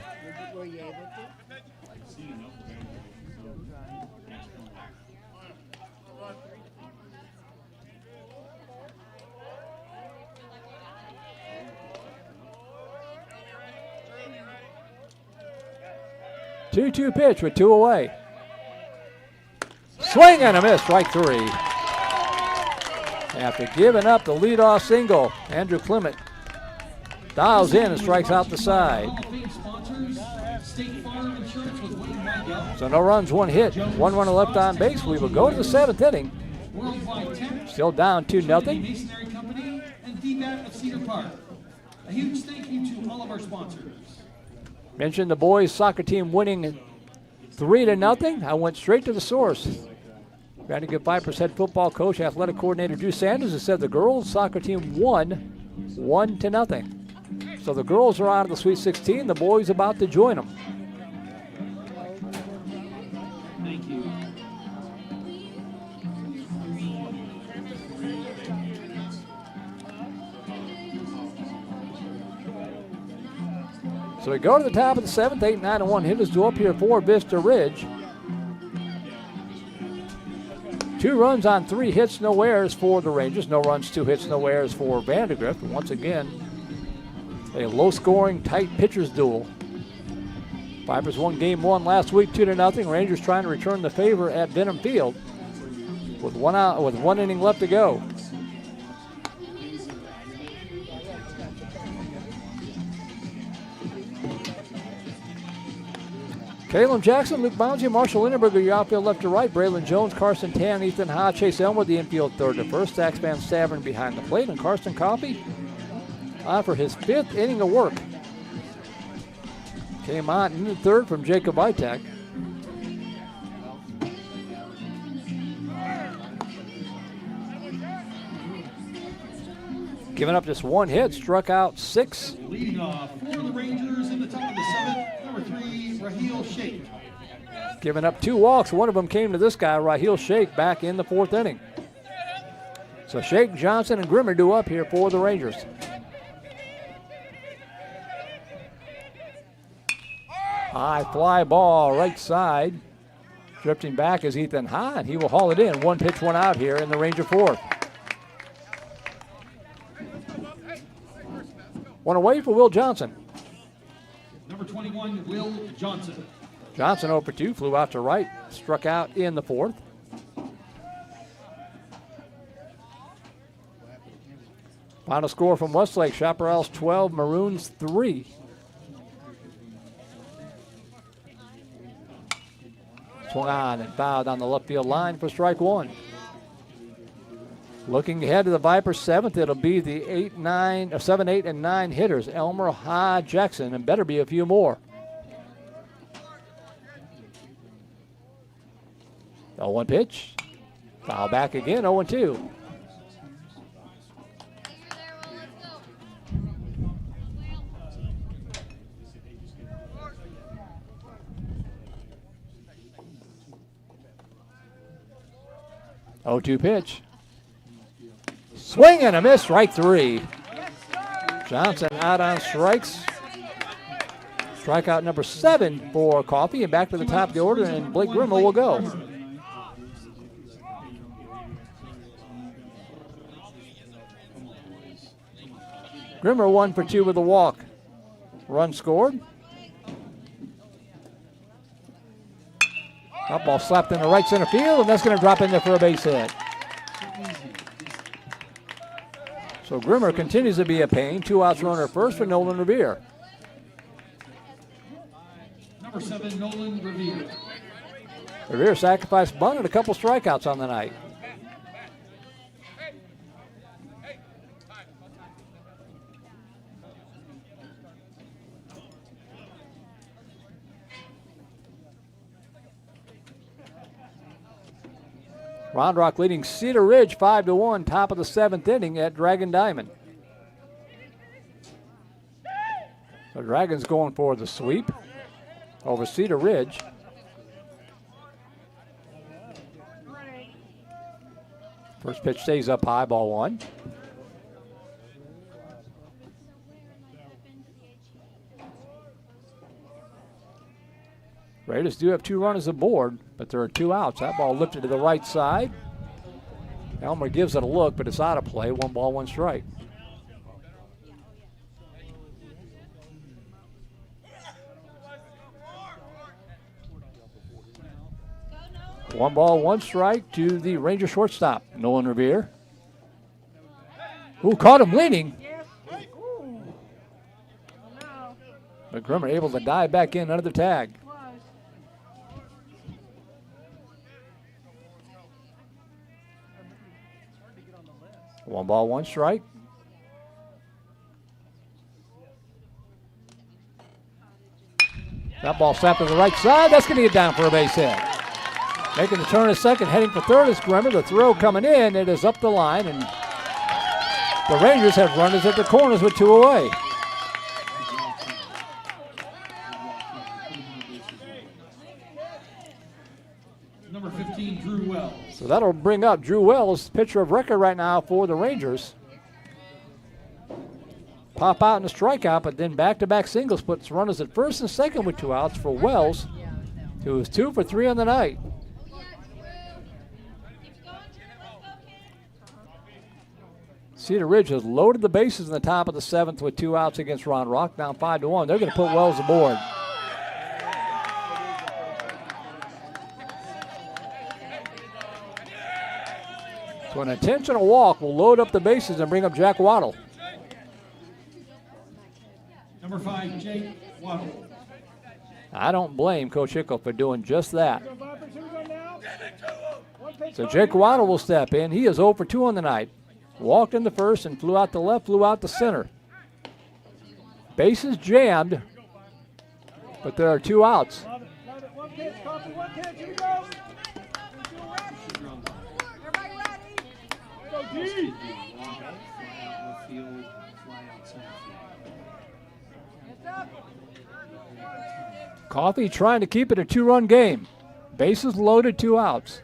Two-two pitch with 2 away. Swing and a miss, strike 3. After giving up the leadoff single, Andrew Clement dials in and strikes out the side. So no runs, 1 hit, 1 runner left on base. We will go to the 7th inning. Still down 2-0. Masonry Company and Vype of Cedar Park. A huge thank you to all of our sponsors. Mentioned the boys soccer team winning 3-0. I went straight to the source. Vandegrift Vipers head football coach, athletic coordinator Drew Sanders has said the girls soccer team won 1-0. So the girls are out of the Sweet 16. The boys about to join them. Thank you. So we go to the top of the 7th, 8-9-1 hitters go up here for Vista Ridge. 2 runs on 3 hits, no errors for the Rangers. No runs, 2 hits, no errors for Vandegrift. Once again, a low-scoring, tight pitcher's duel. Vipers won game 1 last week, 2-0. Rangers trying to return the favor at Venom Field with 1 out, with 1 inning left to go. Caleb Jackson, Luke Bouncy, Marshall Lindenberger, your outfield left to right. Braylon Jones, Carson Tan, Ethan Ha, Chase Elmer, the infield third to first. Saxman Stavern behind the plate, and Carson Coffey on for his 5th inning of work. Came on in the 3rd from Jacob Vitek. Giving up just 1 hit, struck out 6. Leading off for the Rangers in the top of the 7th, number 3, Raheel Sheikh. Giving up 2 walks. One of them came to this guy, Raheel Sheikh, back in the 4th inning. So Sheikh, Johnson, and Grimmer do up here for the Rangers. High fly ball, right side. Drifting back is Ethan Ha, and he will haul it in. 1 pitch, 1 out here in the Ranger 4th. 1 away for Will Johnson. Number 21, Will Johnson. Johnson 0 for 2, flew out to right, struck out in the 4th. Final score from Westlake, Chaparrals 12, Maroons 3. Swung on and fouled on the left field line for strike 1. Looking ahead to the Vipers 7th, it'll be the 7, 8, and 9 hitters, Elmer, Ha, Jackson, and better be a few more. 0-1 pitch. Foul back again, 0-2. Oh-2 pitch. Swing and a miss, strike 3. Johnson out on strikes. Strikeout number 7 for Coffey, and back to the top of the order, and Blake Grimmer will go. Grimmer 1 for 2 with a walk. Run scored. That ball slapped in the right center field, and that's going to drop in there for a base hit. So Grimmer continues to be a pain. 2 outs, runner first for Nolan Revere. Number 7, Nolan Revere. Revere sacrificed bunt and a couple strikeouts on the night. Round Rock leading Cedar Ridge 5-1, top of the 7th inning at Dragon Diamond. The Dragons going for the sweep over Cedar Ridge. First pitch stays up high, ball 1. Raiders do have 2 runners aboard, but there are 2 outs. That ball lifted to the right side. Elmer gives it a look, but it's out of play. 1 ball, 1 strike. One ball, 1 strike to the Ranger shortstop, Nolan Revere. Who caught him leaning. But Grimmer able to dive back in under the tag. One ball, 1 strike. That ball slapped to the right side. That's going to get down for a base hit. Making the turn at second, heading for third is Grimmer. The throw coming in. It is up the line, and the Rangers have runners at the corners with 2 away. Number 15, Drew Wells. So that'll bring up Drew Wells, pitcher of record right now for the Rangers. Pop out in a strikeout, but then back-to-back singles puts runners at first and second with 2 outs for Wells, who is 2 for 3 on the night. Cedar Ridge has loaded the bases in the top of the 7th with 2 outs against Round Rock, down 5-1. They're going to put Wells aboard. So an intentional walk will load up the bases and bring up Jack Waddle. Number 5, Jake Waddle. I don't blame Coach Hickle for doing just that. So Jake Waddle will step in. He is 0 for 2 on the night. Walked in the first and flew out to left, flew out to center. Bases jammed, but there are 2 outs. Coffee trying to keep it a 2-run game. Bases loaded, 2 outs.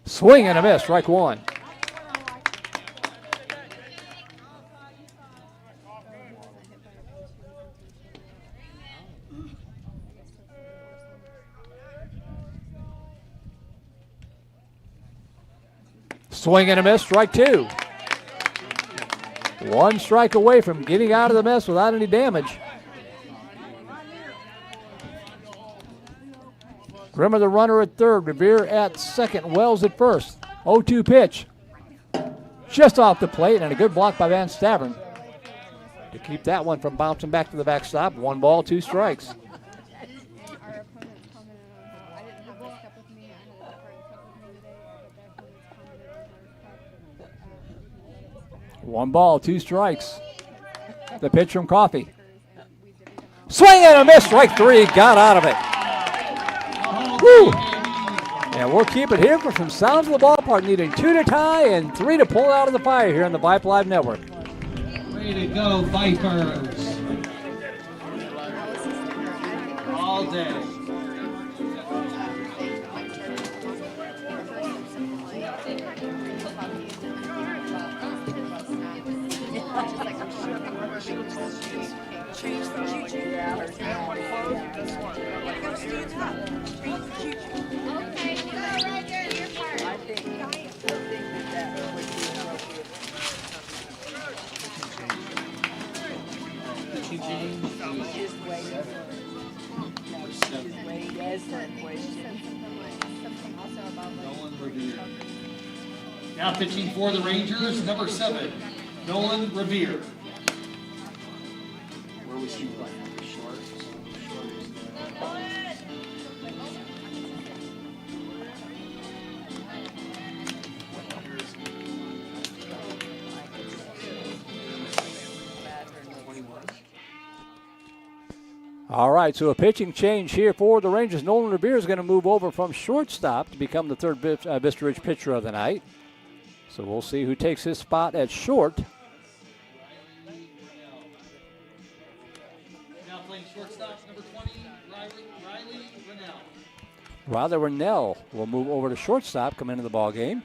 Swing and a miss, strike 1. Swing and a miss, strike 2. 1 strike away from getting out of the mess without any damage. Grimmer the runner at third, Revere at second, Wells at first. 0-2 pitch. Just off the plate, and a good block by Van Stavern to keep that one from bouncing back to the backstop. 1 ball, 2 strikes. One ball, 2 strikes. The pitch from Coffee. Swing and a miss, strike 3, got out of it. Woo. And we'll keep it here for some sounds of the ballpark, needing 2 to tie and 3 to pull out of the fire here on the Vype Live Network. Way to go, Vipers. All day. Now pitching for the Rangers, number 7, Nolan Revere. Where we see like short. All right, so a pitching change here for the Rangers. Nolan Revere is going to move over from shortstop to become the third Vista Ridge pitcher of the night. So we'll see who takes his spot at short. Now playing shortstop, number 20, Riley Rennell. Riley Rennell will move over to shortstop, come into the ball game.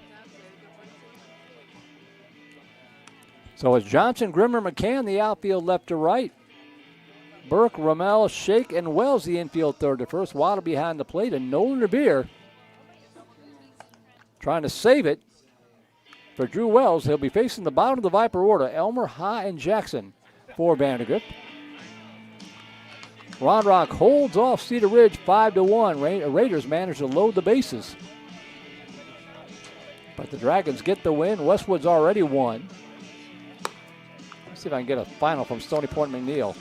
So it's Johnson, Grimmer, McCann, the outfield left to right. Burke, Rommel, Shake, and Wells, the infield third to first. Waddle behind the plate, and Nolan Revere trying to save it for Drew Wells. He'll be facing the bottom of the Viper order, Elmer, Ha, and Jackson for Vandegrift. Round Rock holds off Cedar Ridge 5-1. Raiders manage to load the bases. But the Dragons get the win. Westwood's already won. Let's see if I can get a final from Stony Point McNeil.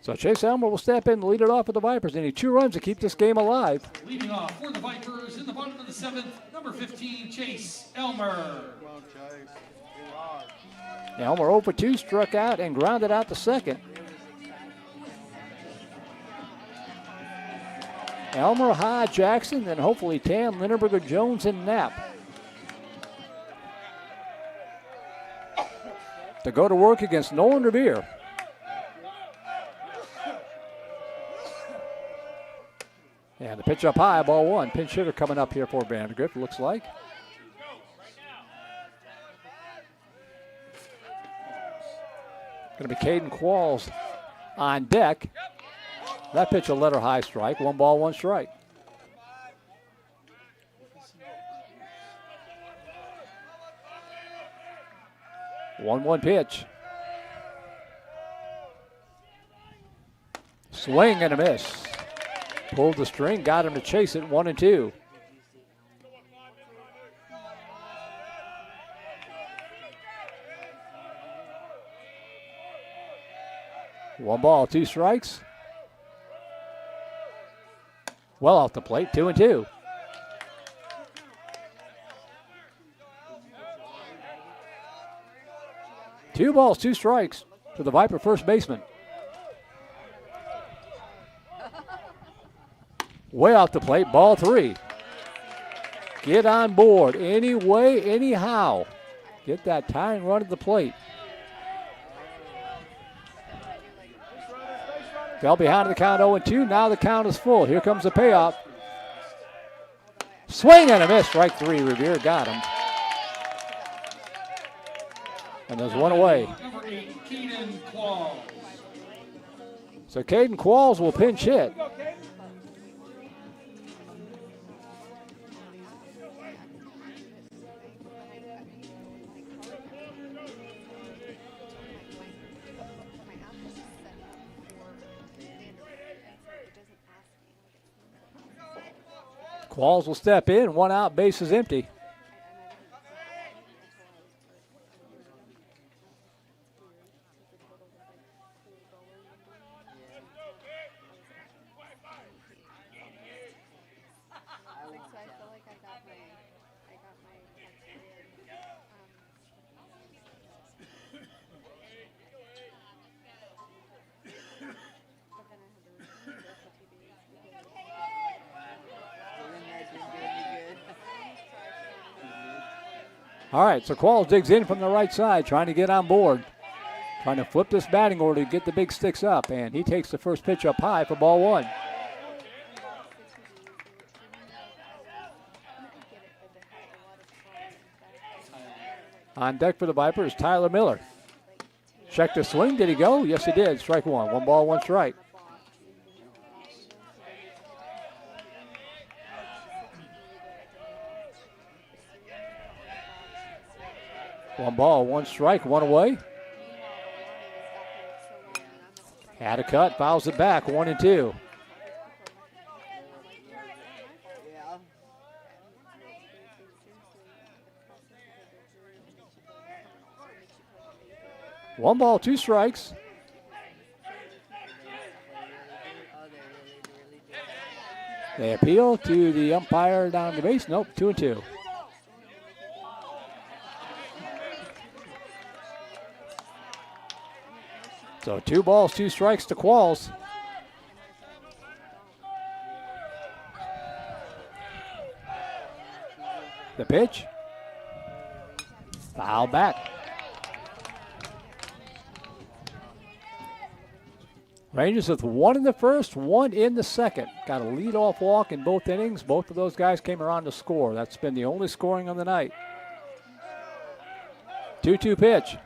So Chase Elmer will step in and lead it off with the Vipers. They need 2 runs to keep this game alive. Leading off for the Vipers in the bottom of the 7th, number 15, Chase Elmer. Elmer 0 for 2, struck out and grounded out to second. Elmer, Ha, Jackson, then hopefully Tam, Lindenberger, Jones, and Knapp. To go to work against Nolan Revere. And the pitch up high, ball 1. Pinch hitter coming up here for Vandegrift, looks like. Going to be Caden Qualls on deck. That pitch a letter high strike. 1 ball, 1 strike. One pitch. Swing and a miss. Pulled the string, got him to chase it, 1-2. One ball, 2 strikes. Well off the plate, 2-2. Two balls, 2 strikes to the Viper first baseman. Way off the plate, ball 3. Get on board any way, anyhow. Get that tying run at the plate. Fell behind the count 0-2. Now the count is full. Here comes the payoff. Swing and a miss. Strike 3. Revere got him. And there's 1 away. Number 8, Caden Qualls. So Caden Qualls will pinch hit. Qualls will step in, 1 out, base is empty. All right, so Qualls digs in from the right side, trying to get on board. Trying to flip this batting order to get the big sticks up, and he takes the first pitch up high for ball 1. On deck for the Vipers, Tyler Miller. Check the swing. Did he go? Yes, he did. Strike one. 1 ball, 1 strike. One ball, 1 strike, 1 away. Had a cut, fouls it back, 1-2. One ball, 2 strikes. They appeal to the umpire down the base. Nope, 2-2. So 2 balls, 2 strikes to Qualls. The pitch. Foul back. Rangers with 1 in the first, 1 in the second. Got a leadoff walk in both innings. Both of those guys came around to score. That's been the only scoring on the night. 2-2 pitch.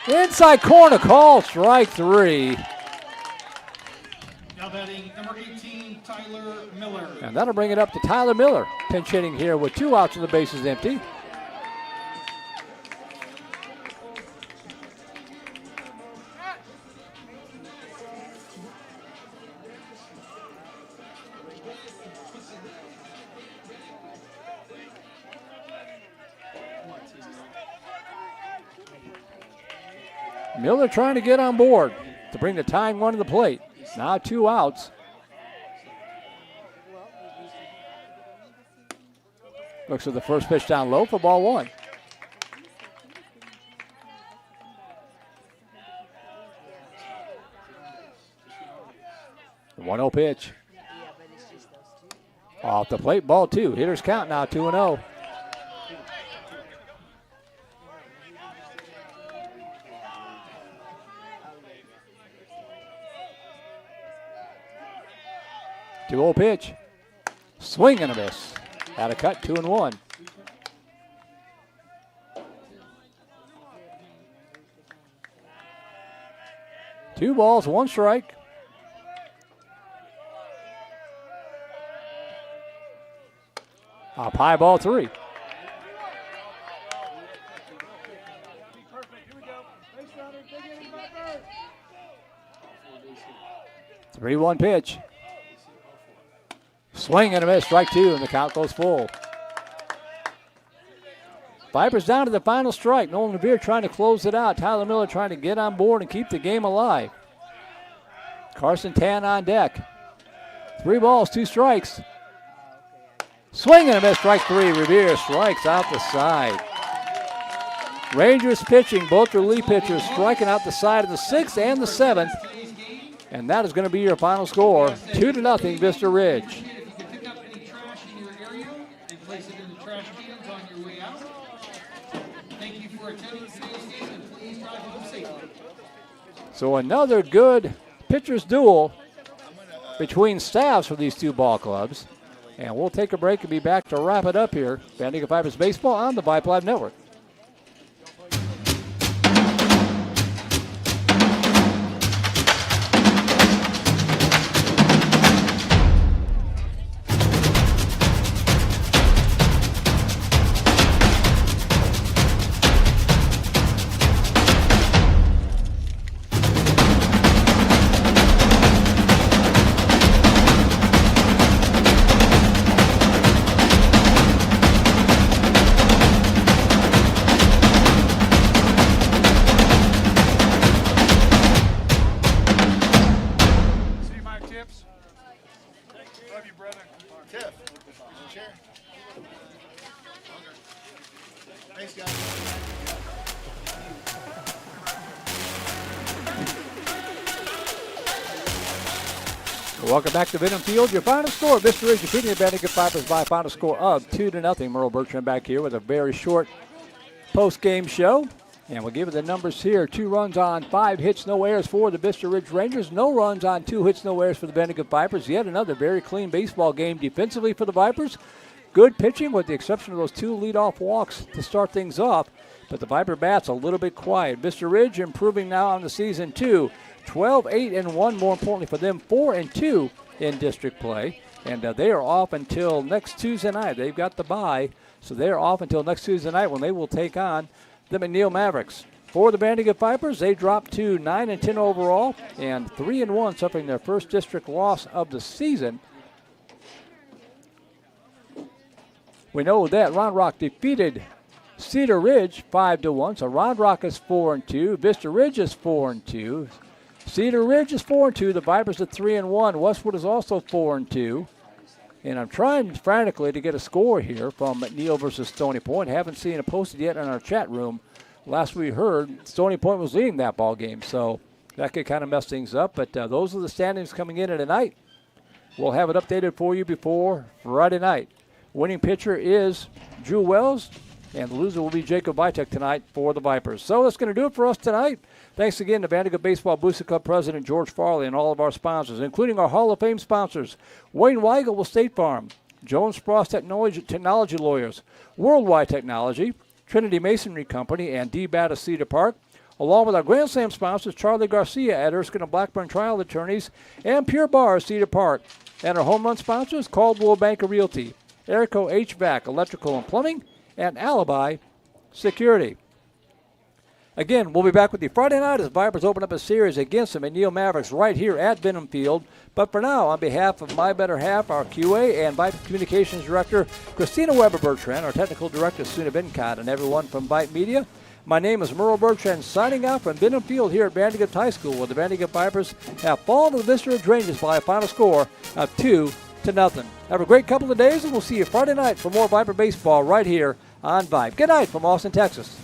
Inside corner call, strike 3. Now batting number 18, Tyler Miller. And that'll bring it up to Tyler Miller. Pinch hitting here with 2 outs and the bases empty. Miller trying to get on board to bring the tying run to the plate. Now 2 outs. Looks at the first pitch down low for ball 1. The 1-0 pitch. Off the plate, ball 2. Hitters count now, 2-0. Two-0 pitch. Swing and a miss. Had a cut, 2-1. Two balls, 1 strike. Up high, ball 3. Three-one pitch. Swing and a miss, strike 2, and the count goes full. Vipers down to the final strike. Nolan Revere trying to close it out. Tyler Miller trying to get on board and keep the game alive. Carson Tan on deck. 3 balls, 2 strikes. Swing and a miss, strike 3. Revere strikes out the side. Rangers pitching, both relief pitchers striking out the side of the 6th and the 7th. And that is going to be your final score. 2-0, Vista Ridge. So another good pitcher's duel between staffs for these 2 ball clubs. And we'll take a break and be back to wrap it up here. Vandegrift Vipers Baseball on the Vype Live Network. Welcome back to Venom Field. Your final score, Vista Ridge defeating the Vandegrift Vipers by a final score of 2-0. Merle Bertrand back here with a very short post-game show. And we'll give you the numbers here. 2 runs on 5 hits, no errors for the Vista Ridge Rangers. No runs on 2 hits, no errors for the Vandegrift Vipers. Yet another very clean baseball game defensively for the Vipers. good pitching with the exception of those 2 leadoff walks to start things off. But the Viper bats a little bit quiet. Vista Ridge improving now on the season too. 12-8-1, more importantly for them, 4-2 in district play. And they are off until next Tuesday night. They've got the bye, so they're off until next Tuesday night when they will take on the McNeil Mavericks. For the Vandegrift Vipers, they dropped to 9-10 overall and 3-1, suffering their first district loss of the season. We know that Round Rock defeated Cedar Ridge 5-1, so Round Rock is 4-2. Vista Ridge is 4-2. Cedar Ridge is 4-2. The Vipers are 3-1. Westwood is also 4-2. And I'm trying frantically to get a score here from McNeil versus Stony Point. Haven't seen it posted yet in our chat room. Last we heard, Stony Point was leading that ball game, so that could kind of mess things up. But those are the standings coming in tonight. We'll have it updated for you before Friday night. Winning pitcher is Drew Wells, and the loser will be Jacob Vitek tonight for the Vipers. So that's going to do it for us tonight. Thanks again to Vandegrift Baseball Booster Club President George Farley and all of our sponsors, including our Hall of Fame sponsors, Wayne Weigel with State Farm, Jones Frost Technology Lawyers, Worldwide Technology, Trinity Masonry Company, and D-Bat of Cedar Park, along with our Grand Slam sponsors, Charlie Garcia at Erskine and Blackburn Trial Attorneys, and Pure Bar of Cedar Park, and our home run sponsors, Caldwell Bank of Realty, Airco HVAC, Electrical and Plumbing, and Alibi Security. Again, we'll be back with you Friday night as Vipers open up a series against the McNeil Mavericks right here at Benham Field. But for now, on behalf of my better half, our QA and Vype Communications Director, Christina Weber-Bertrand, our Technical Director, Suna Bencott, and everyone from Vype Media, my name is Merle Bertrand, signing out from Benham Field here at Vandegrift High School, where the Vandegrift Vipers have fallen to the Vista Ridge Rangers by a final score of 2-0. Have a great couple of days, and we'll see you Friday night for more Viper baseball right here on Vype. Good night from Austin, Texas.